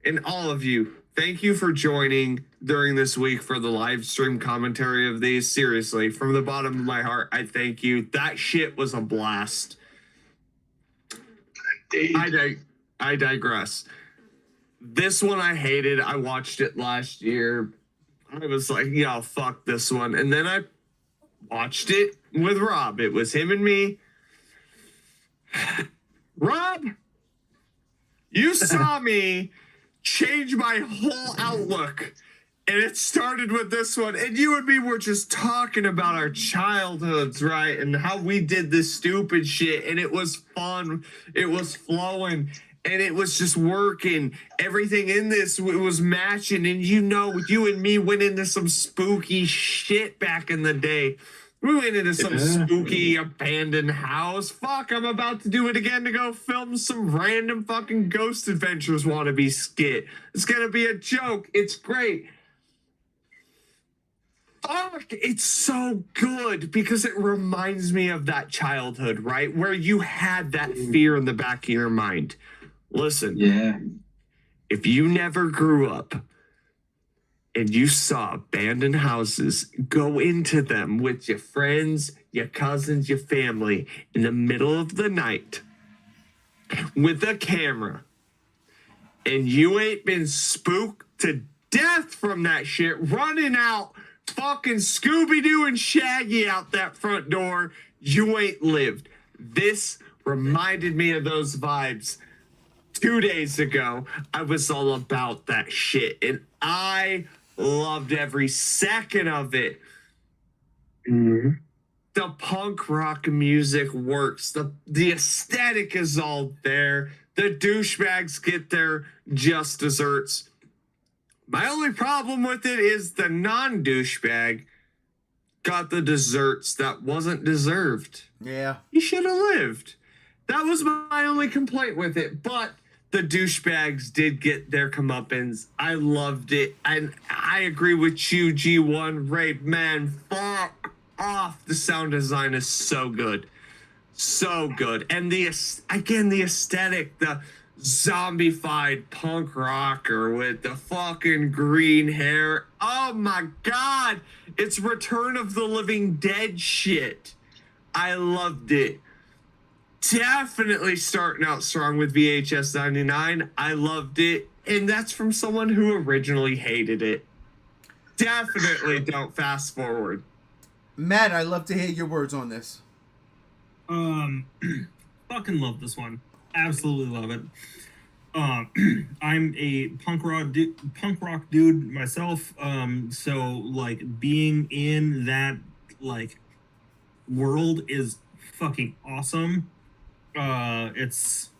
and all of you, thank you for joining during this week for the live stream commentary of these. Seriously, from the bottom of my heart, I thank you. That shit was a blast. I digress. This one I hated. I watched it last year. I was like, yeah, fuck this one. And then I watched it with Rob. It was him and me. Rob, you saw me change my whole outlook. And it started with this one. And you and me were just talking about our childhoods, right? And how we did this stupid shit. And it was fun. It was flowing. And it was just working. Everything in this was matching. And you know, you and me went into some spooky shit back in the day. We went into some spooky abandoned house. Fuck, I'm about to do it again to go film some random fucking Ghost Adventures wannabe skit. It's gonna be a joke. It's great. Fuck, it's so good because it reminds me of that childhood, right? Where you had that fear in the back of your mind. Listen, Yeah. if you never grew up and you saw abandoned houses, go into them with your friends, your cousins, your family in the middle of the night with a camera, and you ain't been spooked to death from that shit, running out fucking Scooby-Doo and Shaggy out that front door, you ain't lived. This reminded me of those vibes. 2 days ago, I was all about that shit, and I loved every second of it. Mm-hmm. The punk rock music works. The aesthetic is all there. The douchebags get their just desserts. My only problem with it is the non-douchebag got the desserts that wasn't deserved. Yeah. He should have lived. That was my only complaint with it. But the douchebags did get their comeuppance. I loved it. And I agree with you, G1. Ray, man, fuck off. The sound design is so good. So good. And the aesthetic, the zombified punk rocker with the fucking green hair. Oh my God. It's Return of the Living Dead shit. I loved it. Definitely starting out strong with VHS 99. I loved it. And that's from someone who originally hated it. Definitely don't fast forward. Matt, I'd love to hear your words on this. Fucking love this one. Absolutely love it. I'm a punk rock dude myself. So like being in that like world is fucking awesome. It's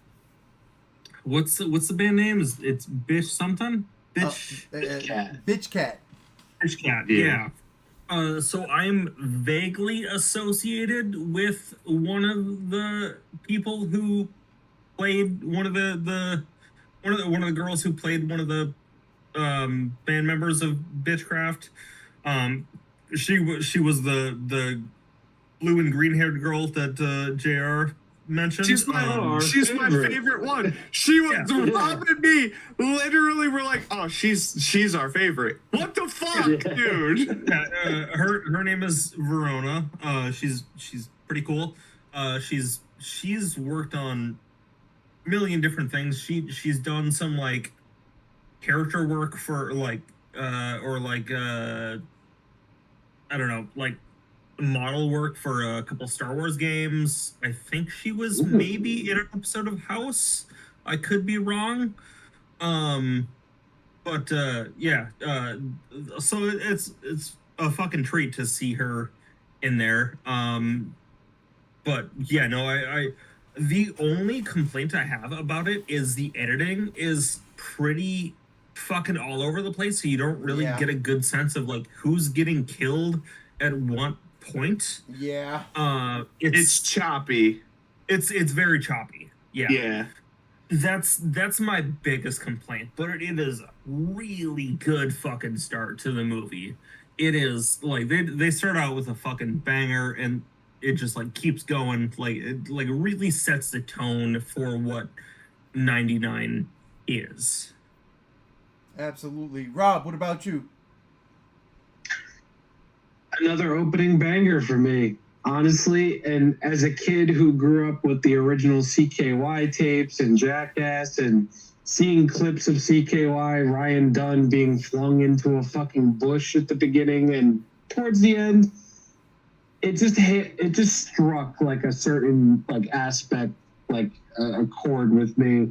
what's the band name? It's Bitch something? Bitch Cat. Bitch Cat. Bitch Cat. Yeah. Yeah. So I'm vaguely associated with one of the people who played one of the girls who played one of the band members of Bitchcraft. She was the blue and green haired girl that JR mentioned. She's my favorite one. She was Rob and me literally were like, oh, she's our favorite. What the fuck, dude? Yeah, her name is Verona. She's pretty cool. She's worked on a million different things. She's done some like character work for like I don't know, like model work for a couple Star Wars games. I think she was maybe in an episode of House. I could be wrong. But yeah. So it's a fucking treat to see her in there. But yeah, no, I the only complaint I have about it is the editing is pretty fucking all over the place, so you don't really get a good sense of like who's getting killed at what point. Yeah. It's choppy. It's very choppy. Yeah. Yeah. That's my biggest complaint, but it is a really good fucking start to the movie. It is like they start out with a fucking banger and it just like keeps going, like it like really sets the tone for what 99 is. Absolutely. Rob, what about you? Another opening banger for me, honestly. And as a kid who grew up with the original CKY tapes and Jackass and seeing clips of CKY, Ryan Dunn being flung into a fucking bush at the beginning and towards the end, it just struck like a certain like aspect, like a chord with me.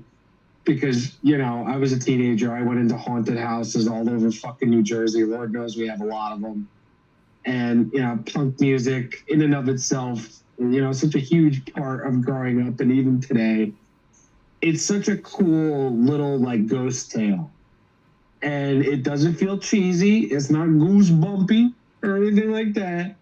Because, you know, I was a teenager. I went into haunted houses all over fucking New Jersey. Lord knows we have a lot of them. And, you know, punk music in and of itself, you know, such a huge part of growing up and even today. It's such a cool little, like, ghost tale. And it doesn't feel cheesy. It's not goosebumpy or anything like that.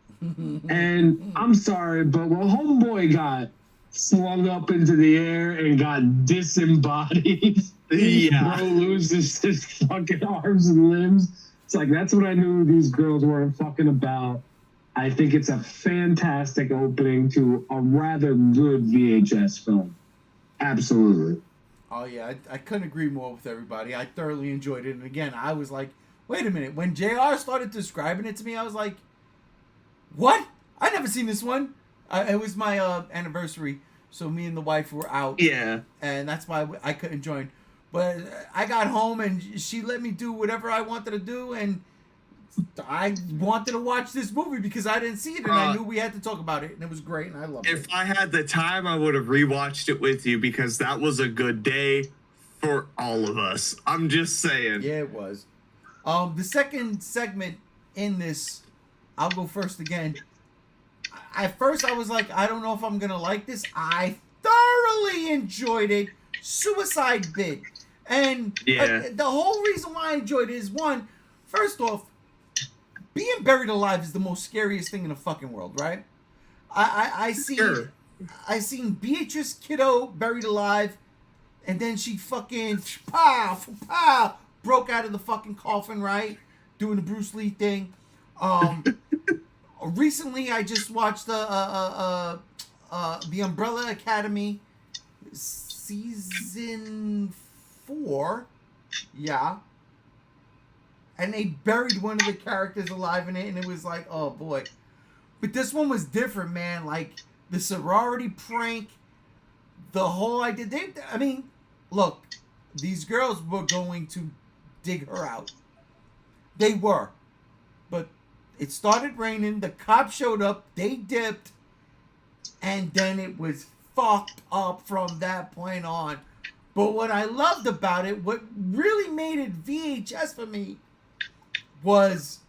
And I'm sorry, but when Homeboy got swung up into the air and got disembodied, Yeah. bro loses his fucking arms and limbs. It's like, that's what I knew these girls weren't fucking about. I think it's a fantastic opening to a rather good VHS film. Absolutely. Oh yeah, I couldn't agree more with everybody. I thoroughly enjoyed it, and again, I was like, wait a minute. When JR started describing it to me, I was like, what? I never seen this one. It was my anniversary, so me and the wife were out. Yeah. And that's why I couldn't join. But I got home and she let me do whatever I wanted to do, and I wanted to watch this movie because I didn't see it, and I knew we had to talk about it, and it was great, and I loved it. If I had the time, I would have rewatched it with you because that was a good day for all of us. I'm just saying. Yeah, it was. The second segment in this, I'll go first again. At first, I was like, I don't know if I'm gonna like this. I thoroughly enjoyed it. Suicide Bid. And the whole reason why I enjoyed it is, one, first off, being buried alive is the most scariest thing in the fucking world, right? I seen Beatrice Kiddo buried alive, and then she fucking broke out of the fucking coffin, right? Doing the Bruce Lee thing. Recently, I just watched the Umbrella Academy season 4. Yeah. And they buried one of the characters alive in it, and it was like, oh boy. But this one was different, man. Like, the sorority prank, the whole idea. I mean, look, these girls were going to dig her out. They were. But it started raining, the cops showed up, they dipped, and then it was fucked up from that point on. But what I loved about it, what really made it VHS for me, was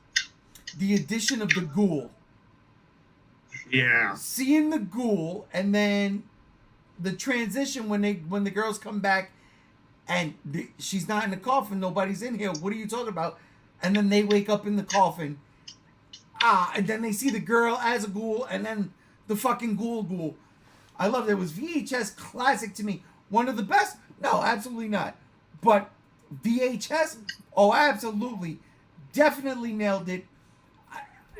the addition of the ghoul. Yeah. Seeing the ghoul, and then the transition when the girls come back, and she's not in the coffin, nobody's in here. What are you talking about? And then they wake up in the coffin. And then they see the girl as a ghoul, and then the fucking ghoul. I loved it. It was VHS classic to me. One of the best? No, absolutely not. But VHS? Oh, absolutely. Definitely nailed it.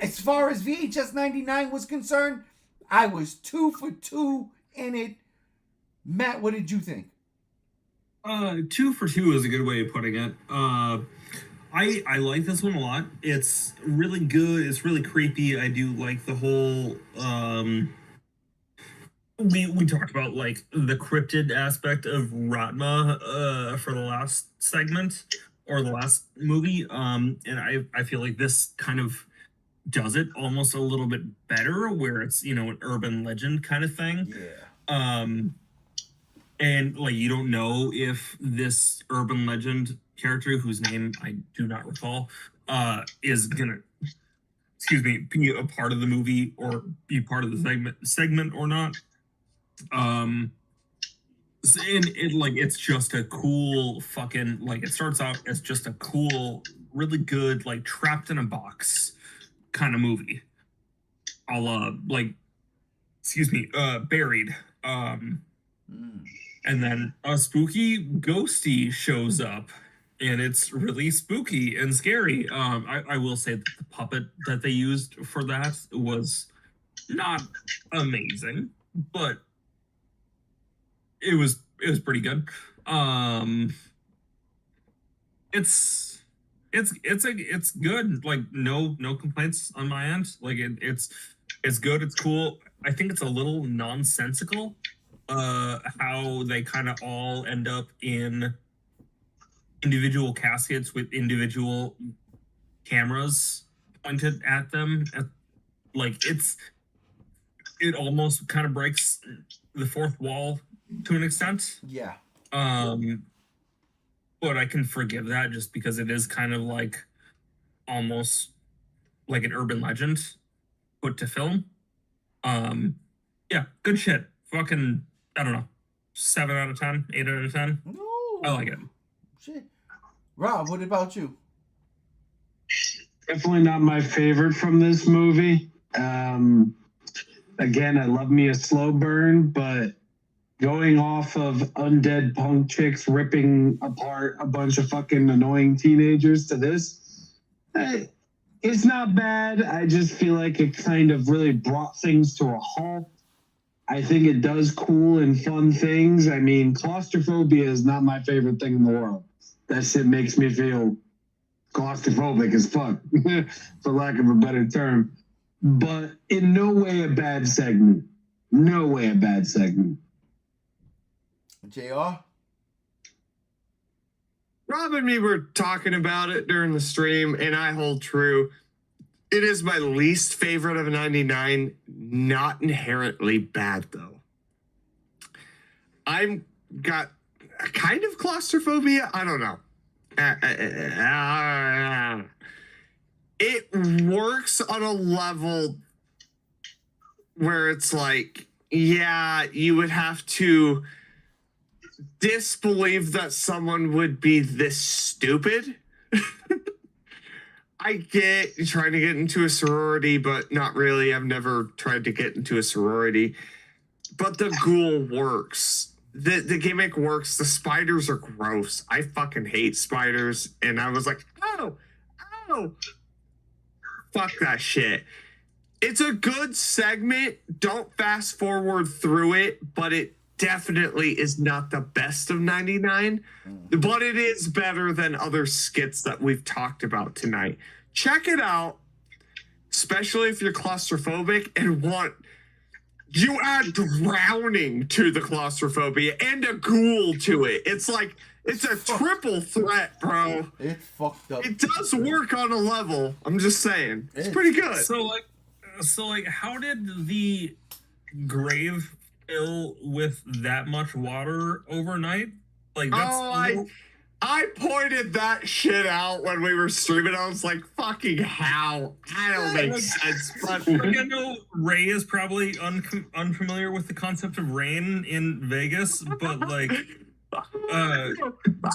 As far as VHS 99 was concerned, I was 2 for 2 in it. Matt, what did you think? 2 for 2 is a good way of putting it. I like this one a lot. It's really good. It's really creepy. I do like the whole we talked about like the cryptid aspect of Ratma for the last segment or the last movie. And I feel like this kind of does it almost a little bit better, where it's, you know, an urban legend kind of thing. Yeah. And like, you don't know if this urban legend character, whose name I do not recall, is gonna, be a part of the movie or be part of the segment or not. And it's just a cool fucking, like, it starts out as just a cool, really good, like, trapped in a box kind of movie. Buried. And then a spooky ghosty shows up, and it's really spooky and scary. I will say that the puppet that they used for that was not amazing, but it was pretty good. It's good. Like, no complaints on my end. Like, it's good. It's cool. I think it's a little nonsensical. How they kind of all end up in individual caskets with individual cameras pointed at them. It almost kind of breaks the fourth wall to an extent. Yeah. But I can forgive that just because it is kind of like almost like an urban legend put to film. Yeah, good shit. Fucking, I don't know, 7 out of 10, 8 out of 10. No. I like it. Shit. Rob, what about you? Definitely not my favorite from this movie. Again, I love me a slow burn, but going off of undead punk chicks ripping apart a bunch of fucking annoying teenagers to this, It's not bad. I just feel like it kind of really brought things to a halt. I think it does cool and fun things. I mean, claustrophobia is not my favorite thing in the world. That shit makes me feel claustrophobic as fuck, for lack of a better term. But in no way a bad segment. No way a bad segment. JR? Rob and me were talking about it during the stream, and I hold true. It is my least favorite of 99. Not inherently bad, though. I've got a kind of claustrophobia. I don't know. It works on a level where it's like, yeah, you would have to disbelieve that someone would be this stupid. I get trying to get into a sorority, but not really. I've never tried to get into a sorority. But the ghoul works. The gimmick works. The spiders are gross. I fucking hate spiders. And I was like, oh, fuck that shit. It's a good segment. Don't fast forward through it, but it definitely is not the best of 99, but it is better than other skits that we've talked about tonight. Check it out, especially if you're claustrophobic and you add drowning to the claustrophobia and a ghoul to it. It's like, it's a triple threat, bro. It's fucked up. It does work on a level. I'm just saying. It's pretty good. So like, how did the grave fill with that much water overnight? Like, that's I pointed that shit out when we were streaming. I was like, fucking how? I don't make sense. But like, I know Ray is probably unfamiliar with the concept of rain in Vegas, but like,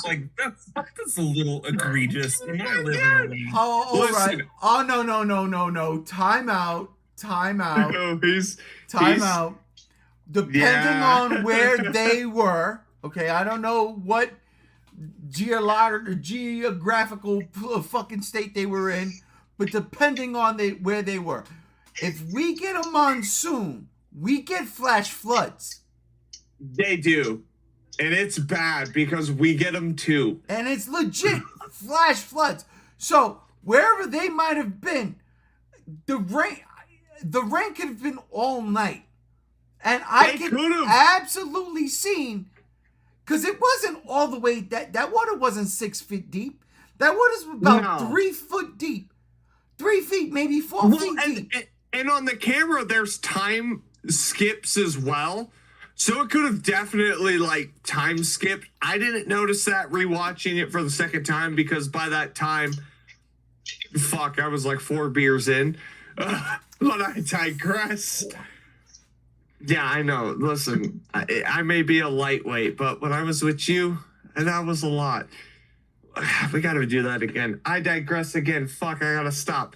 like that's a little egregious. And I live in a rain. Oh, all right. Oh, no. Time out. No, Time out. Depending on where they were, okay, I don't know what geographical fucking state they were in, but depending on where they were. If we get a monsoon, we get flash floods. They do. And it's bad because we get them too. And it's legit flash floods. So wherever they might have been, the rain could have been all night. And I can absolutely seen, because it wasn't all the way, that water wasn't 6 feet deep. That water's about 3 foot deep. 3 feet, maybe 4 feet deep. And on the camera, there's time skips as well. So it could have definitely, like, time skipped. I didn't notice that rewatching it for the second time because by that time, I was like 4 beers in. But I digress. Yeah, I know. Listen, I may be a lightweight, but when I was with you, and that was a lot. We got to do that again. I digress again. Fuck, I got to stop.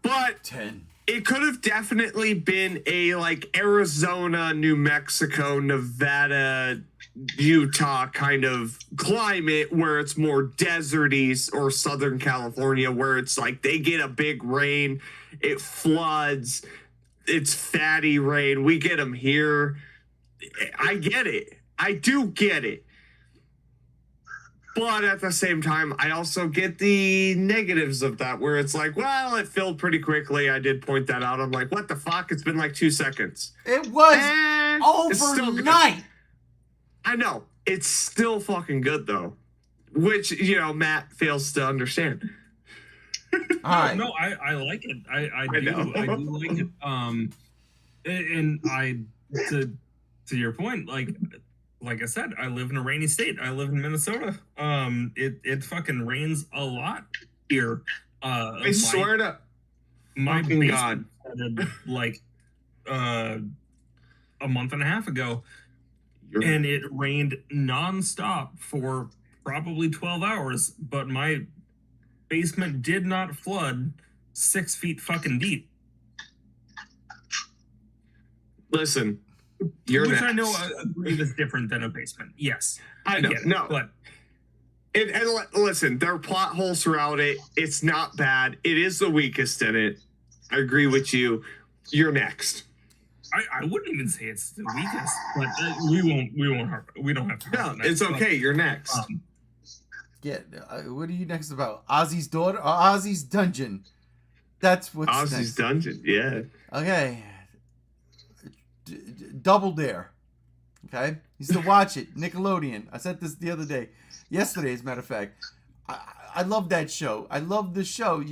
But 10. It could have definitely been a, like, Arizona, New Mexico, Nevada, Utah kind of climate where it's more deserty, or Southern California where it's like they get a big rain, it floods, it's fatty rain. We get them here. I get it. I do get it. But at the same time, I also get the negatives of that where it's like, well, it filled pretty quickly. I did point that out. I'm like, what the fuck? It's been like 2 seconds. It was overnight. I know. It's still fucking good, though. Which, Matt fails to understand. All right. No, I like it. I do like it. And to your point, like I said, I live in a rainy state. I live in Minnesota. It fucking rains a lot here. I swear to my fucking God. Started, like a month and a half ago, and it rained nonstop for probably 12 hours. But my basement did not flood 6 feet fucking deep. Listen, which I know a grave is different than a basement. Yes, I know. get it, No, but Listen, there are plot holes throughout it. It's not bad. It is the weakest in it. I agree with you. You're next. I wouldn't even say it's the weakest, but we don't have to. No, it's okay. You're next. Yeah, what are you next about? Ozzy's daughter or Ozzy's dungeon? That's what's Ozzy's next. Dungeon. Yeah. Okay. Double Dare. Okay? You still watch it. Nickelodeon. I said this the other day. Yesterday, as a matter of fact. I love that show. I love the show.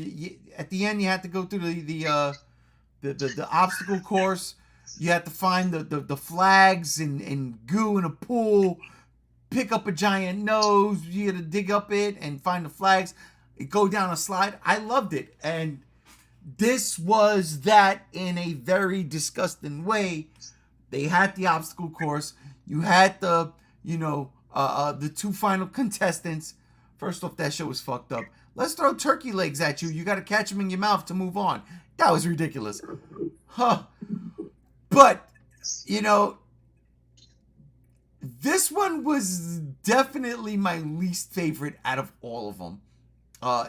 At the end, you had to go through the obstacle course. You had to find the flags and goo in a pool. Pick up a giant nose. You had to dig up it and find the flags. Go down a slide. I loved it. And this was that in a very disgusting way. They had the obstacle course. You had the two final contestants. First off, that show was fucked up. Let's throw turkey legs at you. You got to catch them in your mouth to move on. That was ridiculous. Huh. But, this one was definitely my least favorite out of all of them.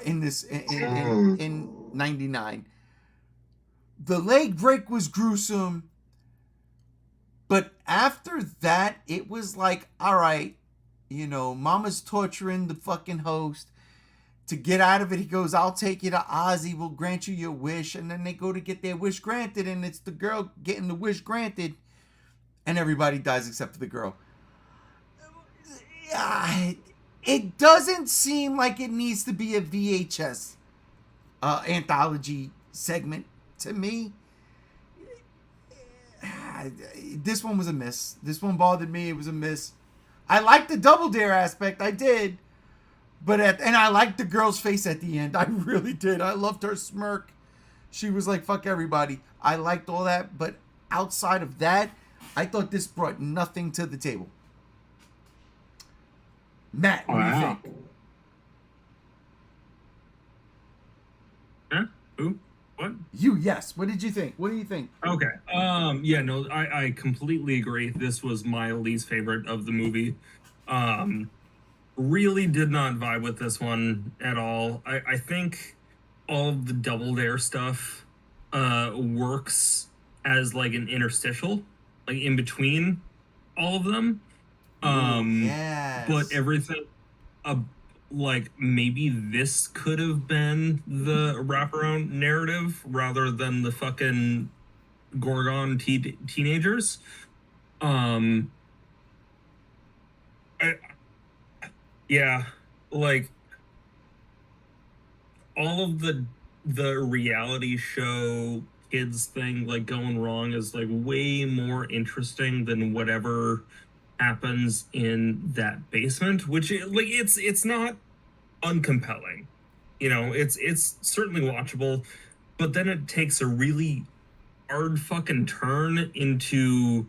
In 99. The leg break was gruesome. But after that, it was like, all right, Mama's torturing the fucking host. To get out of it, he goes, I'll take you to Ozzy. We'll grant you your wish. And then they go to get their wish granted. And it's the girl getting the wish granted. And everybody dies except for the girl. It doesn't seem like it needs to be a VHS anthology segment to me. This one was a miss. This one bothered me. It was a miss. I liked the Double Dare aspect. I did. And I liked the girl's face at the end. I really did. I loved her smirk. She was like, fuck everybody. I liked all that. But outside of that, I thought this brought nothing to the table. Matt, what do you think? Huh? Who? What? You, yes. What did you think? What do you think? Okay. Yeah, no, I completely agree. This was my least favorite of the movie. Really did not vibe with this one at all. I think all of the Double Dare stuff works as like an interstitial, like in between all of them. Yes. But everything like maybe this could have been the wraparound narrative rather than the fucking Gorgon teenagers. Yeah, like all of the reality show kids thing like going wrong is like way more interesting than whatever happens in that basement, which like it's not uncompelling, it's certainly watchable, but then it takes a really hard fucking turn into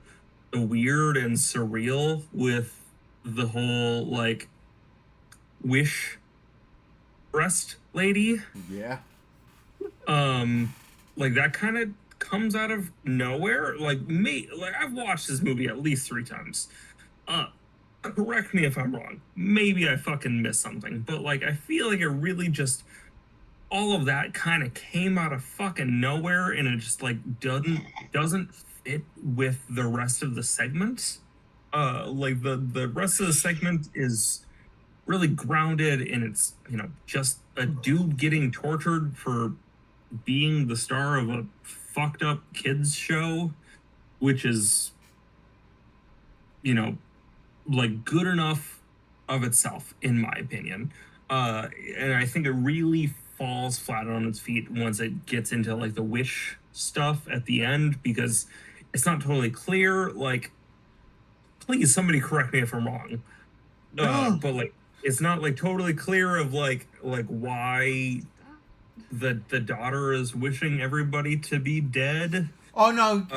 the weird and surreal with the whole like wish breast lady. Yeah. Like that kind of comes out of nowhere. Like I've watched this movie at least 3 times. Correct me if I'm wrong. Maybe I fucking missed something, but like I feel like it really just all of that kind of came out of fucking nowhere, and it just like doesn't fit with the rest of the segment. Like the rest of the segment is really grounded, and it's just a dude getting tortured for being the star of a fucked up kids show, which is like good enough of itself in my opinion, and I think it really falls flat on its feet once it gets into like the wish stuff at the end, because it's not totally clear. Like, please somebody correct me if I'm wrong, but like it's not like totally clear of like why the daughter is wishing everybody to be dead. Oh no,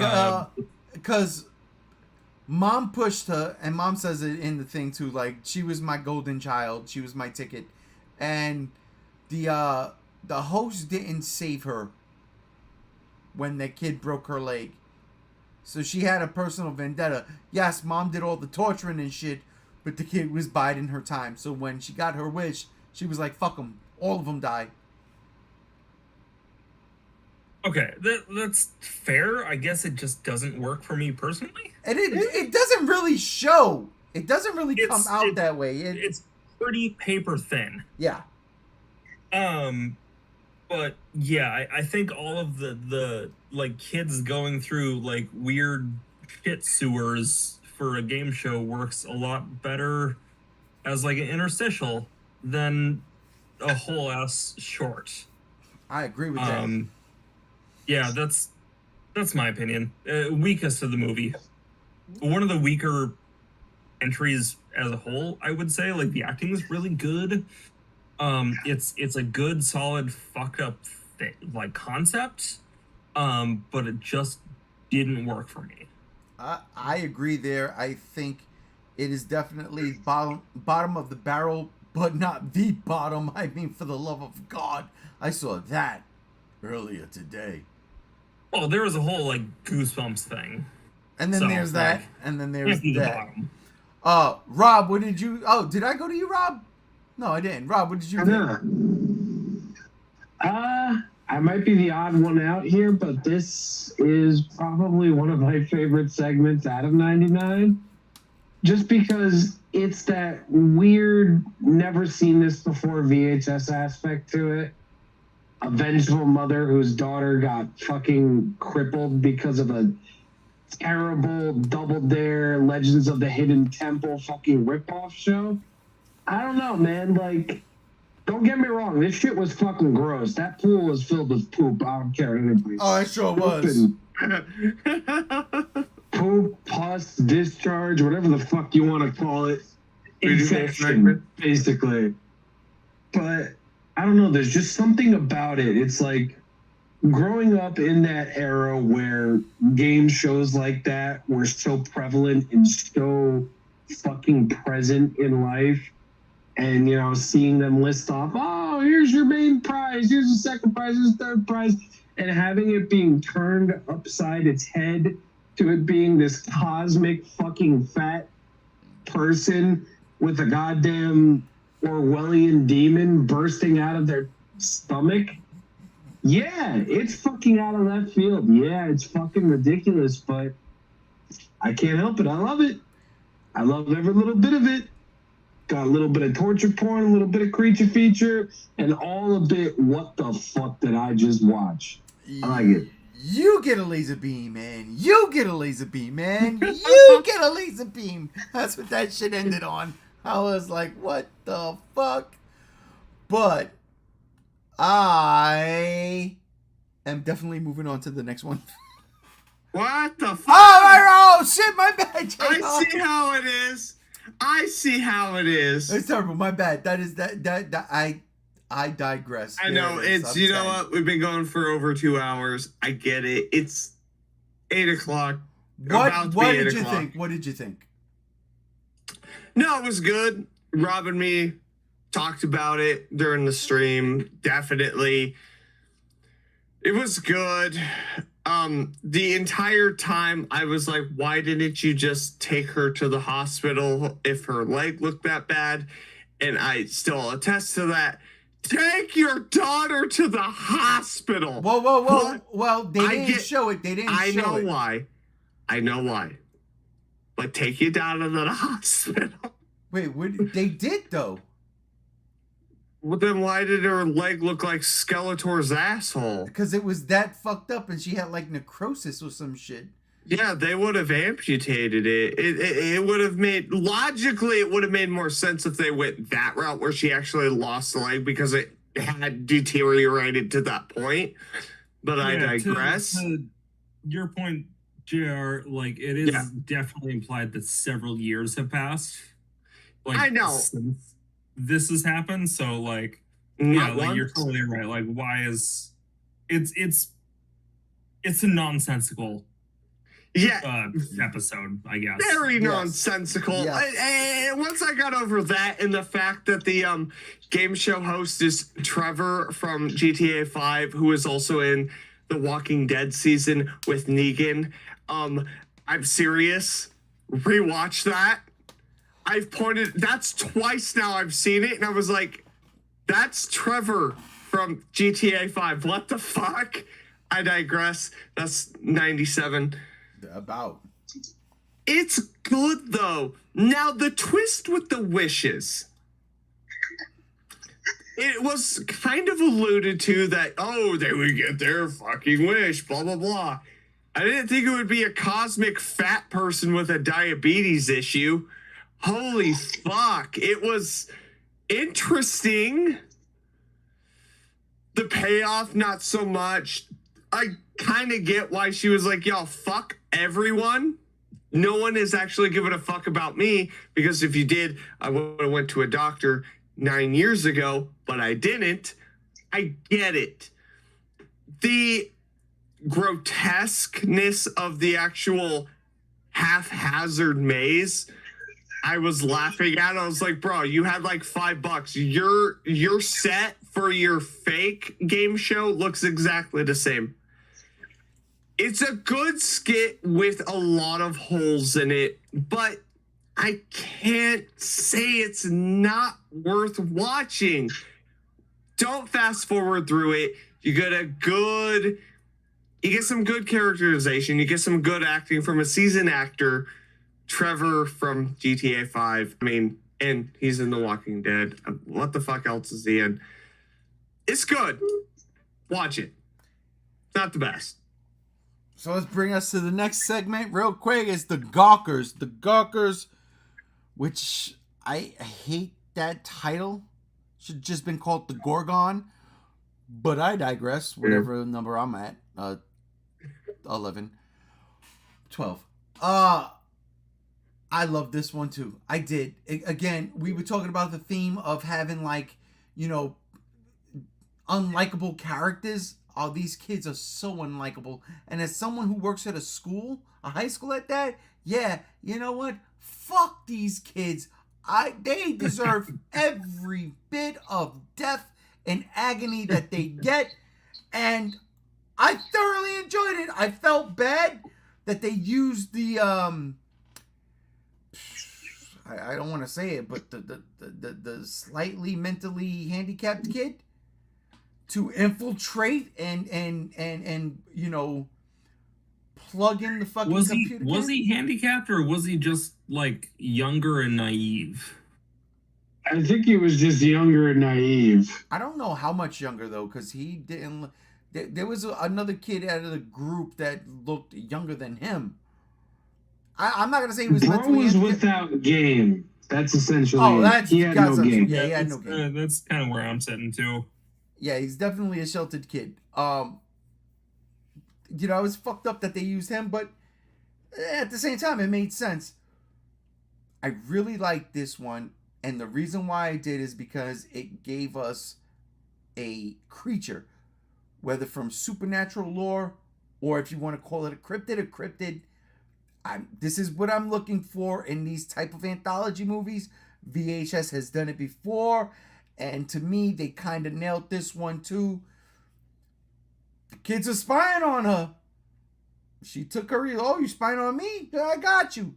because Mom pushed her, and Mom says it in the thing too. Like, she was my golden child. She was my ticket, and the host didn't save her when the kid broke her leg. So she had a personal vendetta. Yes, Mom did all the torturing and shit, but the kid was biding her time. So when she got her wish, she was like, "Fuck them, all of them die." Okay, that's fair. I guess it just doesn't work for me personally. And it doesn't really show. It doesn't really come out that way. It's pretty paper thin. Yeah. But yeah, I think all of the like kids going through like weird shit sewers for a game show works a lot better as like an interstitial than a whole ass short. I agree with that. Yeah, that's my opinion. Weakest of the movie. One of the weaker entries as a whole, I would say. Like the acting is really good. It's a good, solid, fucked up like concept. But it just didn't work for me. I agree there. I think it is definitely bottom of the barrel, but not the bottom. I mean, for the love of God, I saw that earlier today. Oh, there was a whole like Goosebumps thing. And then there's that. And then there's that. Rob, what did you? Oh, did I go to you, Rob? No, I didn't. Rob, what did you think? I might be the odd one out here, but this is probably one of my favorite segments out of 99. Just because it's that weird, never seen this before VHS aspect to it. A vengeful mother whose daughter got fucking crippled because of a terrible Double Dare Legends of the Hidden Temple fucking ripoff show. I don't know, man. Like, don't get me wrong. This shit was fucking gross. That pool was filled with poop. I don't care anybody. Oh, it sure was. Poop, pus, discharge, whatever the fuck you want to call it. Infection, basically. But I don't know. There's just something about it. It's like growing up in that era where game shows like that were so prevalent and so fucking present in life. And, you know, seeing them list off, oh, here's your main prize, here's the second prize, here's the third prize, and having it being turned upside its head to it being this cosmic fucking fat person with a goddamn Orwellian demon bursting out of their stomach. Yeah, it's fucking out of left field. Yeah, it's fucking ridiculous, but I can't help it. I love it. I love every little bit of it. Got a little bit of torture porn, a little bit of creature feature, and all a bit what the fuck did I just watch? I like it. You get a laser beam, man. You get a laser beam, man. You get a laser beam. That's what that shit ended on. I was like, what the fuck? But I am definitely moving on to the next one. What the fuck? Oh, shit, my bad. I see how it is. I see how it is. It's terrible. My bad. That is that I digress. I know it's you know what, we've been going for over 2 hours. I get it. It's 8 o'clock. What did you think? What did you think? No, it was good. Rob and me talked about it during the stream. Definitely. It was good. The entire time I was like, why didn't you just take her to the hospital if her leg looked that bad? And I still attest to that. Take your daughter to the hospital. Whoa. What? Well, they didn't show it. They didn't show it. I know why. But take you down to the hospital. Wait, they did though. Well, then why did her leg look like Skeletor's asshole? Because it was that fucked up and she had like necrosis or some shit. Yeah, they would have amputated it. It would have made, logically, it would have made more sense if they went that route where she actually lost the leg because it had deteriorated to that point. But yeah, I digress. To your point, JR, like, it is definitely implied that several years have passed. Like, I know. Since this has happened, so like, yeah, like you're totally right. Like, why is it's a nonsensical episode, I guess. Very nonsensical. Yes. And once I got over that and the fact that the game show host is Trevor from GTA 5, who is also in the Walking Dead season with Negan, I'm serious. Rewatch that. That's twice now I've seen it, and I was like, that's Trevor from GTA 5. What the fuck? I digress. That's 97. About. It's good, though. Now, the twist with the wishes. It was kind of alluded to that, oh, they would get their fucking wish, blah, blah, blah. I didn't think it would be a cosmic fat person with a diabetes issue. Holy fuck. It was interesting. The payoff, not so much. I kind of get why she was like, y'all, fuck everyone. No one is actually giving a fuck about me, because if you did, I would have went to a doctor 9 years ago, but I didn't. I get it. The grotesqueness of the actual haphazard maze, I was laughing at. I was like, bro, you had like $5. Your set for your fake game show looks exactly the same. It's a good skit with a lot of holes in it, but I can't say it's not worth watching. Don't fast forward through it. You get some good characterization. You get some good acting from a seasoned actor, Trevor from GTA 5. I mean, and he's in The Walking Dead. What the fuck else is he in? It's good. Watch it. Not the best. So let's bring us to the next segment real quick. It's the Gawkers. The Gawkers, which I hate that title. Should just been called the Gorgon. But I digress. Whatever number I'm at. 11. 12. I love this one too. I did. Again, we were talking about the theme of having like, unlikable characters. Oh, these kids are so unlikable. And as someone who works at a high school at that, yeah, you know what? Fuck these kids. They deserve every bit of death and agony that they get. And I thoroughly enjoyed it. I felt bad that they used the I don't want to say it, but the slightly mentally handicapped kid to infiltrate and plug in the fucking computer. Was he handicapped, or was he just like younger and naive? I think he was just younger and naive. I don't know how much younger though, because he didn't. There was another kid out of the group that looked younger than him. I'm not gonna say he was. Bro was without game. That's essentially. He had no game. Yeah, he had no game. That's kind of where I'm sitting too. Yeah, he's definitely a sheltered kid. I was fucked up that they used him, but at the same time, it made sense. I really liked this one, and the reason why I did is because it gave us a creature, whether from supernatural lore, or if you want to call it a cryptid. This is what I'm looking for in these type of anthology movies. VHS has done it before, and to me, they kind of nailed this one too. The kids are spying on her. She took her. Oh, you spying on me? I got you.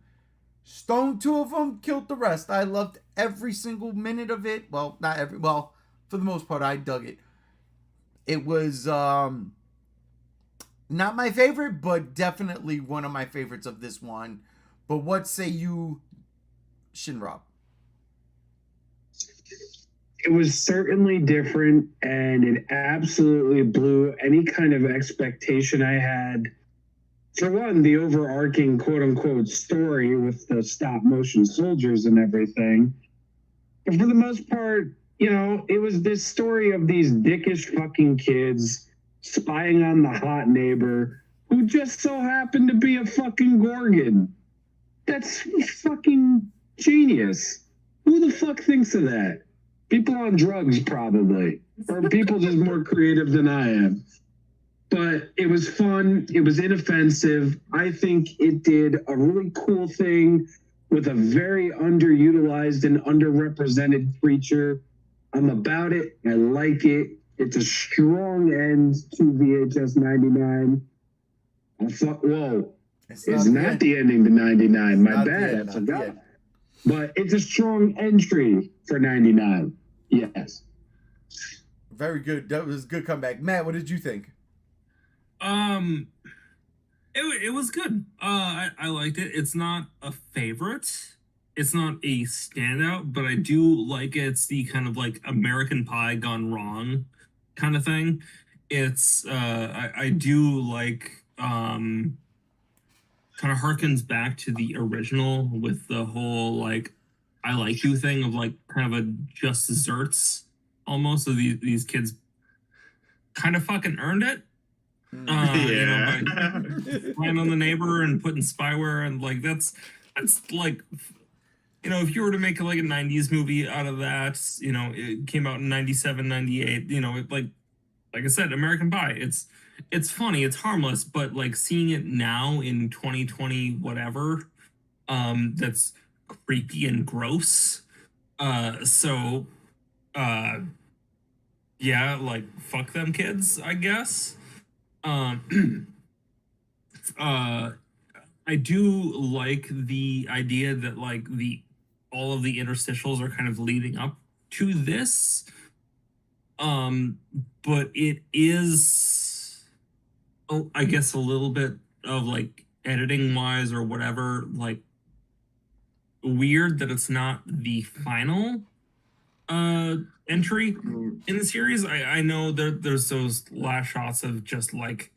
Stoned 2 of them, killed the rest. I loved every single minute of it. Well, not every. Well, for the most part, I dug it. It was not my favorite, but definitely one of my favorites of this one. But what say you, Shinrob? It was certainly different, and it absolutely blew any kind of expectation I had. For one, the overarching quote-unquote story with the stop-motion soldiers and everything. But for the most part, it was this story of these dickish fucking kids spying on the hot neighbor who just so happened to be a fucking Gorgon. That's fucking genius. Who the fuck thinks of that? People on drugs, probably. Or people just more creative than I am. But it was fun. It was inoffensive. I think it did a really cool thing with a very underutilized and underrepresented creature. I'm about it. I like it. It's a strong end to VHS 99. I thought, whoa, it's not the ending to 99. My bad. I forgot. But it's a strong entry for 99. Yes. Very good. That was a good comeback. Matt, what did you think? It was good. I liked it. It's not a favorite. It's not a standout, but I do like it. It's the kind of like American Pie gone wrong kind of thing. It's I do like kind of harkens back to the original with the whole like I like you thing of like kind of a just desserts almost. So these kids kind of fucking earned it. You know, by spying on the neighbor and putting spyware and like that's like you know, if you were to make like a 90s movie out of that, you know, it came out in 97, 98, you know, it like I said, American Pie. It's funny, it's harmless, but like seeing it now in 2020 whatever, that's creepy and gross. So yeah, like fuck them kids, I guess. I do like the idea that like all of the interstitials are kind of leading up to this. But it is, oh, I guess a little bit of like editing wise or whatever, like weird that it's not the final entry in the series. I know there's those last shots of just like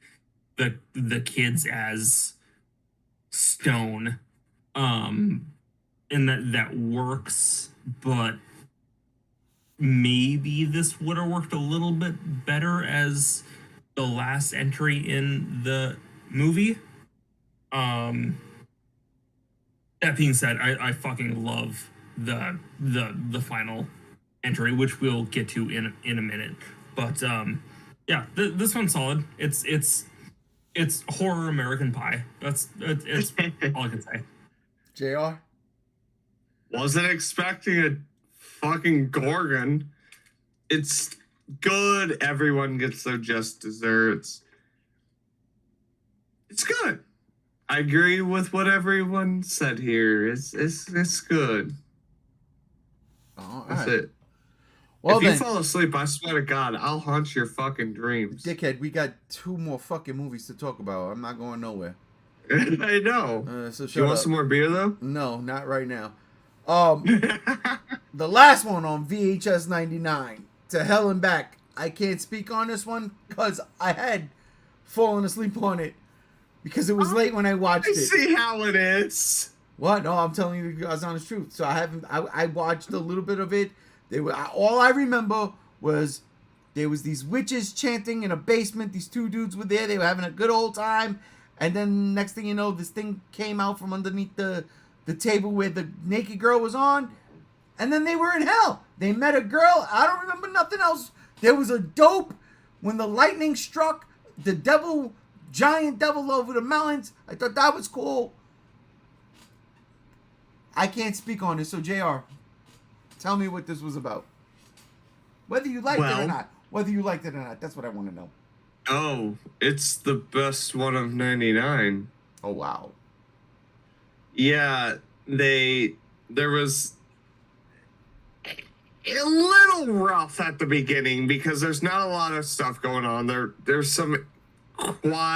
the kids as stone, and that works, but maybe this would have worked a little bit better as the last entry in the movie. That being said, I fucking love the final entry, which we'll get to in a minute. But yeah, this one's solid. It's horror American Pie. It's all I can say. JR? Wasn't expecting a fucking Gorgon. It's good. Everyone gets their just desserts. It's good. I agree with what everyone said here. It's good. All That's right. it. Well if you then, fall asleep, I swear to God, I'll haunt your fucking dreams. dickhead, we got 2 more fucking movies to talk about. I'm not going nowhere. I know. So You shut want up. some more beer though? No, not right now. The last one on VHS 99, To Hell and Back. I can't speak on this one because I had fallen asleep on it because it was late when I watched I it. see how it is. What? No, I'm telling you guys honest truth. So I watched a little bit of it. All I remember was there was these witches chanting in a basement. These 2 dudes were there. They were having a good old time. And then next thing you know, this thing came out from underneath the table where the naked girl was on. And then they were in hell. They met a girl. I don't remember nothing else. There was a dope when the lightning struck the devil, giant devil over the mountains. I thought that was cool. I can't speak on this. So JR, tell me what this was about. Whether you liked it or not. Whether you liked it or not. That's what I want to know. Oh, it's the best one of 99. Oh, wow. Yeah, there was a little rough at the beginning because there's not a lot of stuff going on. There's some Qui-Gon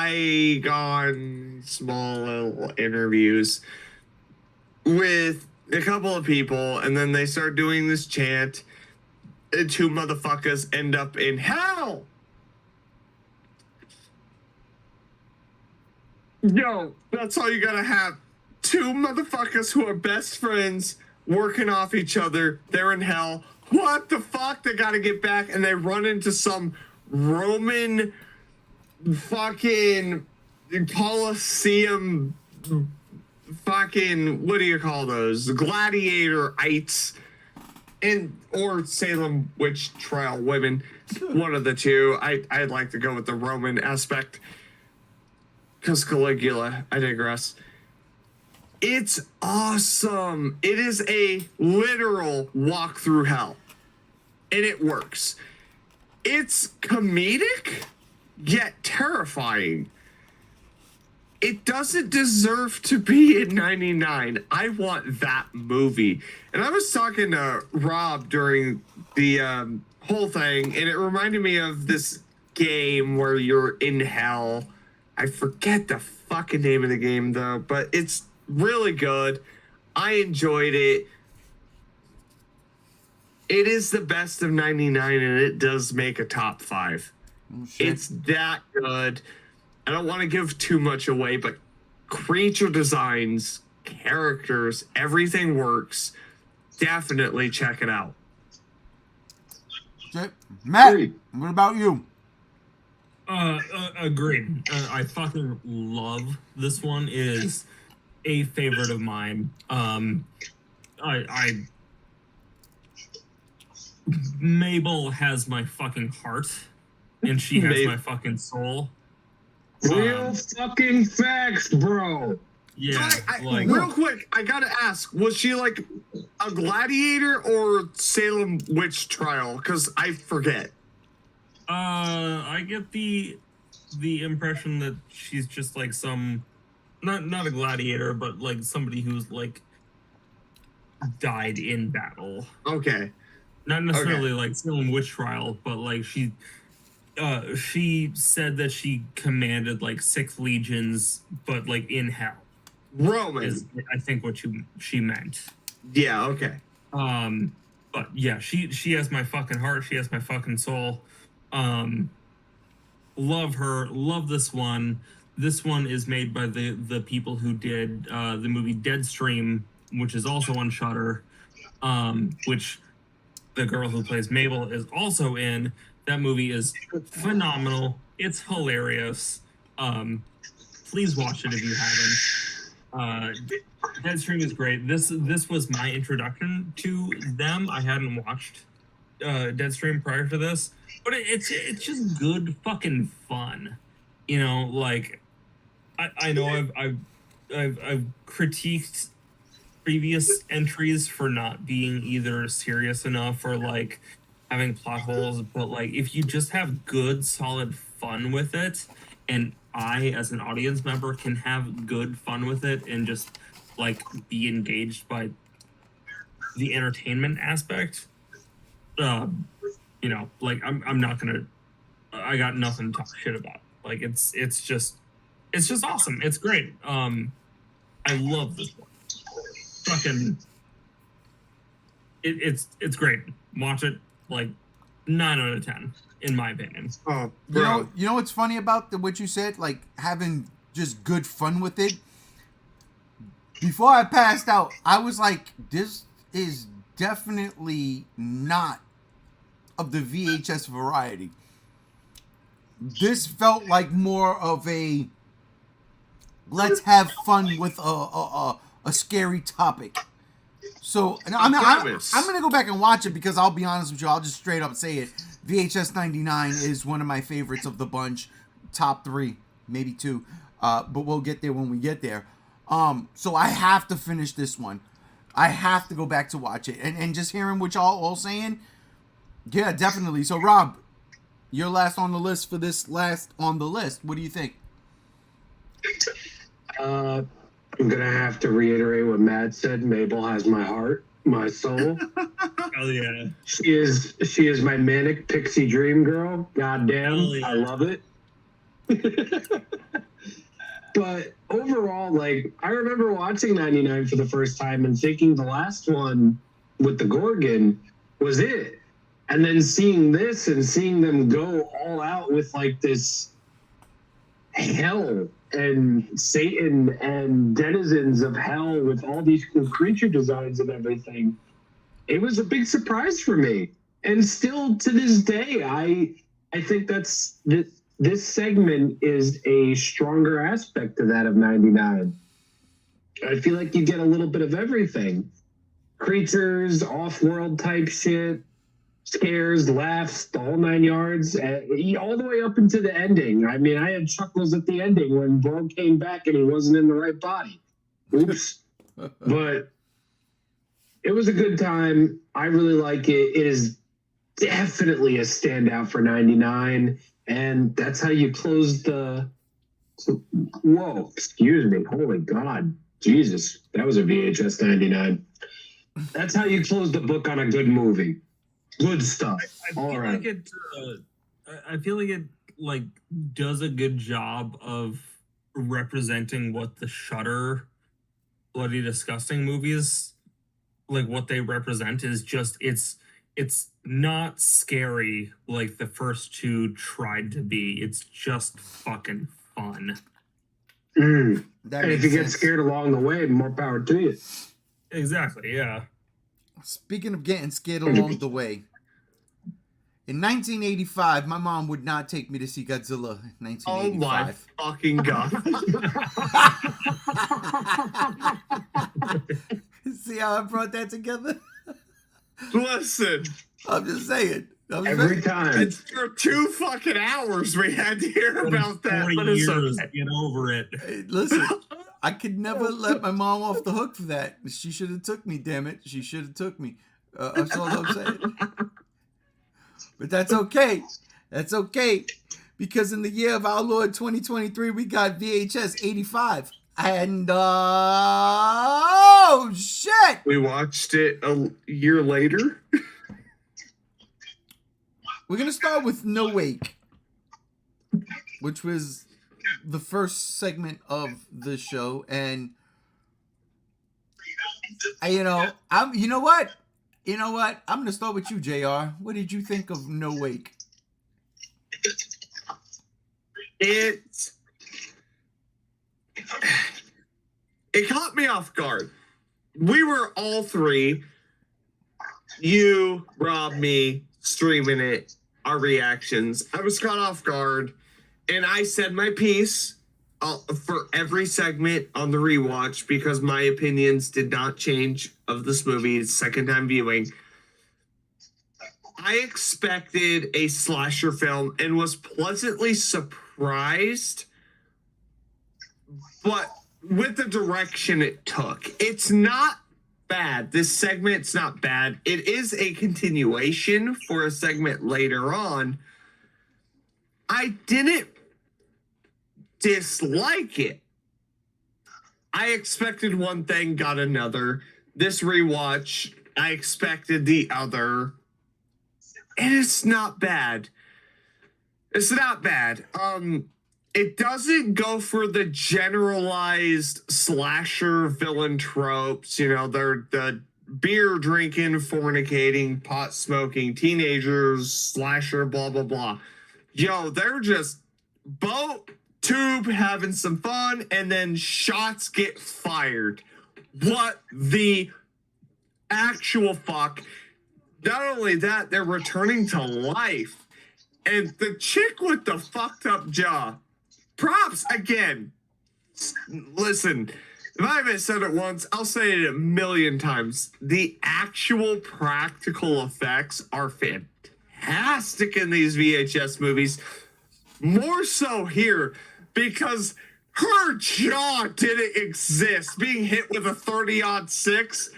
small little interviews with a couple of people, and then they start doing this chant, and 2 motherfuckers end up in hell. Yo, that's all you gotta have. 2 motherfuckers who are best friends working off each other. They're in hell. What the fuck? They gotta get back, and they run into some Roman fucking Colosseum fucking, what do you call those? Gladiator-ites. Or Salem witch trial women. One of the two. I'd like to go with the Roman aspect. Because Caligula, I digress. It's awesome. It is a literal walk through hell. And it works. It's comedic, yet terrifying. it doesn't deserve to be in 99. I want that movie. And I was talking to Rob during the whole thing, and it reminded me of this game where you're in hell. I forget the fucking name of the game, though, but it's really good. I enjoyed it. It is the best of 99, and it does make a top 5. Oh, shit. It's that good. I don't want to give too much away, but creature designs, characters, everything works. Definitely check it out. Shit. Matt, Agreed. what about you? Agreed. I fucking love this one. It is a favorite of mine. I Mabel has my fucking heart, and she has my fucking soul. Real fucking facts, bro. Yeah, like real quick, I gotta ask: was she like a gladiator or Salem witch trial? Because I forget. I get the impression that she's just like some not a gladiator, but like somebody who's like died in battle. Okay. Not necessarily like Salem witch trial, but like she said that she commanded like 6 legions, but like in hell. Roman. Is I think what she meant. Yeah, okay. But yeah, she has my fucking heart, she has my fucking soul. Love her, love this one. This one is made by the people who did the movie Deadstream, which is also on Shudder, which the girl who plays Mabel is also in. That movie is phenomenal. It's hilarious. Please watch it if you haven't. Deadstream is great. This was my introduction to them. I hadn't watched Deadstream prior to this, but it's just good fucking fun. You know, like I know I've critiqued previous entries for not being either serious enough or like having plot holes, but like if you just have good solid fun with it, and I as an audience member can have good fun with it and just like be engaged by the entertainment aspect, you know, like I'm not gonna, I got nothing to talk shit about. Like it's just awesome. It's great. I love this one. Fucking it's great. Watch it. Like 9 out of 10 in my opinion. Oh, You know what's funny about what you said? Like having just good fun with it. Before I passed out, I was like, this is definitely not of the VHS variety. This felt like more of a let's have fun with a scary topic. So I'm gonna go back and watch it because I'll be honest with you, I'll just straight up say it. VHS 99 is one of my favorites of the bunch, top 3, maybe 2, but we'll get there when we get there. So I have to finish this one. I have to go back to watch it, and just hearing what y'all all saying, yeah, definitely. So Rob, you're last on the list for this last on the list. What do you think? I'm gonna have to reiterate what Matt said. Mabel has my heart, my soul. Hell yeah. She is my manic pixie dream girl. Goddamn, Yeah. I love it. But overall, like, I remember watching 99 for the first time and thinking the last one with the Gorgon was it. And then seeing this and seeing them go all out with like this hell and Satan and denizens of hell with all these cool creature designs and everything, it was a big surprise for me. And still to this day, I think that's this segment is a stronger aspect to that of 99. I feel like you get a little bit of everything. Creatures, off-world type shit, scares, laughs, the whole 9 yards, all the way up into the ending. I mean, I had chuckles at the ending when Bro came back and he wasn't in the right body. Oops. But it was a good time. I really like it. It is definitely a standout for 99. And that's how you close the Whoa, excuse me. Holy God. Jesus. That was a VHS 99. That's how you close the book on a good movie. Good stuff. I feel like it. I feel like it like does a good job of representing what the Shudder Bloody Disgusting movies, like what they represent, is just it's not scary like the first two tried to be. It's just fucking fun. Mm. That And if makes you get sense. scared along the way, more power to you. Exactly. Yeah. Speaking of getting scared along the way, in 1985, my mom would not take me to see Godzilla in Oh my 1985. fucking god. See how I brought that together? Listen, I'm just saying. Every time. it's for 2 fucking hours we had to hear about that. 40 But it's years. okay. Get over it. Hey, listen, I could never let my mom off the hook for that. She should have took me, damn it. She should have took me. That's all I'm saying. But that's okay. That's okay. Because in the year of our Lord 2023, we got VHS 85. And, oh, shit. We watched it a year later. We're going to start with No Wake, which was the first segment of the show. And, you know what? You know what? I'm going to start with you, JR. What did you think of No Wake? It caught me off guard. We were all three, you, Rob, me, streaming it, our reactions. I was caught off guard, and I said my piece for every segment on the rewatch because my opinions did not change of this movie. It's second time viewing. I expected a slasher film and was pleasantly surprised, but with the direction it took. It's not bad. This segment's not bad. It is a continuation for a segment later on. I didn't dislike it. I expected one thing, got another. This rewatch, I expected the other. And it's not bad. It's not bad. It doesn't go for the generalized slasher villain tropes. You know, they're the beer drinking, fornicating, pot smoking teenagers, slasher, blah, blah, blah. Yo, they're just boat, tube, having some fun, and then shots get fired. What the actual fuck? Not only that, they're returning to life. And the chick with the fucked up jaw, props again. Listen, if I haven't said it once, I'll say it a million times. The actual practical effects are fantastic in these VHS movies. More so here because her jaw didn't exist. Being hit with a 30-06,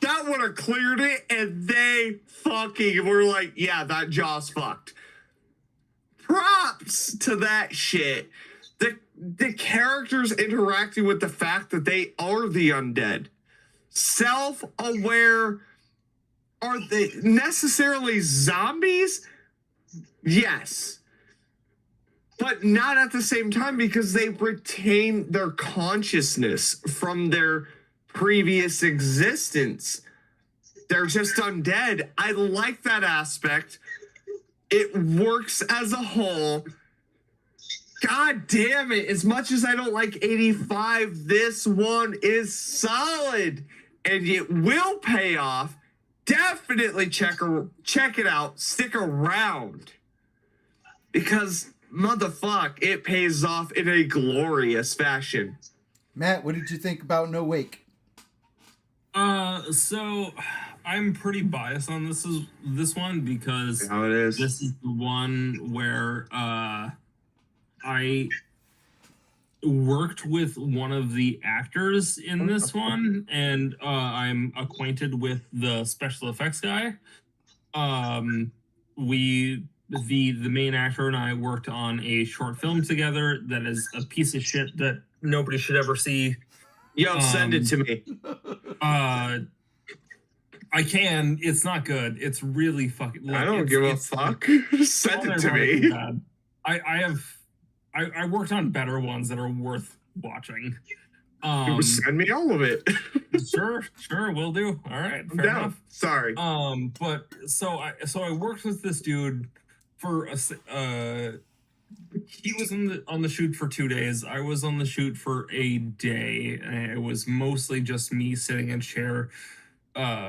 that would have cleared it, and they fucking were like, yeah, that jaw's fucked. Props to that shit. The characters interacting with the fact that they are the undead. Self-aware. Are they necessarily zombies? Yes. But not at the same time because they retain their consciousness from their previous existence. They're just undead. I like that aspect. It works as a whole. God damn it. As much as I don't like 85, this one is solid. And it will pay off. Definitely check it out. Stick around. Because, motherfuck, it pays off in a glorious fashion. Matt, what did you think about No Wake? So I'm pretty biased on this one because How it is. this is the one where I worked with one of the actors in this one, and I'm acquainted with the special effects guy. We the main actor and I worked on a short film together that is a piece of shit that nobody should ever see. Yo, send it to me. I can. It's not good. It's really fucking. Like, I don't give a fuck. Send it to me. Bad. I worked on better ones that are worth watching. Send me all of it. Sure, will do. All right, fair enough. Sorry. But so I worked with this dude for he was on the shoot for 2 days. I was on the shoot for a day, and it was mostly just me sitting in a chair,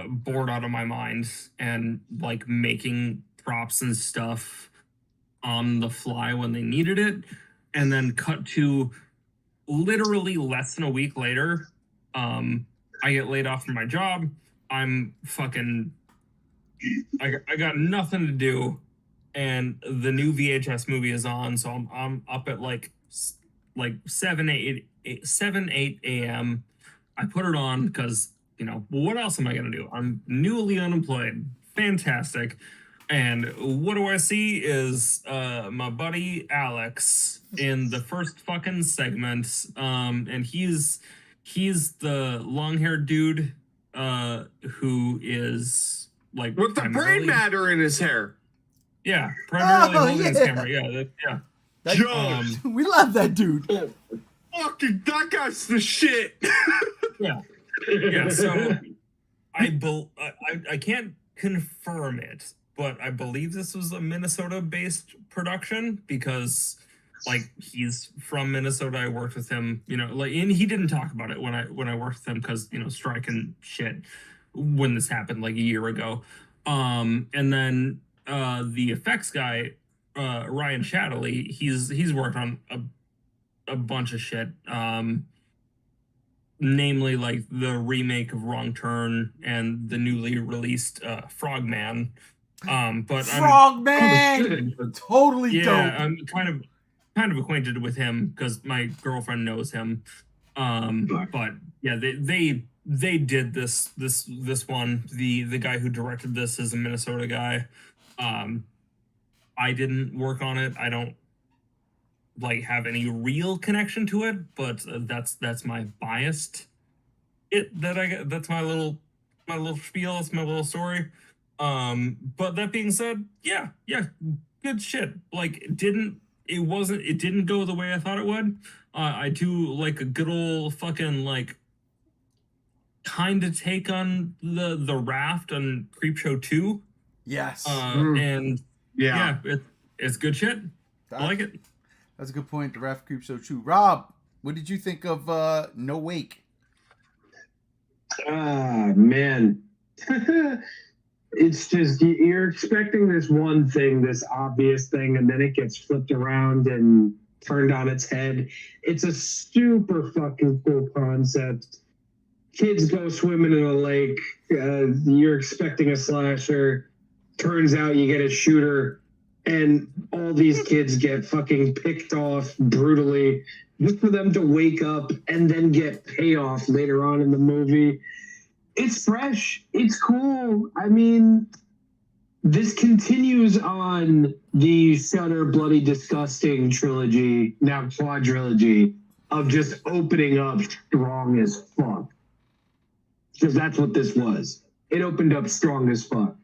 bored out of my mind, and like making props and stuff on the fly when they needed it, and then cut to literally less than a week later, I get laid off from my job. I'm fucking I got nothing to do, and the new VHS movie is on, so I'm up at like 7 8 a.m. I put it on because, you know, what else am I gonna do? I'm newly unemployed. Fantastic. And what do I see is my buddy Alex in the first fucking segment. And he's the long-haired dude who is like with the brain matter in his hair. Yeah, primarily holding his camera. Yeah. Jones. We love that dude. Fucking that guy's the shit. Yeah. So I can't confirm it, but I believe this was a Minnesota-based production because, like, he's from Minnesota. I worked with him, you know, like, and he didn't talk about it when I worked with him because, you know, strike and shit when this happened like a year ago. And then the effects guy, Ryan Shadley, he's worked on a bunch of shit. Namely, like the remake of Wrong Turn and the newly released Frogman. But Frogman, totally dope. I'm kind of acquainted with him because my girlfriend knows him. But yeah, they did this one. The guy who directed this is a Minnesota guy. I didn't work on it. I don't like have any real connection to it, but that's my biased that I get. That's my little spiel. It's my little story. But that being said, yeah, good shit. Like it didn't go the way I thought it would. I do like a good old fucking like kind of take on the Raft on Creepshow 2. Yes. And yeah, it's good shit. I like it. That's a good point. The Raft Creepshow 2. Rob, what did you think of No Wake? Man. It's just, you're expecting this one thing, this obvious thing, and then it gets flipped around and turned on its head. It's a super fucking cool concept. Kids go swimming in a lake. You're expecting a slasher. Turns out you get a shooter, and all these kids get fucking picked off brutally just for them to wake up and then get payoff later on in the movie. It's fresh. It's cool. I mean, this continues on the Shudder Bloody Disgusting trilogy, now quadrilogy, of just opening up strong as fuck. Because that's what this was. It opened up strong as fuck.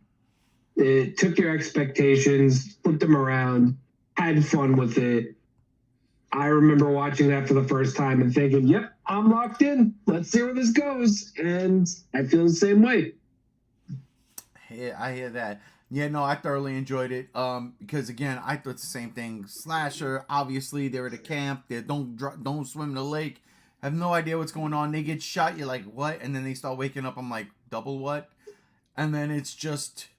It took your expectations, flipped them around, had fun with it. I remember watching that for the first time and thinking, yep, I'm locked in. Let's see where this goes. And I feel the same way. Yeah, I hear that. Yeah, no, I thoroughly enjoyed it. Because again, I thought the same thing. Slasher, obviously, they're at a camp. They don't swim in the lake. Have no idea what's going on. They get shot. You're like, what? And then they start waking up. I'm like, double what? And then it's just,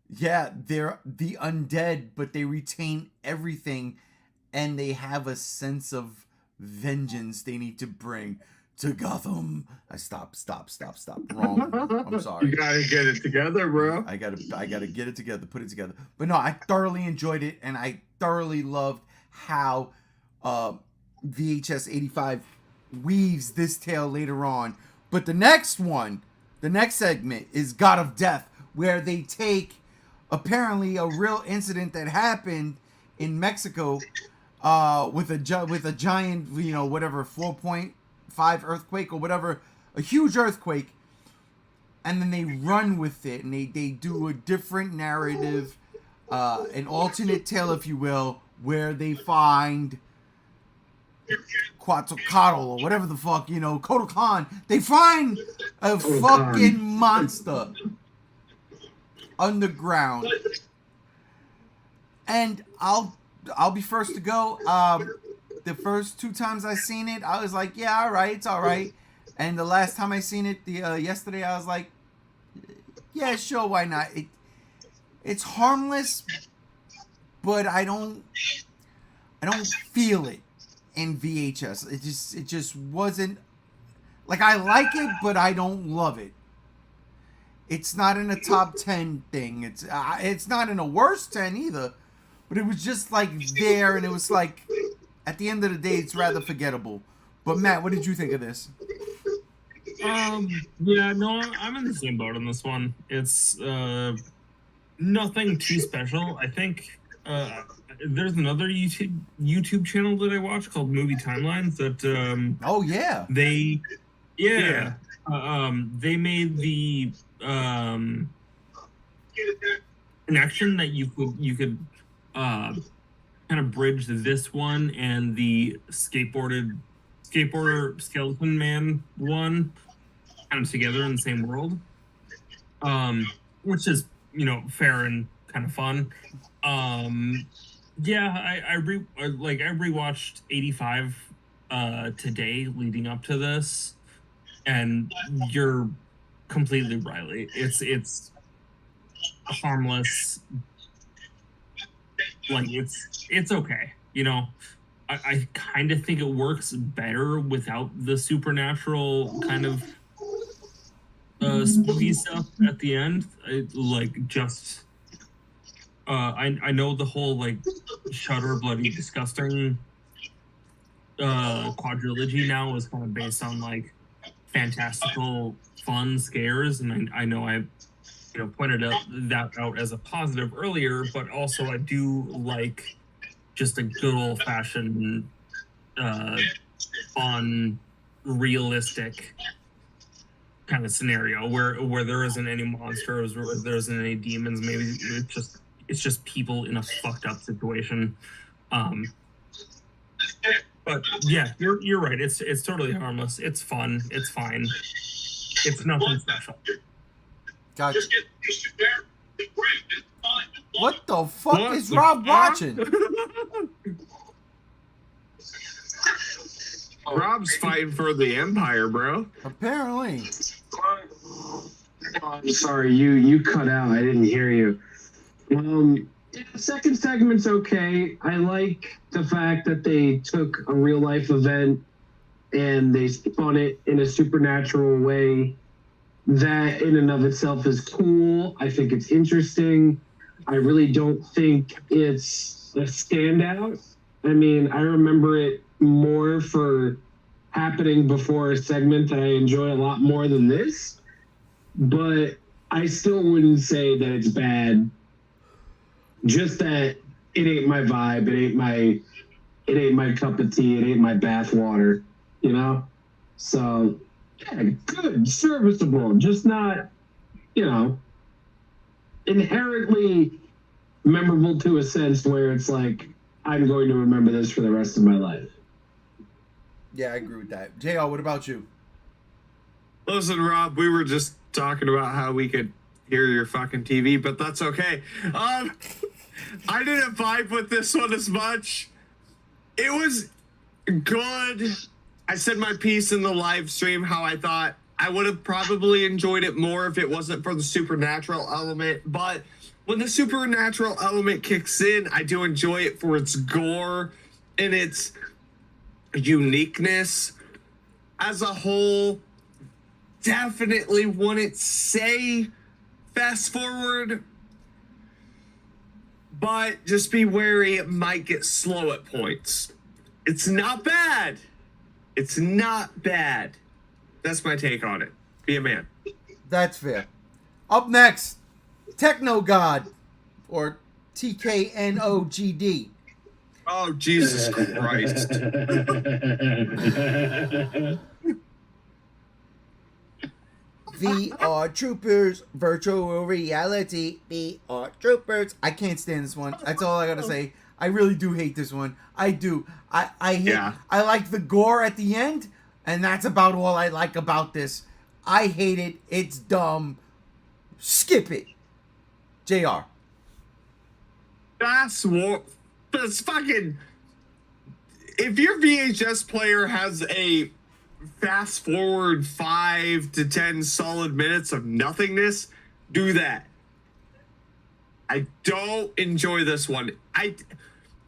yeah, they're the undead, but they retain everything. And they have a sense of vengeance they need to bring to Gotham. Stop. Wrong. I'm sorry. You gotta get it together, bro. I gotta get it together, put it together. But no, I thoroughly enjoyed it, and I thoroughly loved how VHS 85 weaves this tale later on. But the next segment is God of Death, where they take apparently a real incident that happened in Mexico with a giant, whatever, 4.5 earthquake or whatever, a huge earthquake, and then they run with it and they do a different narrative, an alternate tale, if you will, where they find Quetzalcoatl or whatever the fuck, Kotal Khan. They find a fucking monster underground. And I'll be first to go. The first 2 times I seen it, I was like, yeah, all right, it's all right. And the last time I seen it, yesterday, I was like, yeah, sure, why not? It's harmless, but I don't feel it in VHS. It just wasn't, like, I like it, but I don't love it. It's not in a top 10 thing. It's not in a worst 10 either, but it was just like there, and it was like, at the end of the day, it's rather forgettable. But Matt, what did you think of this? Yeah, no, I'm in the same boat on this one. It's nothing too special. I think there's another YouTube channel that I watch called Movie Timelines that Oh yeah. They made the connection that you could kind of bridge this one and the skateboarder skeleton man one kind of together in the same world, which is fair and kind of fun. Yeah, I rewatched 85 today leading up to this, and you're completely right. It's harmless. Like it's okay. I kind of think it works better without the supernatural kind of spooky stuff at the end. I know the whole like Shudder Bloody Disgusting quadrilogy now is kind of based on like fantastical fun scares, and I know I pointed that out as a positive earlier, but also I do like just a good old fashioned fun realistic kind of scenario where there isn't any monsters or there isn't any demons. Maybe it's just people in a fucked up situation. But yeah, you're right. It's totally harmless. It's fun. It's fine. It's nothing special. Gotcha. What the fuck is Rob watching? Rob's fighting for the Empire, bro. Apparently. I'm sorry, you cut out. I didn't hear you. The second segment's okay. I like the fact that they took a real life event and they spun it in a supernatural way. That in and of itself is cool. I think it's interesting. I really don't think it's a standout. I mean, I remember it more for happening before a segment that I enjoy a lot more than this. But I still wouldn't say that it's bad. Just that it ain't my vibe. It ain't my cup of tea. It ain't my bath water. So yeah, good, serviceable, just not, inherently memorable to a sense where it's like, I'm going to remember this for the rest of my life. Yeah, I agree with that. JR, what about you? Listen, Rob, we were just talking about how we could hear your fucking TV, but that's okay. I didn't vibe with this one as much. It was good. I said my piece in the live stream, how I thought I would have probably enjoyed it more if it wasn't for the supernatural element. But when the supernatural element kicks in, I do enjoy it for its gore and its uniqueness. As a whole, definitely wouldn't say fast forward, but just be wary, it might get slow at points. It's not bad. It's not bad. That's my take on it. Be a man. That's fair. Up next, Techno God. or TKNOGD. Oh, Jesus Christ. VR Troopers, virtual reality, VR Troopers. I can't stand this one. That's all I gotta say. I really do hate this one. I do. I hate. Yeah. I like the gore at the end, and that's about all I like about this. I hate it. It's dumb. Skip it. JR. That's fucking. If your VHS player has a fast forward 5 to 10 solid minutes of nothingness, do that. I don't enjoy this one. I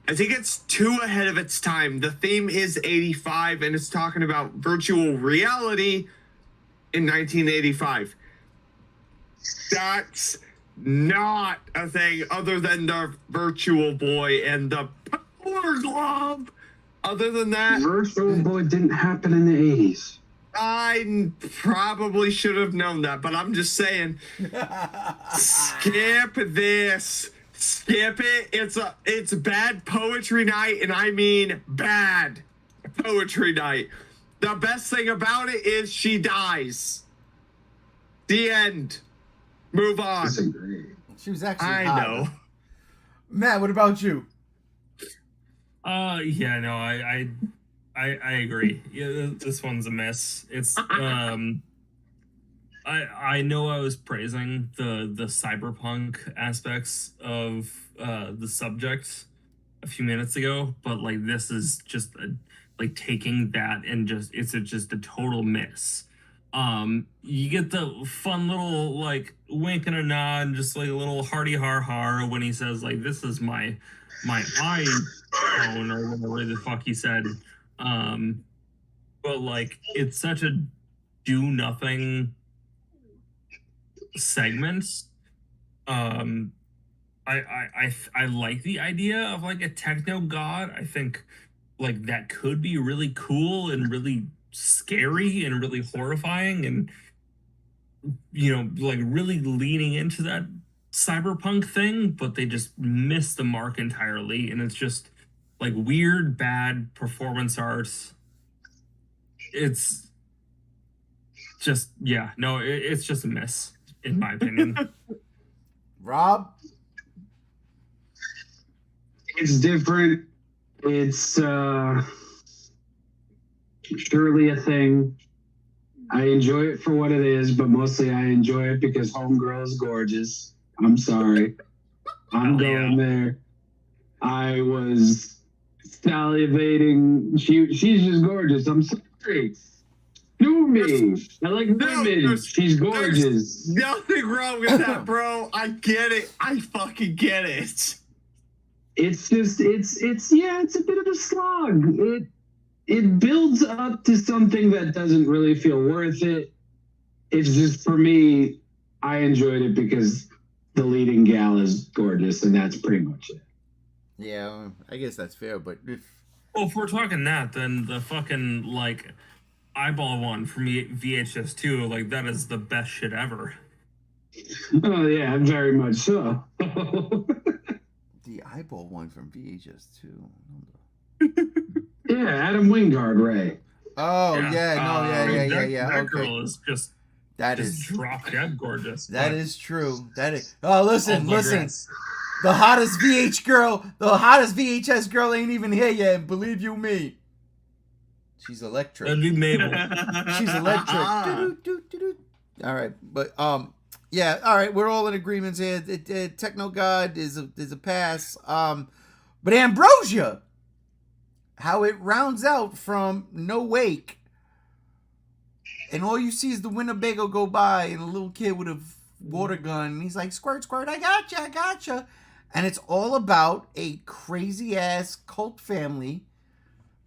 think it's too ahead of its time. The theme is 85 and it's talking about virtual reality in 1985. That's not a thing other than the Virtual Boy and the Power Glove. Other than that, Virtual Boy didn't happen in the 80s. I probably should have known that, but I'm just saying, skip this. Skip it. It's bad poetry night, and I mean bad poetry night. The best thing about it is she dies. The end. Move on. Disagree. She was actually. I hot. know. Matt, what about you? Yeah, no, I agree. Yeah, this one's a mess. It's I know I was praising the cyberpunk aspects of the subject a few minutes ago, but like this is just like taking that and it's just a total miss. You get the fun little like wink and a nod, just like a little hearty har when he says like, "This is my iPhone," or whatever the fuck he said. But like it's such a do nothing segment. I like the idea of like a techno god. I think like that could be really cool and really scary and really horrifying, and like really leaning into that cyberpunk thing, but they just missed the mark entirely, and it's just like weird bad performance art. It's just it's just a miss in my opinion. Rob? It's different. It's surely a thing. I enjoy it for what it is, but mostly I enjoy it because Homegirl is gorgeous. I'm sorry. I'm going there. I was salivating. She's just gorgeous. I'm sorry. Do me. I like women. She's gorgeous. There's nothing wrong with that, bro. I get it. I fucking get it. It's just it's a bit of a slog. It builds up to something that doesn't really feel worth it. It's just, for me, I enjoyed it because the leading gal is gorgeous, and that's pretty much it. Yeah, I guess that's fair, but Well, if we're talking that, then the fucking like eyeball one from VHS 2, like that is the best shit ever. Oh yeah, very much so. the eyeball one from VHS 2. Yeah, Adam Wingard, Ray. Oh yeah, That okay. girl is just drop dead gorgeous. That is true. That is. Oh, listen. Grass. The hottest VHS girl ain't even here yet. And believe you me, she's electric. That'd be Mabel. She's electric. All right, but yeah. All right, we're all in agreement here. Techno God is a pass. But Ambrosia, how it rounds out from No Wake, and all you see is the Winnebago go by and a little kid with a water gun, and he's like, "Squirt, squirt, I gotcha." And it's all about a crazy ass cult family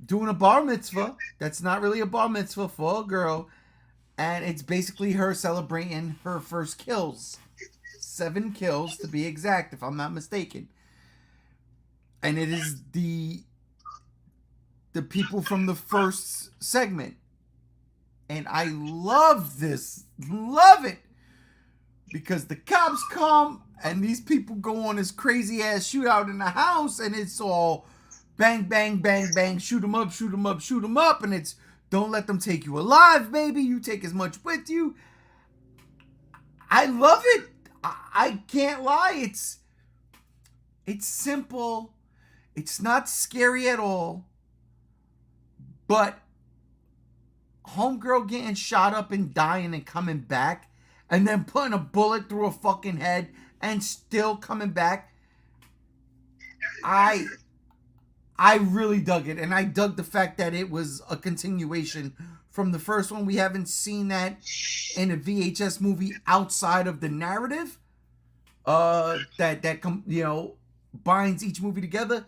doing a bar mitzvah that's not really a bar mitzvah for a girl, and it's basically her celebrating her first kills. 7 kills to be exact, if I'm not mistaken. And it is the people from the first segment. And I love this. Love it. because the cops come and these people go on this crazy ass shootout in the house, and it's all bang, bang, bang, bang, shoot 'em up, shoot 'em up, shoot 'em up, and it's don't let them take you alive, baby. You take as much with you. I love it. I can't lie. It's simple. It's not scary at all. But homegirl getting shot up and dying and coming back, and then putting a bullet through a fucking head and still coming back. I really dug it, and I dug the fact that it was a continuation from the first one. We haven't seen that in a VHS movie outside of the narrative that binds each movie together.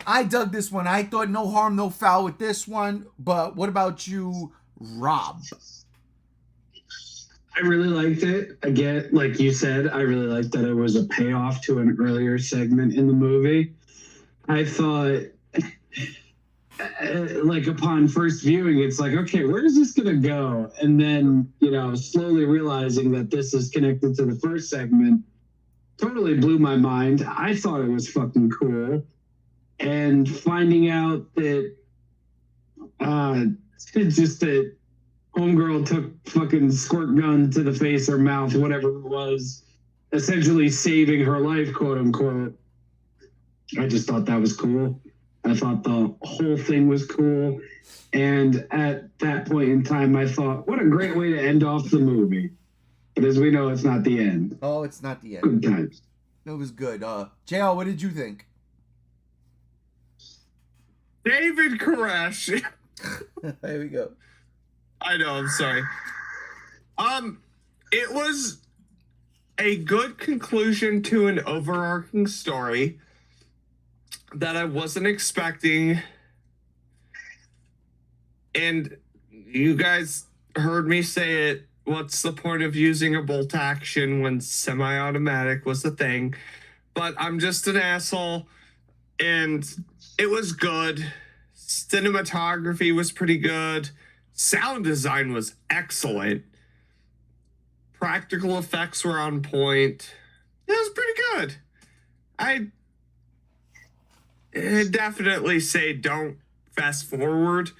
I dug this one. I thought no harm, no foul with this one. But what about you, Rob? I really liked it. Again, like you said, I really liked that it was a payoff to an earlier segment in the movie. I thought, like, upon first viewing, it's like, okay, where is this going to go? And then, slowly realizing that this is connected to the first segment totally blew my mind. I thought it was fucking cool. And finding out that that homegirl took fucking squirt gun to the face or mouth, whatever it was, essentially saving her life, quote unquote. I just thought that was cool. I thought the whole thing was cool. And at that point in time, I thought, what a great way to end off the movie. But as we know, it's not the end. Oh, it's not the end. Good times. It was good. JL, what did you think? David Koresh. There we go. I know, I'm sorry. It was a good conclusion to an overarching story that I wasn't expecting. And you guys heard me say it. What's the point of using a bolt action when semi-automatic was the thing? But I'm just an asshole. And it was good. Cinematography was pretty good. Sound design was excellent. Practical effects were on point. It was pretty good. I definitely say don't fast forward,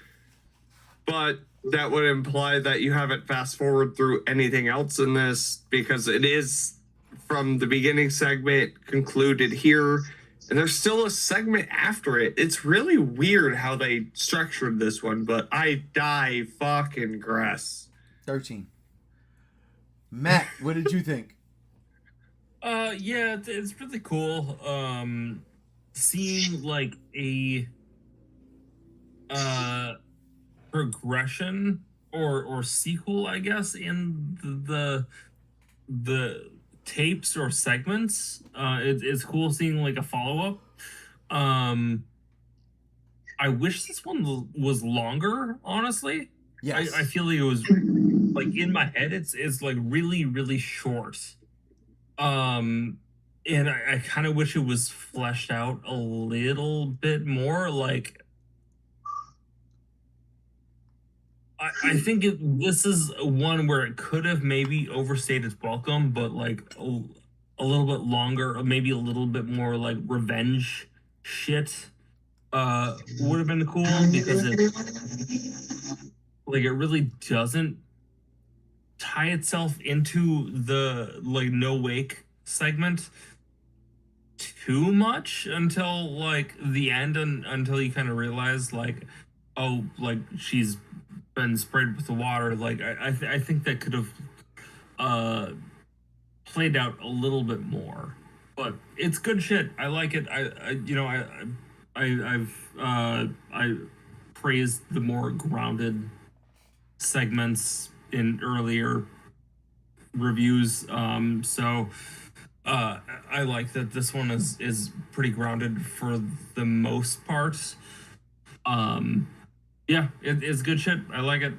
but that would imply that you haven't fast forward through anything else in this, because it is from the beginning segment concluded here, and there's still a segment after it. It's really weird how they structured this one, but I die fucking grass. 13. Matt, what did you think? Yeah, it's really cool. Seeing like a progression or sequel, I guess, in the tapes or segments. It's cool seeing like a follow-up. I wish this one was longer, honestly. Yes. I feel like it was like in my head it's like really, really short. And I kind of wish it was fleshed out a little bit more. Like, I think this is one where it could have maybe overstayed its welcome, but like a little bit longer, or maybe a little bit more like revenge shit would have been cool, because it really doesn't tie itself into the like no wake segment too much until like the end, and until you kind of realize like, oh, like she's been sprayed with the water. Like I think that could have played out a little bit more, but it's good shit. I like it. I praised the more grounded segments in earlier reviews. So I like that this one is pretty grounded for the most part. Yeah, it's good shit. I like it.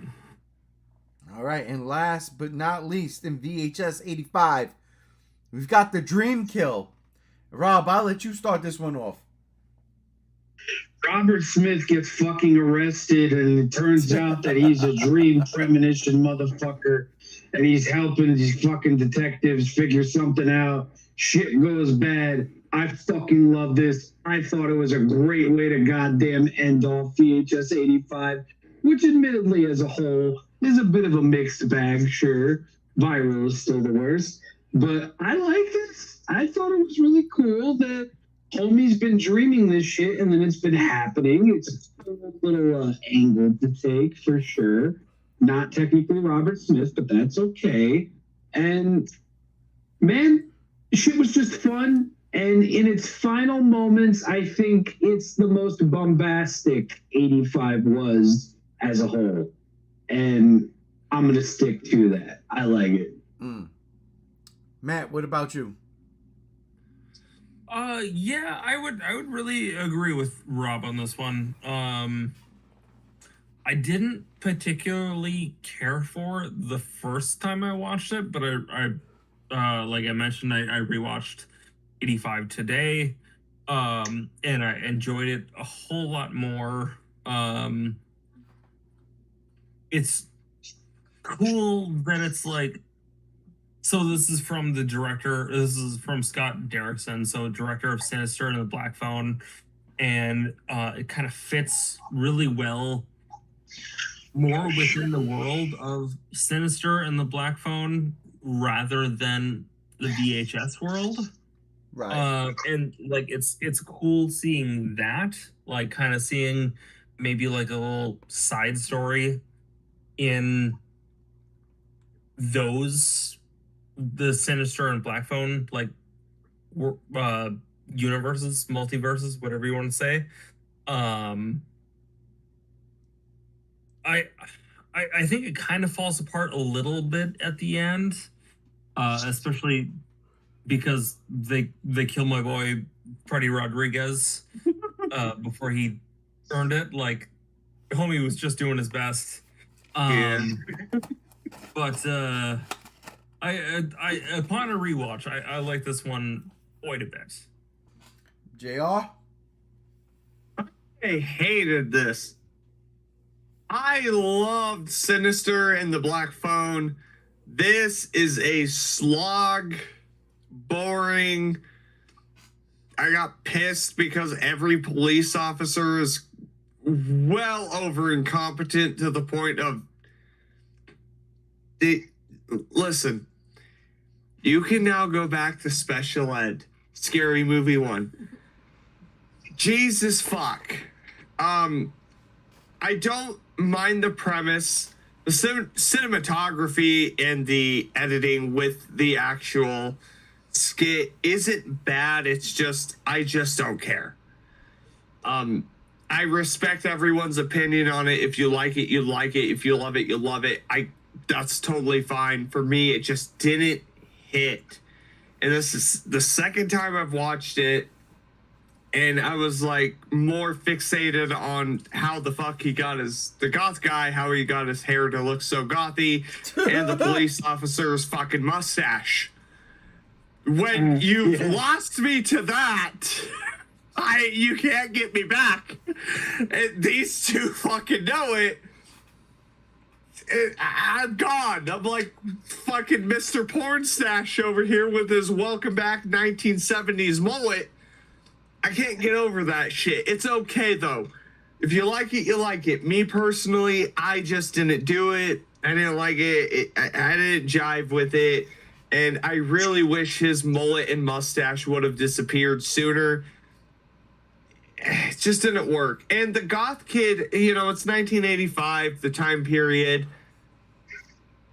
All right, and last but not least, in VHS 85, we've got the Dream Kill. Rob, I'll let you start this one off. Robert Smith gets fucking arrested, and it turns out that he's a dream premonition motherfucker. and he's helping these fucking detectives figure something out. Shit goes bad. I fucking love this. I thought it was a great way to goddamn end off VHS 85, which admittedly as a whole is a bit of a mixed bag, sure. Viral is still the worst. But I like this. I thought it was really cool that homie's been dreaming this shit and then it's been happening. It's a cool little angle to take for sure. Not technically Robert Smith, but that's okay. And man, shit was just fun. And in its final moments, I think it's the most bombastic 85 was as a whole. And I'm going to stick to that. I like it. Matt, what about you? Yeah, I would really agree with Rob on this one. I didn't particularly care for it the first time I watched it, but I like I mentioned, I rewatched 85 today, and I enjoyed it a whole lot more. It's cool that it's like, so this is from the director. This is from Scott Derrickson, so director of Sinister and the Black Phone, and it kind of fits really well more within the world of Sinister and the Black Phone rather than the VHS world. Right. And like it's cool seeing that, like kind of seeing maybe like a little side story in those, the Sinister and Black Phone like universes, multiverses, whatever you want to say. I think it kind of falls apart a little bit at the end, especially because they kill my boy Freddy Rodriguez before he earned it. Like, homie was just doing his best. But I upon a rewatch, I like this one quite a bit. JR? I hated this. I loved Sinister and the Black Phone. This is a slog, boring. I got pissed because every police officer is well over incompetent to the point of listen, you can now go back to special ed. Scary Movie 1. Jesus fuck. I don't mind the premise. The cinematography and the editing with the actual skit isn't bad. It's just, I just don't care. I respect everyone's opinion on it. If you like it, you like it. If you love it, you love it. That's totally fine. For me, it just didn't hit. And this is the second time I've watched it. And I was like more fixated on how the fuck he got the goth guy, how he got his hair to look so gothy, and the police officer's fucking mustache. When you've lost me to that, you can't get me back. And these two fucking know it. I'm gone. I'm like fucking Mr. Pornstache over here with his welcome back 1970s mullet. I can't get over that shit. It's okay though. If you like it, you like it. Me personally, I just didn't do it. I didn't like it. I didn't jive with it. And I really wish his mullet and mustache would have disappeared sooner. It just didn't work. And the goth kid, you know, it's 1985, the time period.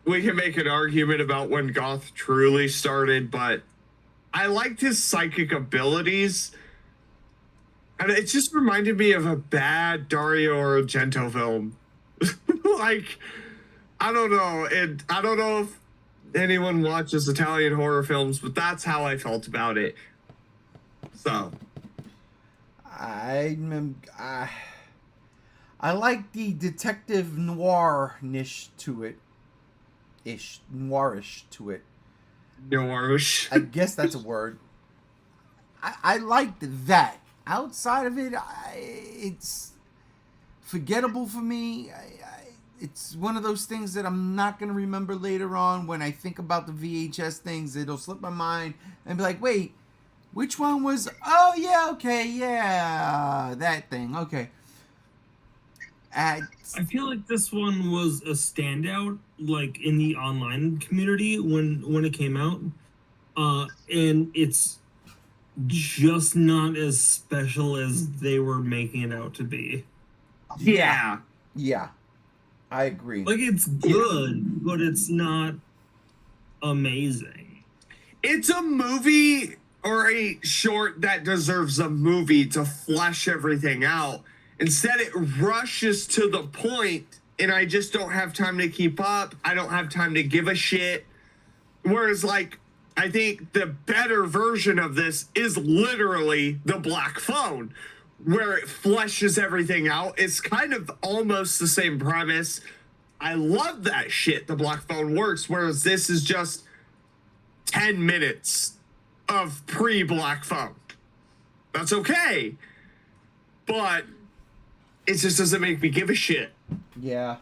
We can make an argument about when goth truly started, but I liked his psychic abilities. And it just reminded me of a bad Dario Argento film. Like, I don't know. And I don't know if anyone watches Italian horror films, but that's how I felt about it. So. I like the detective noir-ish to it. Noirish to it. Noirish. I guess that's a word. I liked that. Outside of it, it's forgettable for me. it's one of those things that I'm not gonna remember later on. When I think about the VHS things, it'll slip my mind and be like, wait, which one was? Oh yeah, okay, yeah, that thing. Okay. I feel like this one was a standout, like in the online community when it came out, and it's just not as special as they were making it out to be. Yeah. Yeah, I agree. Like, it's good, but it's not amazing. It's a movie or a short that deserves a movie to flesh everything out. Instead, it rushes to the point, and I just don't have time to keep up. I don't have time to give a shit. Whereas, like, I think the better version of this is literally the Black Phone, where it fleshes everything out. It's kind of almost the same premise. I love that shit. The Black Phone works, whereas this is just 10 minutes of pre-Black Phone. That's okay. But it just doesn't make me give a shit. Yeah.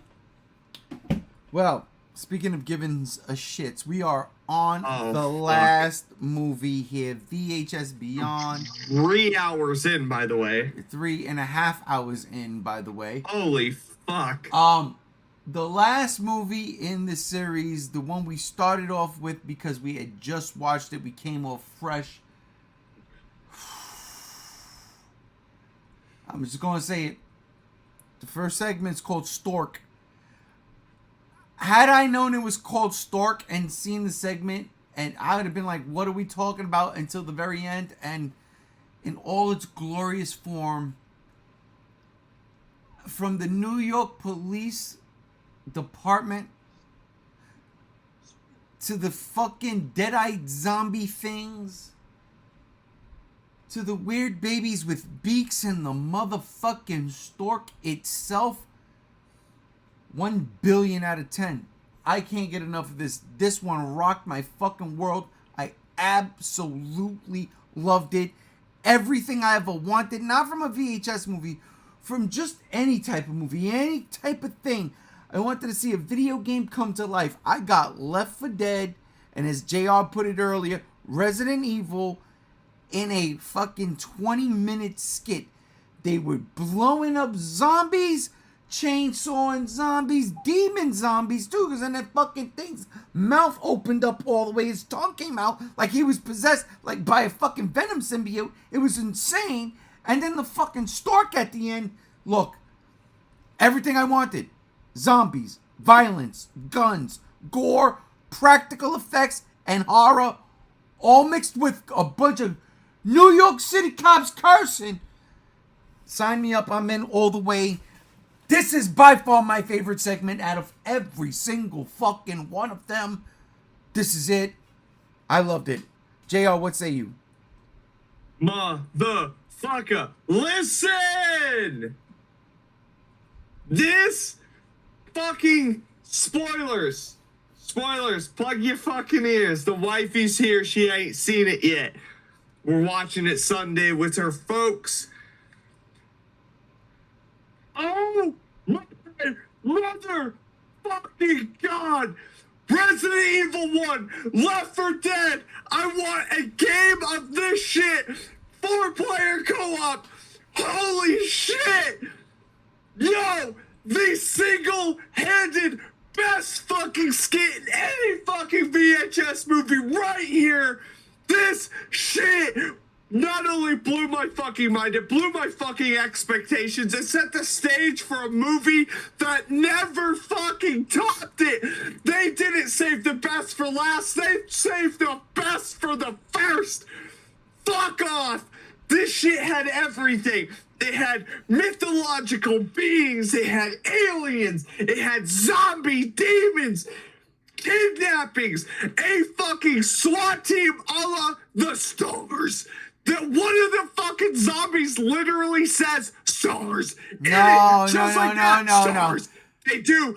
Well, speaking of giving a shits, we are on the last movie here, VHS Beyond. 3 hours in, by the way. 3.5 hours in, by the way. Holy fuck. The last movie in the series, the one we started off with because we had just watched it, we came off fresh. I'm just going to say it. The first segment's called Stork. Had I known it was called Stork and seen the segment, and I would have been like, what are we talking about, until the very end, and in all its glorious form, from the New York Police Department to the fucking dead-eyed zombie things to the weird babies with beaks and the motherfucking stork itself, 1 billion out of 10. I can't get enough of this. This one rocked my fucking world. I absolutely loved it. Everything I ever wanted, not from a VHS movie, from just any type of movie, any type of thing. I wanted to see a video game come to life. I got Left 4 Dead, and as JR put it earlier, Resident Evil in a fucking 20-minute skit. They were blowing up zombies, chainsawing zombies, demon zombies too, because then that fucking thing's mouth opened up all the way. His tongue came out like he was possessed, like by a fucking venom symbiote. It was insane. And then the fucking stork at the end. Look, everything I wanted. Zombies, violence, guns, gore, practical effects, and horror, all mixed with a bunch of New York City cops cursing. Sign me up, I'm in all the way. This is by far my favorite segment out of every single fucking one of them. This is it. I loved it. JR, what say you? Motherfucker, listen! This fucking spoilers, plug your fucking ears. The wifey's here, she ain't seen it yet. We're watching it Sunday with her folks. Oh my mother fucking god! Resident Evil 1, Left 4 Dead. I want a game of this shit. 4-player co-op. Holy shit! Yo, the single-handed best fucking skit in any fucking VHS movie right here. This shit not only blew my fucking mind, it blew my fucking expectations. It set the stage for a movie that never fucking topped it. They didn't save the best for last. They saved the best for the first. Fuck off. This shit had everything. It had mythological beings. It had aliens. It had zombie demons. Kidnappings. A fucking SWAT team a la the Stars. That one of the fucking zombies literally says stars. No. They do.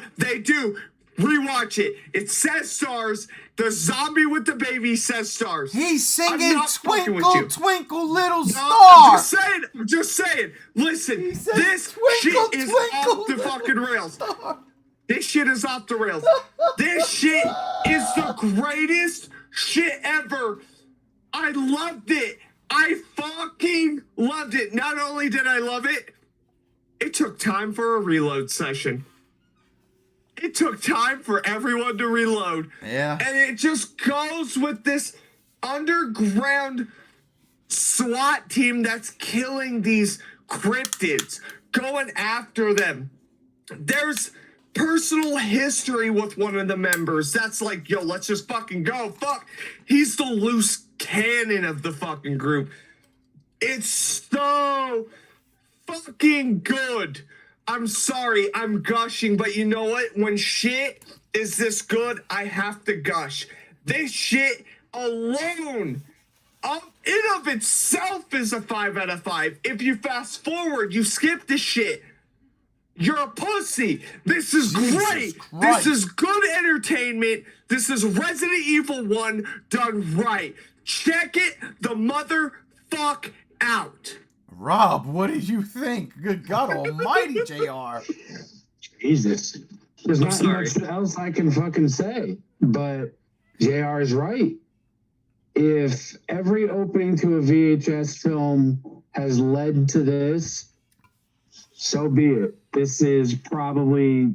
Rewatch it. It says stars. The zombie with the baby says stars. He's singing Twinkle, Twinkle, Little Star. I'm just saying. Listen, this shit is off the fucking rails. This shit is off the rails. This shit is the greatest shit ever. I loved it. I fucking loved it. Not only did I love it, it took time for a reload session. It took time for everyone to reload. Yeah. And it just goes with this underground SWAT team that's killing these cryptids, going after them. There's personal history with one of the members that's like, yo, let's just fucking go. Fuck. He's the loose cannon of the fucking group. It's so fucking good. I'm sorry, I'm gushing, but you know what? When shit is this good, I have to gush. This shit alone, in of itself, is a 5 out of 5. If you fast forward, you skip this shit, you're a pussy. This is great. This is good entertainment. This is Resident Evil 1 done right. Check it the motherfuck out. Rob, what did you think? Good God almighty, JR. Jesus. There's not sorry. much else I can fucking say, but JR is right. If every opening to a VHS film has led to this, so be it. This is probably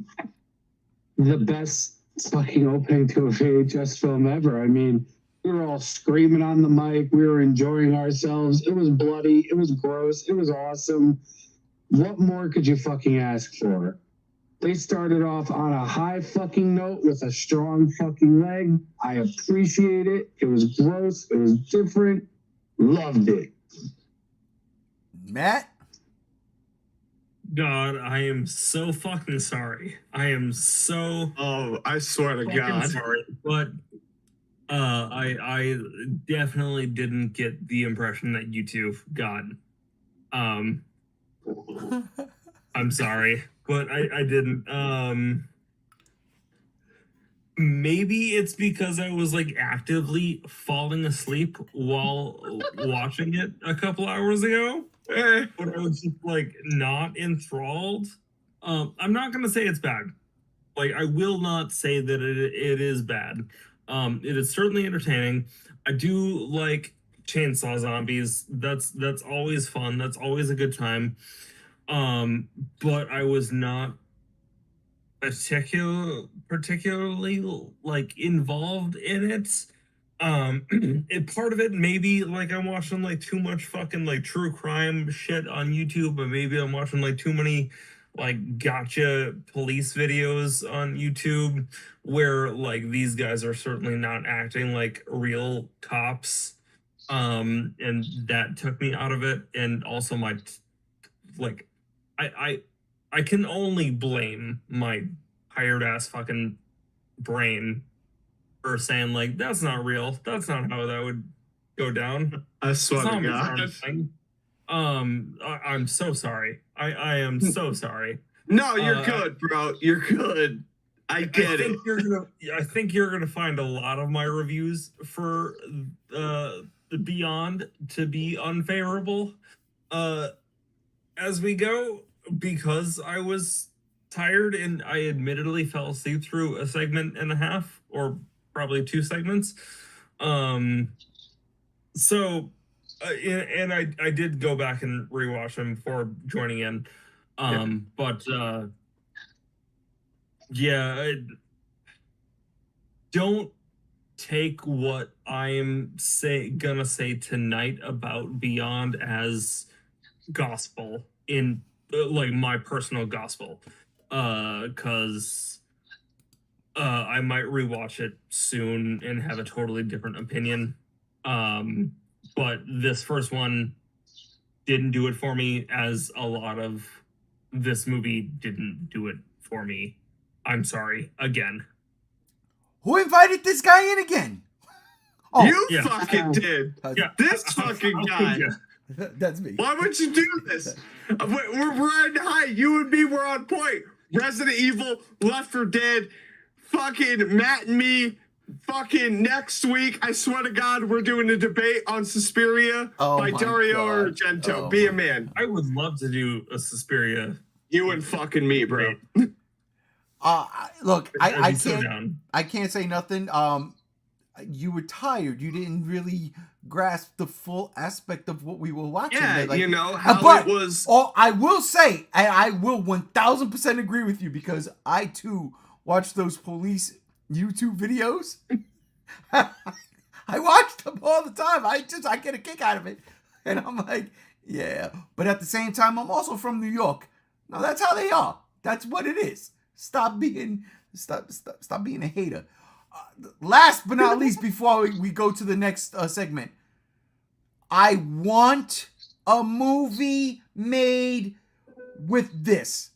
the best fucking opening to a VHS film ever. I mean, we were all screaming on the mic. We were enjoying ourselves. It was bloody. It was gross. It was awesome. What more could you fucking ask for? They started off on a high fucking note with a strong fucking leg. I appreciate it. It was gross. It was different. Loved it. Matt? God, I am so fucking sorry. I am so Oh, I swear to fucking God. sorry. But I definitely didn't get the impression that you two got. I'm sorry, but I didn't. Maybe it's because I was like actively falling asleep while watching it a couple hours ago. But I was just like not enthralled. I'm not gonna say it's bad. Like, I will not say that it is bad. It is certainly entertaining. I do like chainsaw zombies. That's always fun. That's always a good time. But I was not particularly like involved in it. Part of it maybe like I'm watching like too much fucking like true crime shit on YouTube, but maybe I'm watching like too many like gotcha police videos on YouTube where like these guys are certainly not acting like real cops. And that took me out of it. And also my like I can only blame my tired ass fucking brain for saying like that's not real. That's not how that would go down. I swear to Zombies God. aren't a thing. I'm so sorry. I am so sorry. No, you're good, bro. You're good. I get it. I think you're gonna find a lot of my reviews for Beyond to be unfavorable as we go, because I was tired and I admittedly fell asleep through a segment and a half, or probably 2 segments. And I did go back and rewatch them before joining in. Don't take what I'm gonna say tonight about Beyond as gospel in like my personal gospel, because I might rewatch it soon and have a totally different opinion. But this first one didn't do it for me, as a lot of this movie didn't do it for me. I'm sorry again. Who invited this guy in again? Oh, You yeah. fucking did. Yeah, This fucking guy. That's me. Why would you do this? We're riding high. You and me were on point. Resident Evil, Left 4 Dead, fucking Matt and me. Fucking next week, I swear to God, we're doing a debate on Suspiria by my Dario God. Argento. Oh Be a my- man. I would love to do a Suspiria. You and fucking me, bro. Look, I'd I be so can't. down. I can't say nothing. You were tired. You didn't really grasp the full aspect of what we were watching. Yeah, Like, you know how but it was. all I will say, and I will 1000% agree with you because I too watch those police YouTube videos. I watch them all the time. I get a kick out of it, and I'm like, yeah. But at the same time, I'm also from New York. No, that's how they are. That's what it is. Stop being a hater. Last but not least, before we go to the next segment, I want a movie made with this.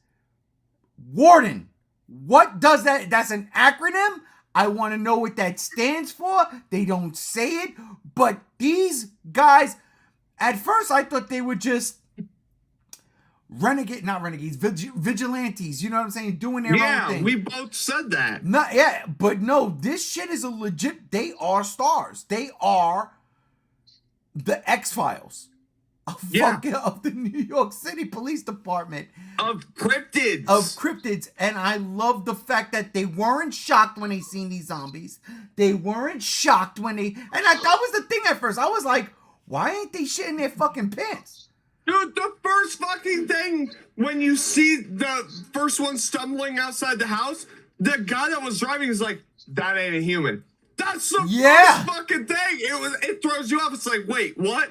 Warden. What does that? That's an acronym. I want to know what that stands for. They don't say it, but these guys, at first I thought they were just not renegades, vigilantes, you know what I'm saying? Doing their own thing. We both said that. But no, this shit is a legit, they are stars. They are the X-Files of the New York City Police Department. Of cryptids. And I love the fact that they weren't shocked when they seen these zombies. They weren't shocked when they, that was the thing at first. I was like, why ain't they shitting their fucking pants? Dude, the first fucking thing when you see the first one stumbling outside the house, the guy that was driving is like, that ain't a human. That's the first fucking thing. It throws you off. It's like, wait, what?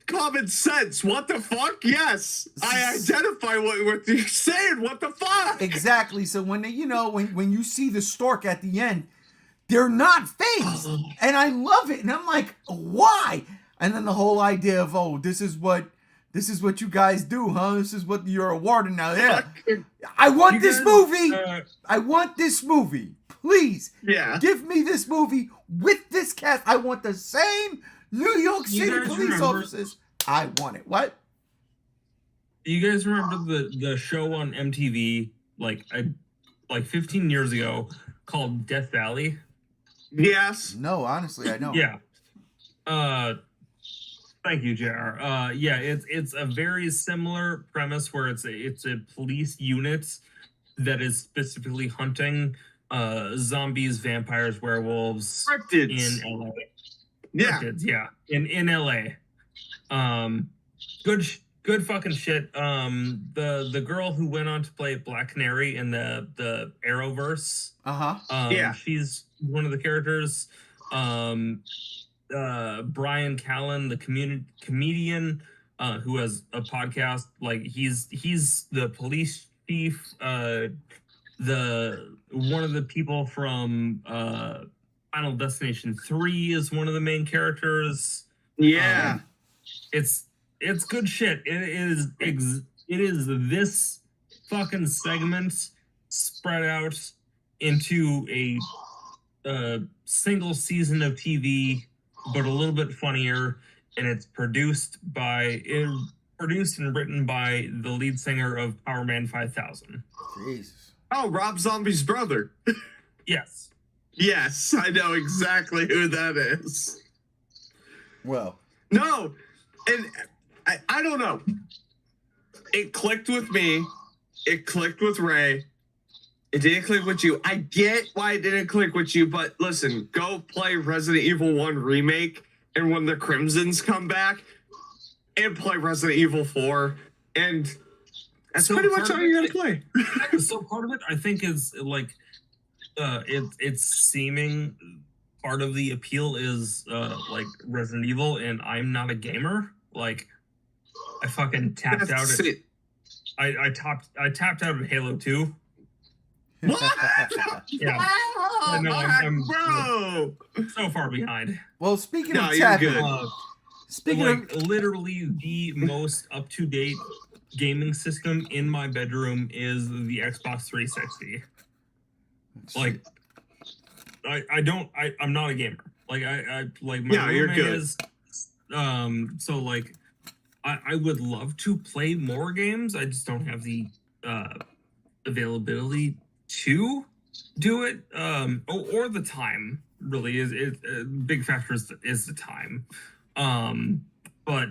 Common sense. What the fuck? Yes. I identify what you're saying. What the fuck? Exactly. So when they, when you see the stork at the end, they're not phased. And I love it. And I'm like, why? And then the whole idea of, this is what you guys do, huh? This is what you're a warden now. Yeah. I want this movie. I want this movie. Please. Yeah. Give me this movie with this cast. I want the same New York City police officers. I want it. What? You guys remember the show on MTV like 15 years ago called Death Valley? Yes. No, honestly, I don't. Yeah. Thank you, JR. Yeah, it's a very similar premise where it's a police unit that is specifically hunting zombies, vampires, werewolves Cryptids. in LA. Yeah. Cryptids, yeah. In LA. Good fucking shit. The girl who went on to play Black Canary in the Arrowverse. Yeah. She's one of the characters. Brian Callen, the comedian, who has a podcast, like he's the police chief. The one of the people from Final Destination 3 is one of the main characters. Yeah. It's good shit. It is this fucking segment spread out into a single season of TV, but a little bit funnier, and it's produced and written by the lead singer of Power Man 5000. Jesus. Oh, Rob Zombie's brother. Yes. Yes, I know exactly who that is. Well. No, and I don't know. It clicked with me. It clicked with Ray. It didn't click with you. I get why it didn't click with you, but listen, go play Resident Evil 1 Remake, and when the Crimsons come back, and play Resident Evil 4, and that's pretty much all you gotta play. So part of it, I think, is like it's seeming part of the appeal is like Resident Evil, and I'm not a gamer. Like I fucking tapped out at I tapped out at Halo 2. What? Yeah. Oh, No, I'm bro. so far behind. Well, speaking of you're tapping, good. speaking Like of literally the most up-to-date gaming system in my bedroom is the Xbox 360. Like I'm not a gamer. Like I like my roommate is. So like I would love to play more games. I just don't have the availability to do it. Or the time really is big factor is the time. But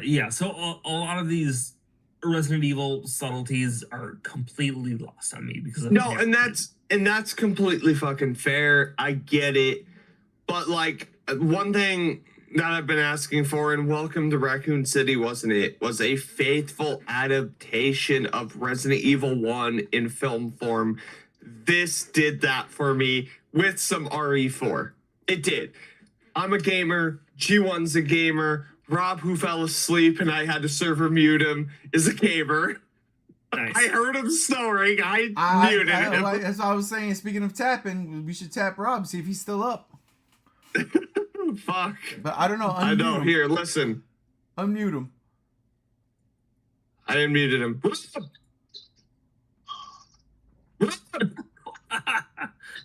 yeah, so a lot of these Resident Evil subtleties are completely lost on me because of No, and that's completely fucking fair. I get it. But like one thing that I've been asking for in Welcome to Raccoon City, wasn't it? Was a faithful adaptation of Resident Evil 1 in film form. This did that for me with some RE4. It did. I'm a gamer. G1's a gamer. Rob, who fell asleep and I had to server mute him, is a gamer. Nice. I heard him snoring. I muted him. That's what I was saying. Speaking of tapping, we should tap Rob, see if he's still up. Fuck. But I don't know. I know. Him. Here, listen. Unmute him. I unmuted him.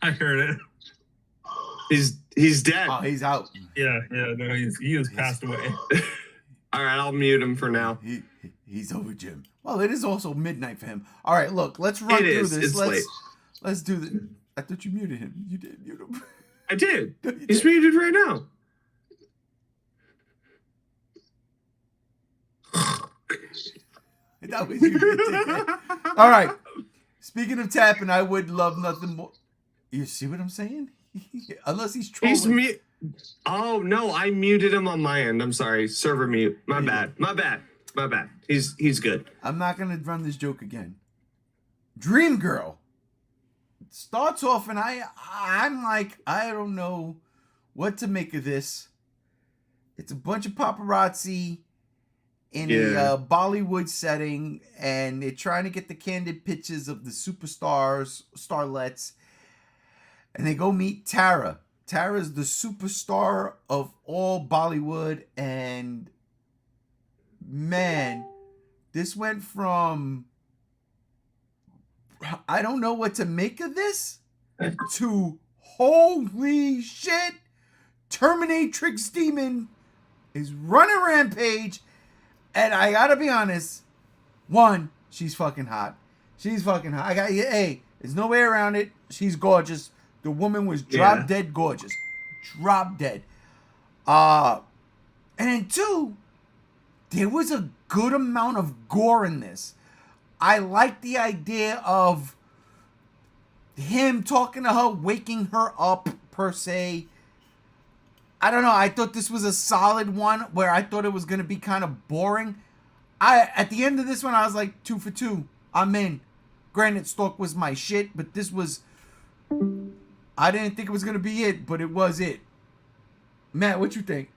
I heard it. He's dead. Oh, he's out. Yeah, no, he has passed away. All right, I'll mute him for now. He's over, Jim. Well, it is also midnight for him. All right, look, let's run through this. It's late. Let's do this. I thought you muted him. You did mute him. I did. No, you He's didn't. muted right now. That was you. All right. Speaking of tapping, I would love nothing more. You see what I'm saying? Unless he's trolling. He's mute. Oh no, I muted him on my end. I'm sorry. Server mute. My bad. He's good. I'm not gonna run this joke again. Dream Girl starts off, and I'm like, I don't know what to make of this. It's a bunch of paparazzi in a Bollywood setting, and they're trying to get the candid pictures of the superstars, starlets, and they go meet Tara. Tara's the superstar of all Bollywood, and man, this went from I don't know what to make of this to holy shit, Terminatrix Demon is running rampage, and I gotta be honest, one, she's fucking hot. She's fucking hot. Hey, there's no way around it. She's gorgeous. The woman was drop dead gorgeous. Drop dead. And then two, there was a good amount of gore in this. I like the idea of him talking to her, waking her up, per se. I don't know. I thought this was a solid one where I thought it was going to be kind of boring. At the end of this one, I was like 2 for 2. I'm in. Granted, Stalk was my shit, but this was... I didn't think it was going to be it, but it was it. Matt, what you think?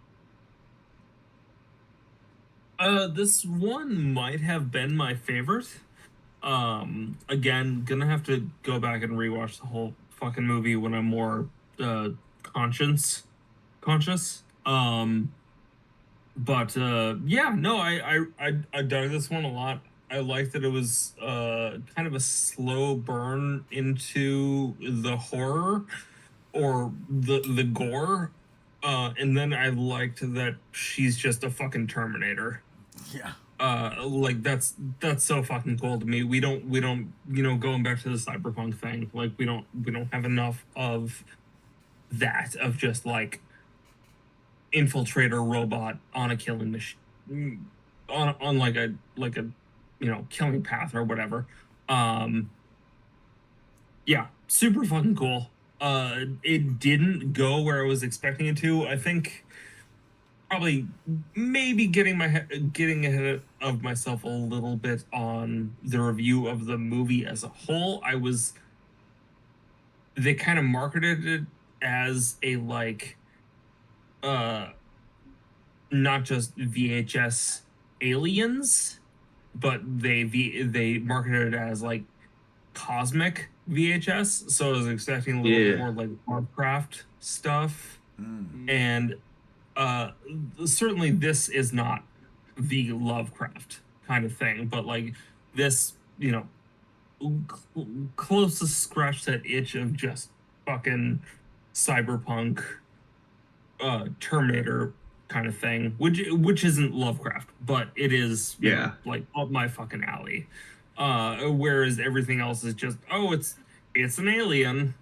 This one might have been my favorite. Again, gonna have to go back and rewatch the whole fucking movie when I'm more conscious. But yeah, no, I dug this one a lot. I liked that it was kind of a slow burn into the horror or the gore. And then I liked that she's just a fucking Terminator. Yeah. Like that's so fucking cool to me. We don't going back to the cyberpunk thing, like we don't have enough of that, of just like infiltrator robot on a killing machine, on like a killing path or whatever. Yeah, super fucking cool. It didn't go where I was expecting it to. I think probably maybe getting ahead of myself a little bit on the review of the movie as a whole. They kind of marketed it as a not just VHS aliens, but they marketed it as like cosmic VHS. So I was expecting a little bit more like Lovecraft stuff. And certainly this is not the Lovecraft kind of thing, but like this, closest scratch that itch of just fucking cyberpunk Terminator kind of thing, which isn't Lovecraft, but it is like up my fucking alley. Whereas everything else is just, it's an alien,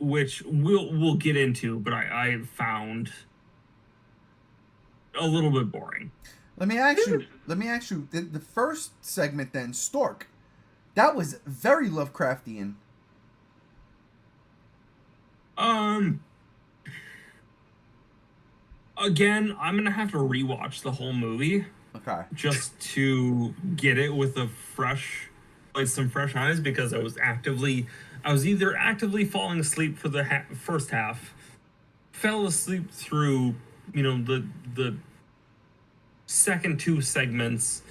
which we'll get into, but I found a little bit boring. Let me ask you. The first segment then, Stork. That was very Lovecraftian. Again, I'm gonna have to rewatch the whole movie Okay. just to get it with some fresh eyes, because I was either actively falling asleep for the first half, fell asleep through, the second two segments,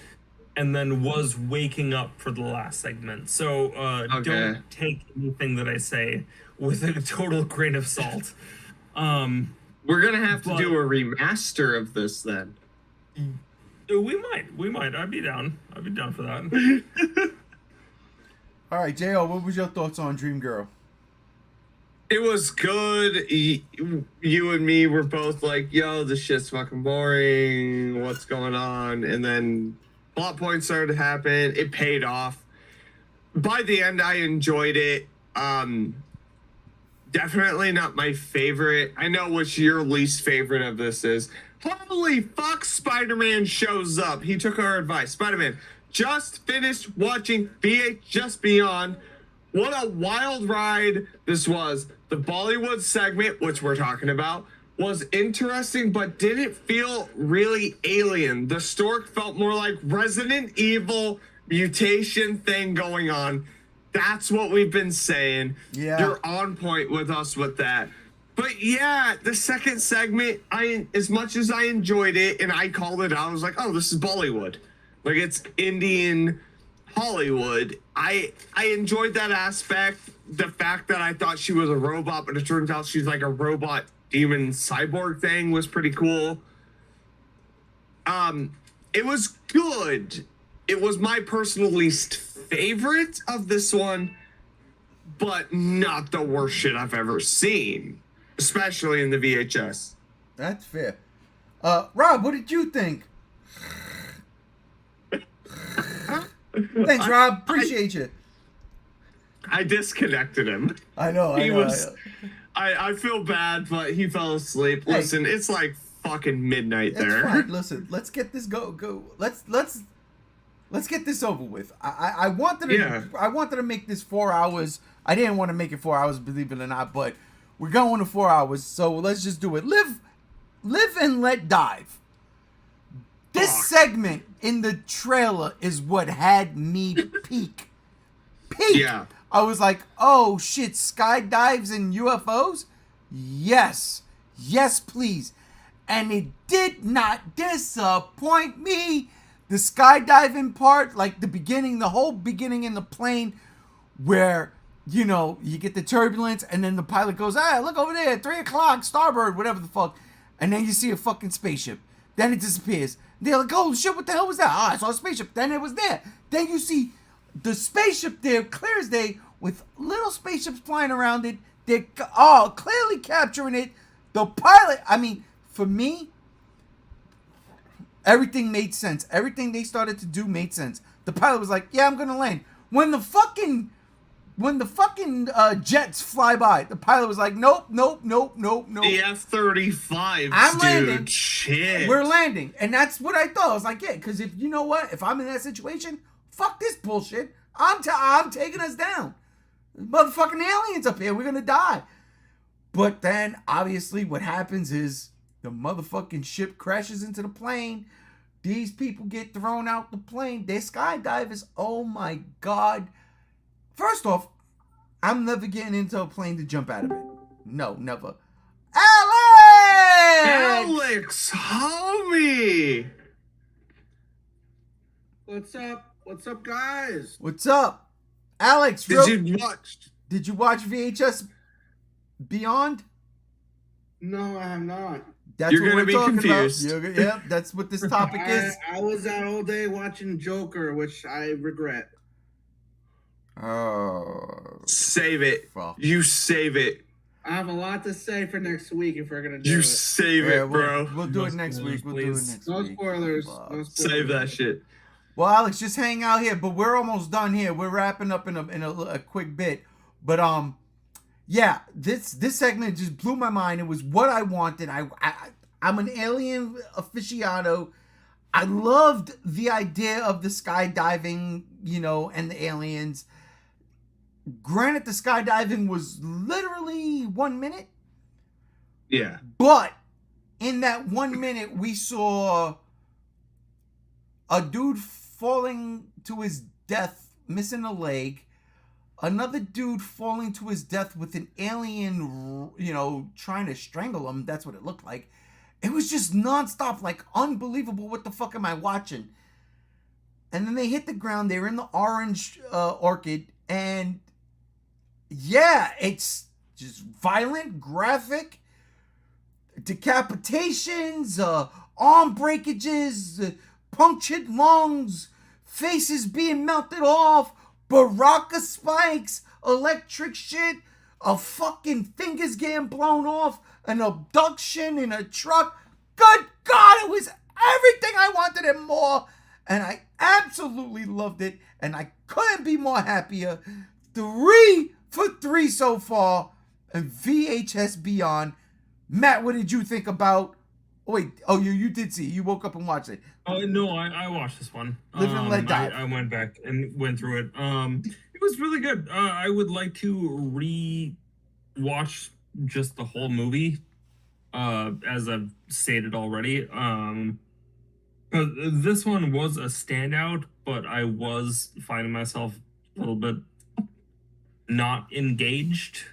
and then was waking up for the last segment. So Okay. don't take anything that I say with a total grain of salt. We're gonna have to But- do a remaster of this then. We might. I'd be down for that. All right, Jo, what was your thoughts on Dream Girl? It was good. You and me were both like, yo, this shit's fucking boring. What's going on? And then plot points started to happen. It paid off. By the end, I enjoyed it. Definitely not my favorite. I know what your least favorite of this is. Holy fuck, Spider-Man shows up. He took our advice. Spider-Man just finished watching VHS Beyond. What a wild ride this was. The Bollywood segment, which we're talking about, was interesting, but didn't feel really alien. The Stork felt more like Resident Evil mutation thing going on. That's what we've been saying. Yeah. You're on point with us with that. But yeah, the second segment, as much as I enjoyed it and I called it out, I was like, oh, this is Bollywood. Like, it's Indian Hollywood. I enjoyed that aspect. The fact that I thought she was a robot, but it turns out she's like a robot demon cyborg thing was pretty cool. It was good. It was my personal least favorite of this one, but not the worst shit I've ever seen, especially in the VHS. That's fair. Rob, what did you think? Thanks, Rob. Appreciate you. I disconnected him. I know. I feel bad, but he fell asleep. Hey. Listen, it's like fucking midnight It's there. fine. Listen, let's get this go. Let's get this over with. I wanted to make this 4 hours. I didn't want to make it 4 hours, believe it or not, but we're going to 4 hours, so let's just do it. Live and let dive. This segment in the trailer is what had me peak. Yeah. I was like, oh shit, skydives and UFOs? Yes, please. And it did not disappoint me. The skydiving part, like the whole beginning in the plane, where, you get the turbulence and then the pilot goes, look over there, 3 o'clock, starboard, whatever the fuck. And then you see a fucking spaceship. Then it disappears. They're like, oh shit, what the hell was that? Oh, I saw a spaceship. Then it was there. Then you see the spaceship there, clear as day, with little spaceships flying around it. They're clearly capturing it. The pilot, for me, everything made sense. Everything they started to do made sense. The pilot was like, yeah, I'm going to land. When the fucking jets fly by, the pilot was like, nope. The F-35s, I'm dude. landing. Shit. We're landing. And that's what I thought. I was like, yeah, because if you know what? If I'm in that situation, fuck this bullshit. I'm taking us down. Motherfucking aliens up here. We're going to die. But then, obviously, what happens is the motherfucking ship crashes into the plane. These people get thrown out the plane. They're skydivers. Oh, my God. First off, I'm never getting into a plane to jump out of it. No, never. Alex, homie. What's up? What's up, guys? What's up? Alex, Did you watch VHS Beyond? No, I have not. That's You're what gonna we're be talking confused. about. Yeah, that's what this topic is. I was out all day watching Joker, which I regret. Oh, Save it. fuck. You save it. I have a lot to say for next week if we're gonna do You it. save Yeah, it, bro. We'll do it No next spoilers, week. We'll do it please. next No week. spoilers. Fuck. No spoilers. Save that shit. Well, Alex, just hang out here. But we're almost done here. We're wrapping up in a quick bit. But yeah, this segment just blew my mind. It was what I wanted. I'm an alien aficionado. I loved the idea of the skydiving, and the aliens. Granted, the skydiving was literally 1 minute, Yeah. but in that 1 minute, we saw a dude falling to his death, missing a leg. Another dude falling to his death with an alien, trying to strangle him. That's what it looked like. It was just nonstop, like, unbelievable. What the fuck am I watching? And then they hit the ground. They were in the orange orchid. And, yeah, it's just violent, graphic, decapitations, arm breakages, punctured lungs, faces being melted off, Baraka spikes, electric shit, a fucking fingers getting blown off, an abduction in a truck. Good God, it was everything I wanted and more. And I absolutely loved it. And I couldn't be more happier. 3 for 3 so far. And VHS Beyond. Matt, what did you think about... Oh, wait. Oh, you did see it. You woke up and watched it. Oh no, I watched this one. Live and Let Die. I went back and went through it. It was really good. I would like to re-watch just the whole movie. As I've stated already. This one was a standout, but I was finding myself a little bit not engaged.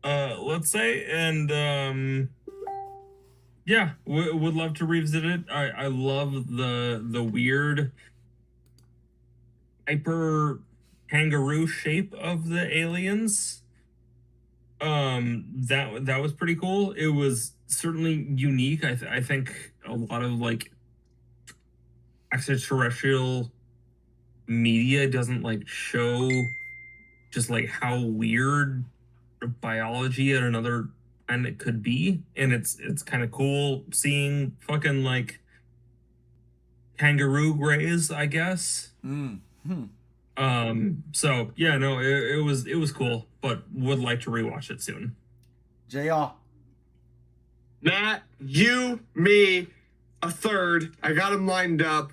Let's say, and yeah, would love to revisit it. I love the weird hyper kangaroo shape of the aliens. That was pretty cool. It was certainly unique. I think a lot of like extraterrestrial media doesn't like show just like how weird biology at another planet could be, and it's kind of cool seeing fucking like kangaroo grays, I guess. So yeah, no, it was cool, but would like to rewatch it soon. JR. Matt, you, me, a third. I got them lined up.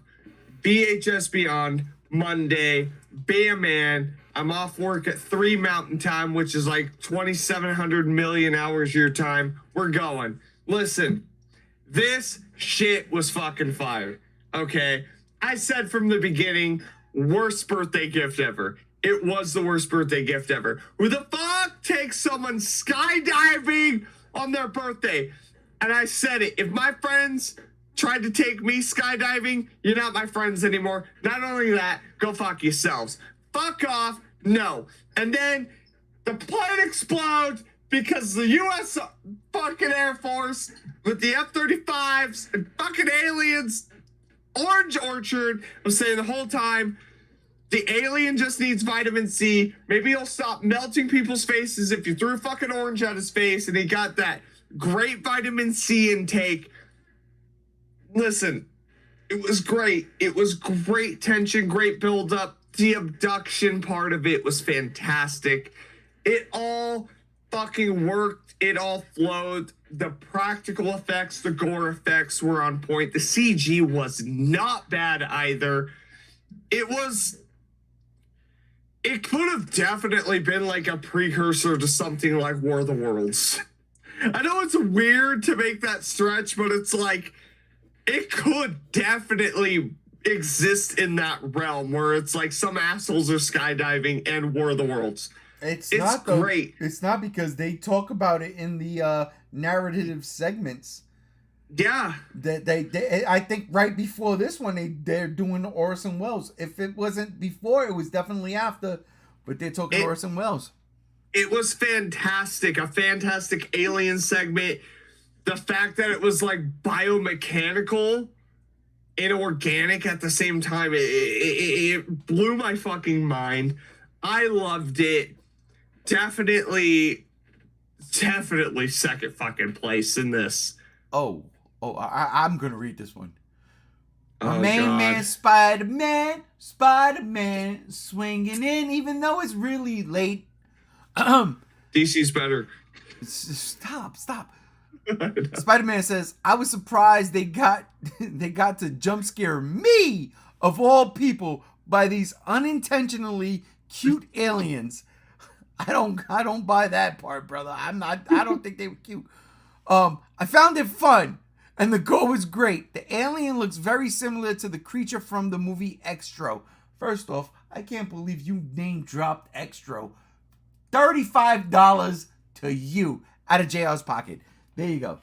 VHS Beyond, Monday. Bam, man. I'm off work at 3 Mountain Time, which is like 2,700 million hours your time. We're going. Listen, this shit was fucking fire. Okay? I said from the beginning, worst birthday gift ever. It was the worst birthday gift ever. Who the fuck takes someone skydiving on their birthday? And I said it. If my friends tried to take me skydiving, you're not my friends anymore. Not only that, go fuck yourselves. Fuck off. No. And then the plane explodes because the U.S. fucking Air Force with the F-35s and fucking aliens, Orange Orchard, I'm saying the whole time, the alien just needs vitamin C. Maybe he'll stop melting people's faces if you threw fucking orange at his face and he got that great vitamin C intake. Listen, it was great. It was great tension, great build-up. The abduction part of it was fantastic. It all fucking worked. It all flowed. The practical effects, the gore effects were on point. The CG was not bad either. It could have definitely been like a precursor to something like War of the Worlds. I know it's weird to make that stretch, but it's like, it could definitely exist in that realm where it's like some assholes are skydiving and War of the Worlds. It's not great. It's not, because they talk about it in the narrative segments. Yeah. They I think right before this one they're doing Orson Welles. If it wasn't before, it was definitely after. But they're talking Orson Welles. It was fantastic. A fantastic alien segment. The fact that it was like biomechanical and organic at the same time, it blew my fucking mind. I loved it. Definitely second fucking place in this. I'm gonna read this one. Oh, main God. man, Spider-Man, swinging in, even though it's really late. DC's better. Stop. Spider-Man says, I was surprised they got to jump scare me of all people by these unintentionally cute aliens. I don't buy that part, brother. I don't think they were cute. I found it fun, and the gore was great. The alien looks very similar to the creature from the movie Extro. First off, I can't believe you name dropped Extro. $35 to you out of JR's pocket. There you go.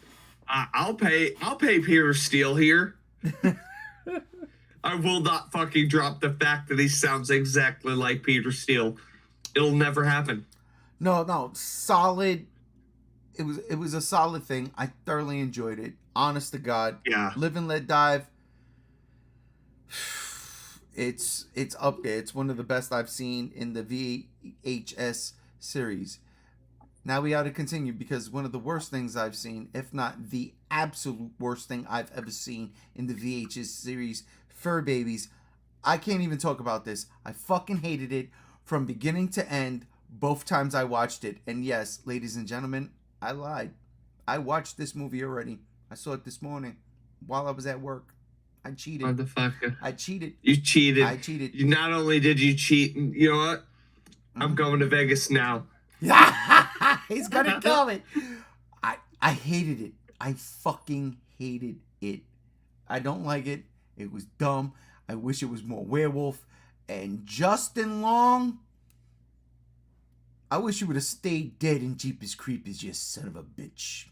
I'll pay Peter Steele here. I will not fucking drop the fact that he sounds exactly like Peter Steele. It'll never happen. No, solid. It was a solid thing. I thoroughly enjoyed it. Honest to God. Yeah. Live and Let Dive. It's up there. It's one of the best I've seen in the VHS series. Now we got to continue because one of the worst things I've seen, if not the absolute worst thing I've ever seen in the VHS series, Fur Babies. I can't even talk about this. I fucking hated it from beginning to end both times I watched it. And yes, ladies and gentlemen, I lied. I watched this movie already. I saw it this morning while I was at work. I cheated. Motherfucker. I cheated. You cheated. I cheated. You not only did you cheat, you know what? I'm going to Vegas now. He's gonna kill it. I hated it. I fucking hated it. I don't like it. It was dumb. I wish it was more werewolf. And Justin Long, I wish you would have stayed dead in Jeepers Creepers, you son of a bitch.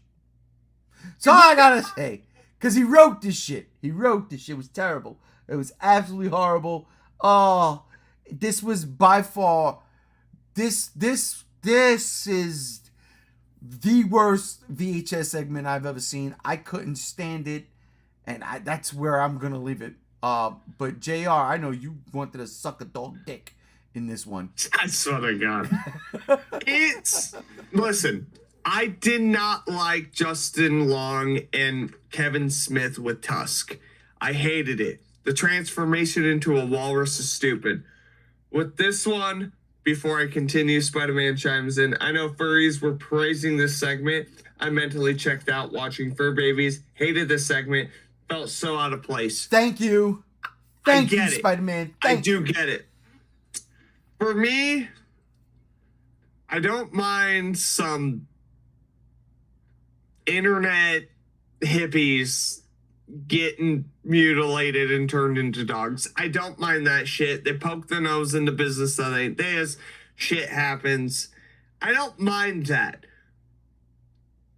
So all I gotta say, because he wrote this shit. It was terrible. It was absolutely horrible. Oh, this was by far, this is the worst VHS segment I've ever seen. I couldn't stand it, and that's where I'm gonna leave it. But JR, I know you wanted to suck a dog dick in this one. I swear to God. Listen, I did not like Justin Long and Kevin Smith with Tusk. I hated it. The transformation into a walrus is stupid. With this one, before I continue, Spider-Man chimes in. I know furries were praising this segment. I mentally checked out watching Fur Babies. Hated this segment. Felt so out of place. Thank you. Thank you, Spider-Man. I do get it. For me, I don't mind some internet hippies getting mutilated and turned into dogs. I don't mind that shit. They poke their nose into business that ain't theirs. Shit happens. I don't mind that.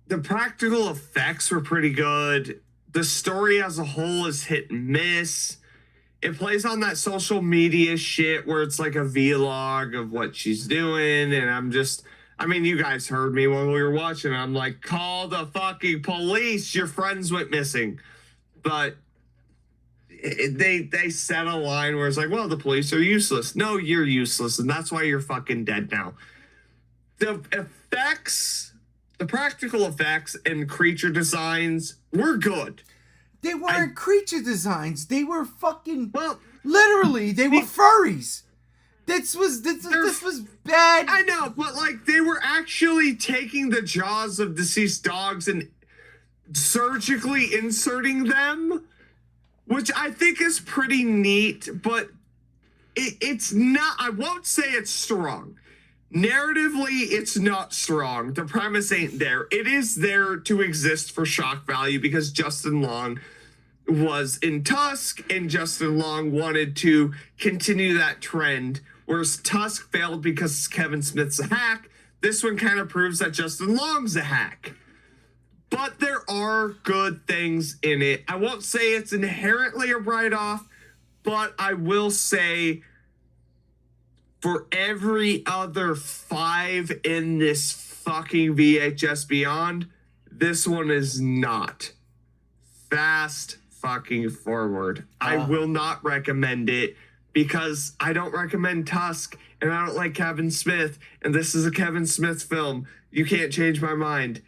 The practical effects were pretty good. The story as a whole is hit and miss. It plays on that social media shit where it's like a vlog of what she's doing. And you guys heard me when we were watching. I'm like, call the fucking police. Your friends went missing. But they set a line where it's like, well, the police are useless. No, you're useless. And that's why you're fucking dead now. The effects, the practical effects and creature designs were good. They weren't creature designs. They were fucking, literally, they were furries. This was bad. I know, but like they were actually taking the jaws of deceased dogs and surgically inserting them, which I think is pretty neat, but it's not, I won't say it's strong. Narratively, it's not strong. The premise ain't there. It is there to exist for shock value because Justin Long was in Tusk and Justin Long wanted to continue that trend, whereas Tusk failed because Kevin Smith's a hack. This one kind of proves that Justin Long's a hack. But there are good things in it. I won't say it's inherently a write-off, but I will say for every other 5 in this fucking VHS Beyond, this one is not. Fast fucking forward. I will not recommend it because I don't recommend Tusk and I don't like Kevin Smith, and this is a Kevin Smith film. You can't change my mind.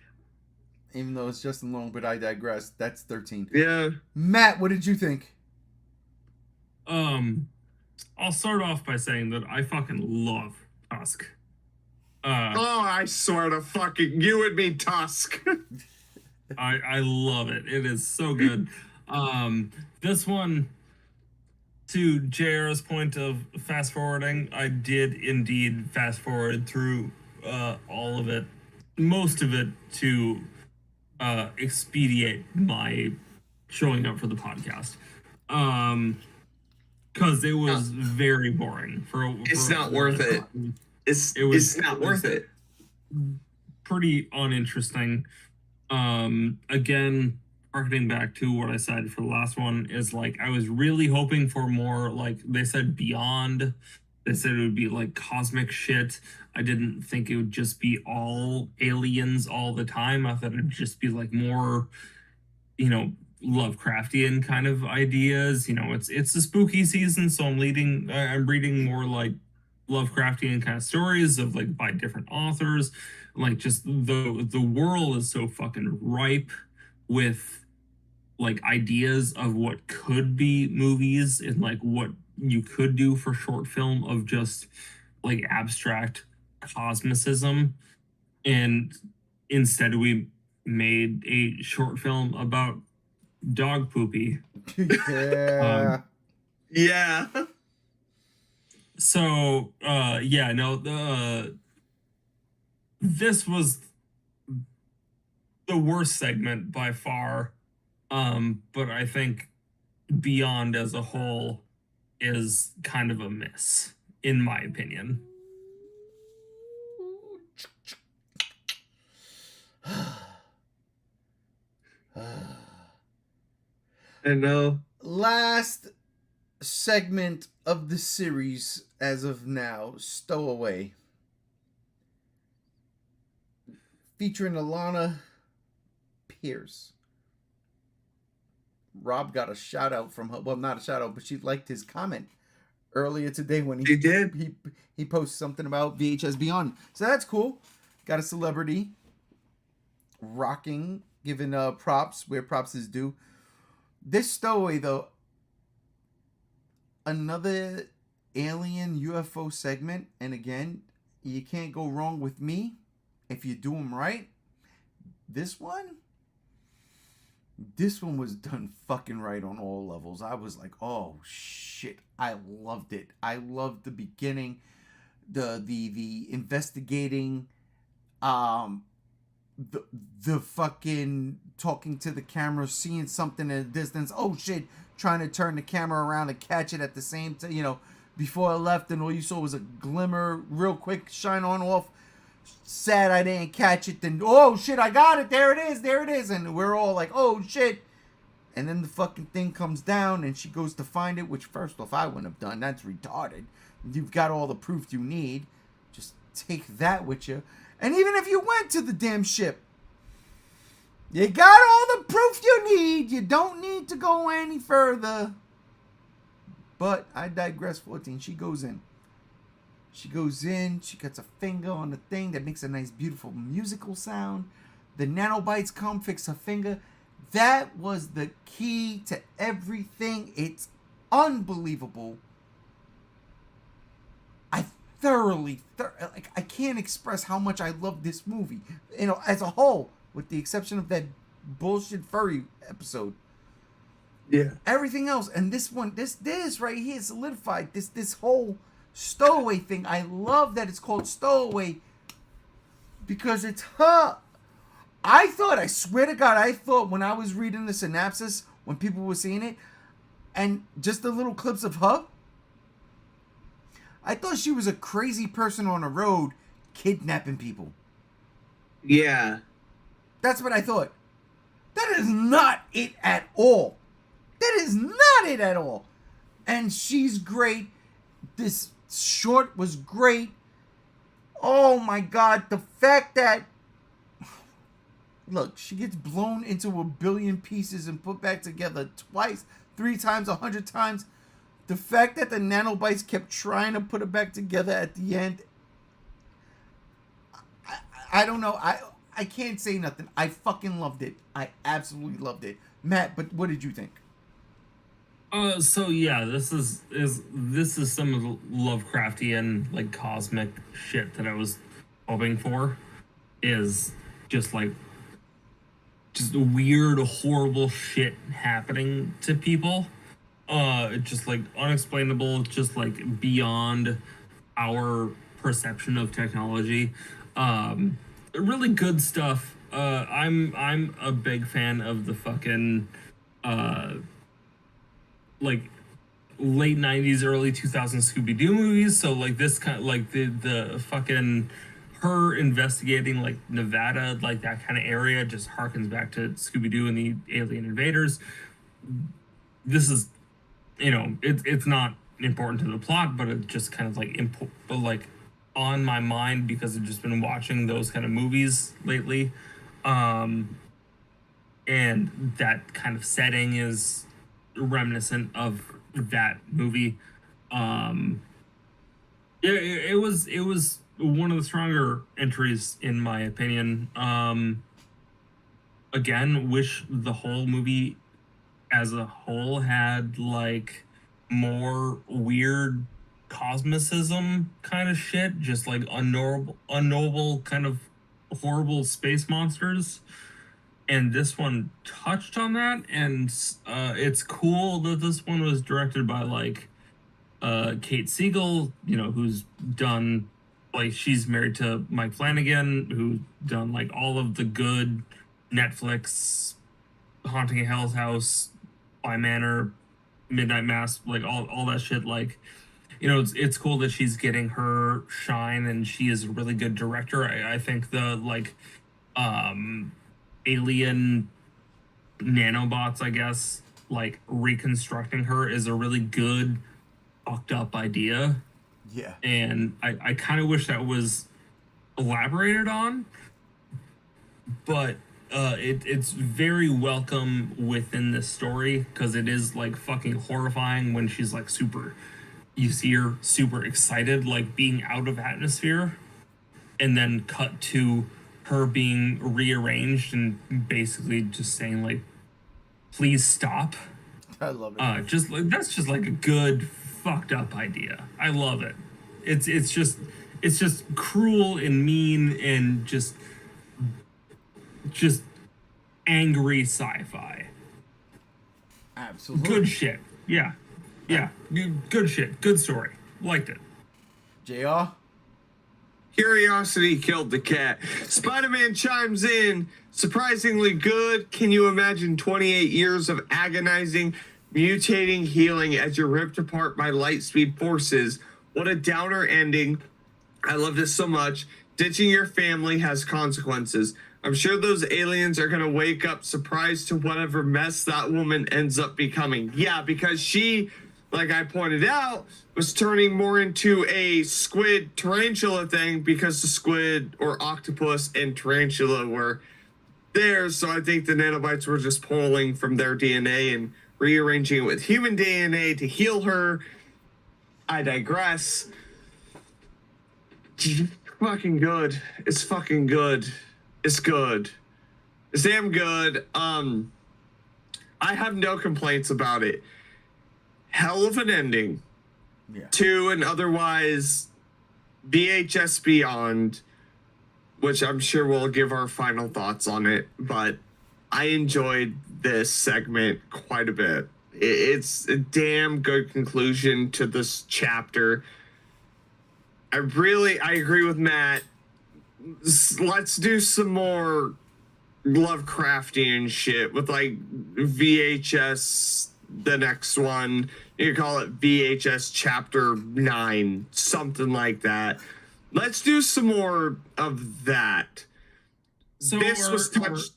Even though it's Justin Long, but I digress. That's 13. Yeah. Matt, what did you think? I'll start off by saying that I fucking love Tusk. I sort of fucking you and me, Tusk. I love it. It is so good. This one, to JR's point of fast forwarding, I did indeed fast forward through all of it, most of it, to expedite my showing up for the podcast. Because it was very boring. It's not worth it. It's not worth it. Pretty uninteresting. Again, harkening back to what I said for the last one, is like I was really hoping for more, like they said, beyond. They said it would be like cosmic shit. I didn't think it would just be all aliens all the time. I thought it'd just be like more, Lovecraftian kind of ideas. It's the spooky season, so I'm reading more like Lovecraftian kind of stories of like by different authors. Like just the world is so fucking ripe with like ideas of what could be movies and like what you could do for short film of just like abstract cosmicism. And instead we made a short film about dog poopy. Yeah. Yeah. So this was the worst segment by far. But I think Beyond as a whole is kind of a miss, in my opinion. I know. Last segment of the series as of now, Stowaway. Featuring Alana Pierce. Rob got a shout out from her. Well, not a shout out, but she liked his comment earlier today when He did. He posted something about VHS Beyond. So that's cool. Got a celebrity rocking, giving props where props is due. This Stowaway, though, another alien UFO segment, and again, you can't go wrong with me if you do them right. This one was done fucking right on all levels. I was like, oh shit, I loved it. I loved the beginning, the investigating, the fucking talking to the camera, seeing something in the distance. Oh shit, trying to turn the camera around and catch it at the same time. Before I left, and all you saw was a glimmer, real quick, shine on off. Sad I didn't catch it. Then oh shit, I got it. There it is. And we're all like, oh shit. And then the fucking thing comes down, and she goes to find it. Which first off, I wouldn't have done. That's retarded. You've got all the proof you need. Just take that with you. And even if you went to the damn ship, you got all the proof you need. You don't need to go any further. But I digress. 14. She goes in. She gets a finger on the thing that makes a nice, beautiful musical sound. The nanobites come, fix her finger. That was the key to everything. It's unbelievable. I can't express how much I love this movie, as a whole, with the exception of that bullshit furry episode. Yeah. Everything else, and this one, this right here solidified this whole Stowaway thing. I love that it's called Stowaway because it's her. I swear to God, I thought when I was reading the synopsis, when people were seeing it, and just the little clips of her, I thought she was a crazy person on the road kidnapping people. Yeah. That's what I thought. That is not it at all. That is not it at all. And she's great. This short was great. Oh my God. The fact that, look, she gets blown into a billion pieces and put back together twice, 3 times, 100 times. The fact that the nanobites kept trying to put it back together at the end, I don't know. I can't say nothing. I fucking loved it. I absolutely loved it. Matt, but what did you think? So yeah, this is some of the Lovecraftian like cosmic shit that I was hoping for. Is just like just weird, horrible shit happening to people. Just like unexplainable, just like beyond our perception of technology. Really good stuff. I'm a big fan of the fucking like late 90s early 2000s Scooby-Doo movies, so like this kind of like the fucking her investigating like Nevada, like that kind of area, just harkens back to Scooby-Doo and the alien invaders. This is, it's not important to the plot, but it just kind of like on my mind because I've just been watching those kind of movies lately. And that kind of setting is reminiscent of that movie. It was one of the stronger entries in my opinion. Again, wish the whole movie as a whole had like more weird cosmicism kind of shit, just like unknowable kind of horrible space monsters. And this one touched on that, and it's cool that this one was directed by like Kate Siegel, who's done like she's married to Mike Flanagan, who's done like all of the good Netflix Haunting of Hell's House, Bly Manor, Midnight Mass, like all that shit. Like, it's cool that she's getting her shine, and she is a really good director. I think the like alien nanobots, I guess, like reconstructing her is a really good fucked up idea. Yeah. And I kind of wish that was elaborated on, but it's very welcome within this story because it is like fucking horrifying when she's like you see her super excited, like being out of atmosphere, and then cut to her being rearranged and basically just saying like, please stop. I love it. Just like that's just like a good fucked up idea. I love it. It's just cruel and mean and just angry sci-fi. Absolutely. Good shit. Yeah. Good shit. Good story. Liked it. JR? Curiosity killed the cat. Spider-Man chimes in. Surprisingly good. Can you imagine 28 years of agonizing, mutating healing as you're ripped apart by light speed forces? What a downer ending. I love this so much. Ditching your family has consequences. I'm sure those aliens are going to wake up surprised to whatever mess that woman ends up becoming. Yeah, because she, like I pointed out, was turning more into a squid tarantula thing because the squid or octopus and tarantula were there. So I think the nanobites were just pulling from their DNA and rearranging it with human DNA to heal her. I digress. Fucking good. It's fucking good. It's good. It's damn good. I have no complaints about it. Hell of an ending. Yeah. To an otherwise VHS Beyond, which I'm sure we'll give our final thoughts on it, but I enjoyed this segment quite a bit. It's a damn good conclusion to this chapter. I agree with Matt. Let's do some more Lovecraftian shit with like VHS, the next one. You can call it VHS Chapter 9, something like that. Let's do some more of that. So This was touched.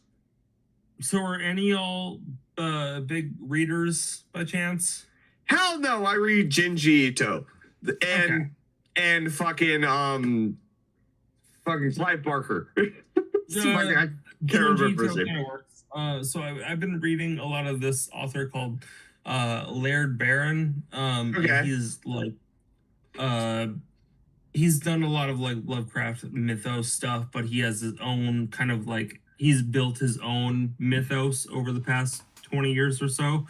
So are any y'all big readers by chance? Hell no, I read Junji Ito. And fucking Clive Barker. I can't remember his name. Works. So I've been reading a lot of this author called Laird Barron. Okay. He's like he's done a lot of like Lovecraft mythos stuff, but he has his own kind of like he's built his own mythos over the past 20 years or so.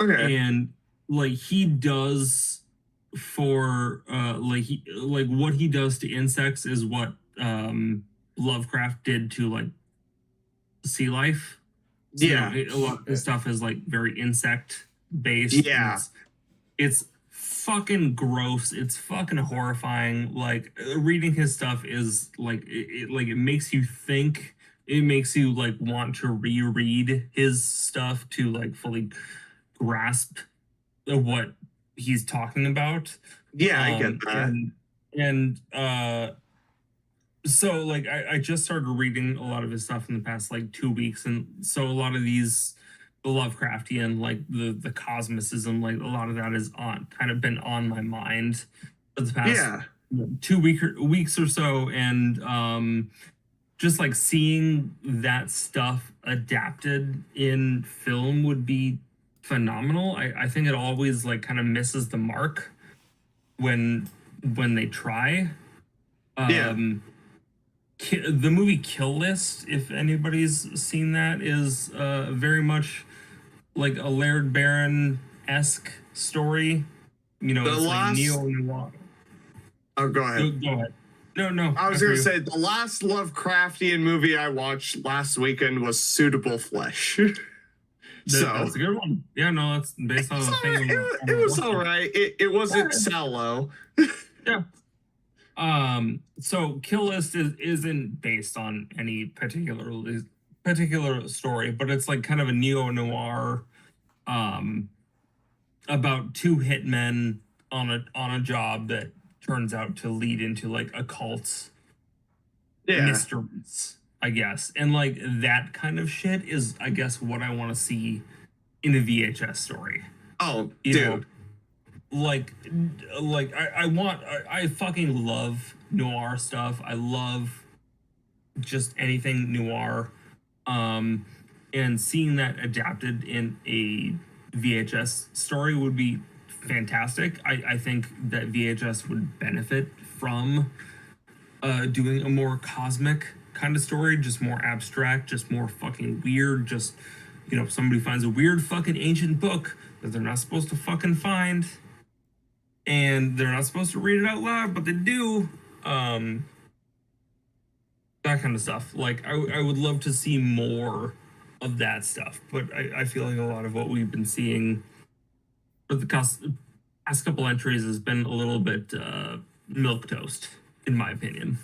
Okay. And like he does for like what he does to insects is what Lovecraft did to like sea life. So, Yeah. a lot of his stuff is like very insect based. Yeah. It's fucking gross. It's fucking horrifying. Like reading his stuff is like it makes you think. It makes you like want to reread his stuff to like fully grasp what he's talking about. Yeah, I get that. And so like I just started reading a lot of his stuff in the past like 2 weeks, and so a lot of these the Lovecraftian, like the cosmicism, like a lot of that is on kind of been on my mind for the past Yeah. 2 weeks or so, and just like seeing that stuff adapted in film would be phenomenal. I think it always like kind of misses the mark when they try. Yeah. The movie Kill List, if anybody's seen that, is very much like a Laird Barron-esque story. You know, The it's last- like neo-noir. Oh, go ahead. Go ahead. No. I was after going to you. say the last Lovecraftian movie I watched last weekend was Suitable Flesh. That's a good one. Yeah, no, that's based on It's a all thing. right. It was all right. It wasn't sallow. Yeah. So Kill List isn't based on any particular story, but it's like kind of a neo-noir about two hitmen on a job that turns out to lead into like occult Yeah. mysteries, I guess. And like that kind of shit is, I guess, what I want to see in a VHS story. Oh, You dude. know, like I fucking love noir stuff. I love just anything noir. And seeing that adapted in a VHS story would be fantastic. I think that VHS would benefit from doing a more cosmic kind of story, just more abstract, just more fucking weird, just, you know, somebody finds a weird fucking ancient book that they're not supposed to fucking find, and they're not supposed to read it out loud, but they do. That kind of stuff. Like I would love to see more of that stuff, but I feel like a lot of what we've been seeing for the past couple entries has been a little bit milquetoast, in my opinion.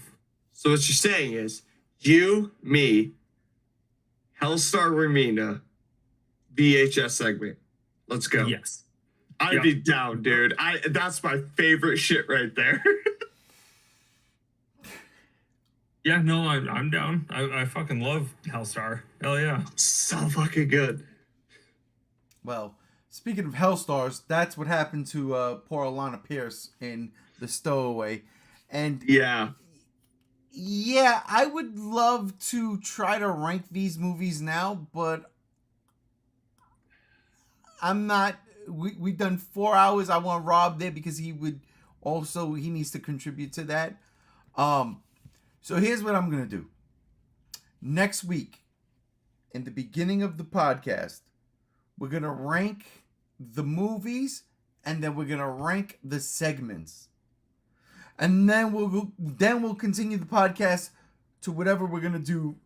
So what you're saying is you, me, Hellstar Ramina, VHS segment. Let's go. Yes. I'd Yeah. be down, dude. That's my favorite shit right there. Yeah, no, I'm down. I fucking love Hellstar. Hell yeah. So fucking good. Well, speaking of Hellstars, that's what happened to poor Alana Pierce in The Stowaway. And Yeah. yeah, I would love to try to rank these movies now, but I'm not. We've done 4 hours. I want Rob there because he needs to contribute to that. So here's what I'm gonna do. Next week, in the beginning of the podcast, we're gonna rank the movies, and then we're gonna rank the segments, and then we'll continue the podcast to whatever we're gonna do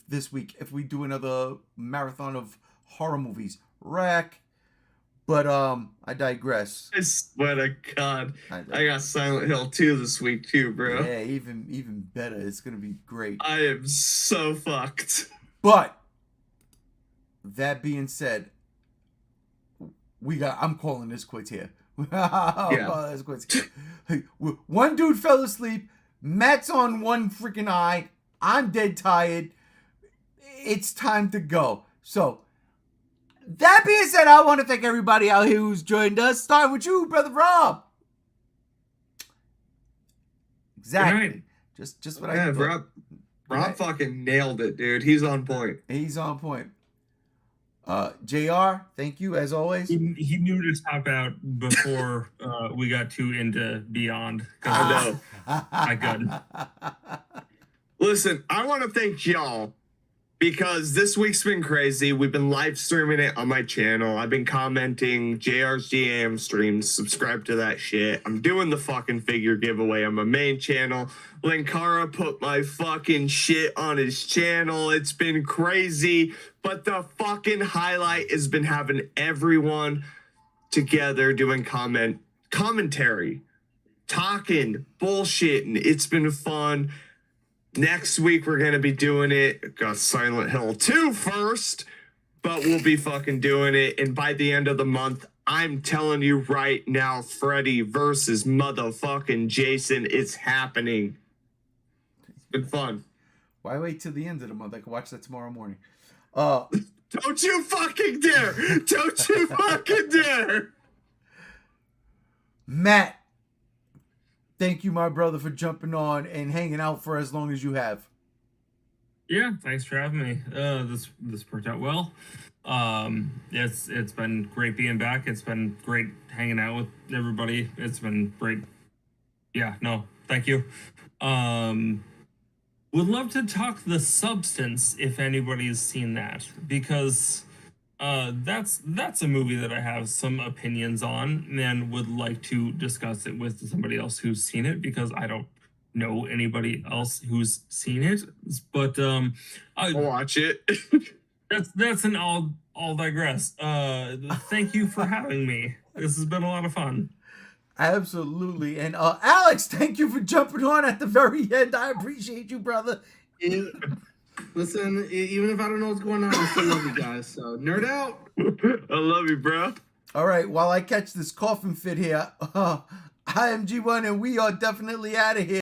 this week. If we do another marathon of horror movies, Wreck. But I digress. I swear to God. I got Silent Hill 2 this week too, bro. Yeah, even better. It's gonna be great. I am so fucked. But that being said, I'm calling this quits here. Yeah. This quits. Hey, one dude fell asleep. Matt's on one freaking eye. I'm dead tired. It's time to go. So, that being said, I want to thank everybody out here who's joined us. Starting with you, Brother Rob. Exactly. Right. Just what Yeah, I thought. Rob fucking nailed it, dude. He's on point. He's on point. JR, thank you as always. He knew to top out before we got too into Beyond. I know. I couldn't. Listen, I want to thank y'all because this week's been crazy. We've been live streaming it on my channel. I've been commenting JR's GAM streams. Subscribe to that shit. I'm doing the fucking figure giveaway on my main channel. Linkara put my fucking shit on his channel. It's been crazy, but the fucking highlight has been having everyone together doing commentary, talking, bullshitting. It's been fun. Next week, we're going to be doing it. Got Silent Hill 2 first, but we'll be fucking doing it. And by the end of the month, I'm telling you right now, Freddy versus motherfucking Jason, it's happening. It's been fun. Why wait till the end of the month? I can watch that tomorrow morning. Don't you fucking dare! Don't you fucking dare! Matt, thank you, my brother, for jumping on and hanging out for as long as you have. Yeah, thanks for having me. This worked out well. It's been great being back. It's been great hanging out with everybody. It's been great. Yeah, no, thank you. Would love to talk The Substance if anybody's seen that, because that's a movie that I have some opinions on and would like to discuss it with somebody else who's seen it, because I don't know anybody else who's seen it. But I'll watch it. that's an all digress. Thank you for having me. This has been a lot of fun. Absolutely. And Alex, thank you for jumping on at the very end. I appreciate you, brother. Listen, even if I don't know what's going on, I still love you guys. So nerd out. I love you, bro. All right, while I catch this coughing fit here, I am G1 and we are definitely out of here.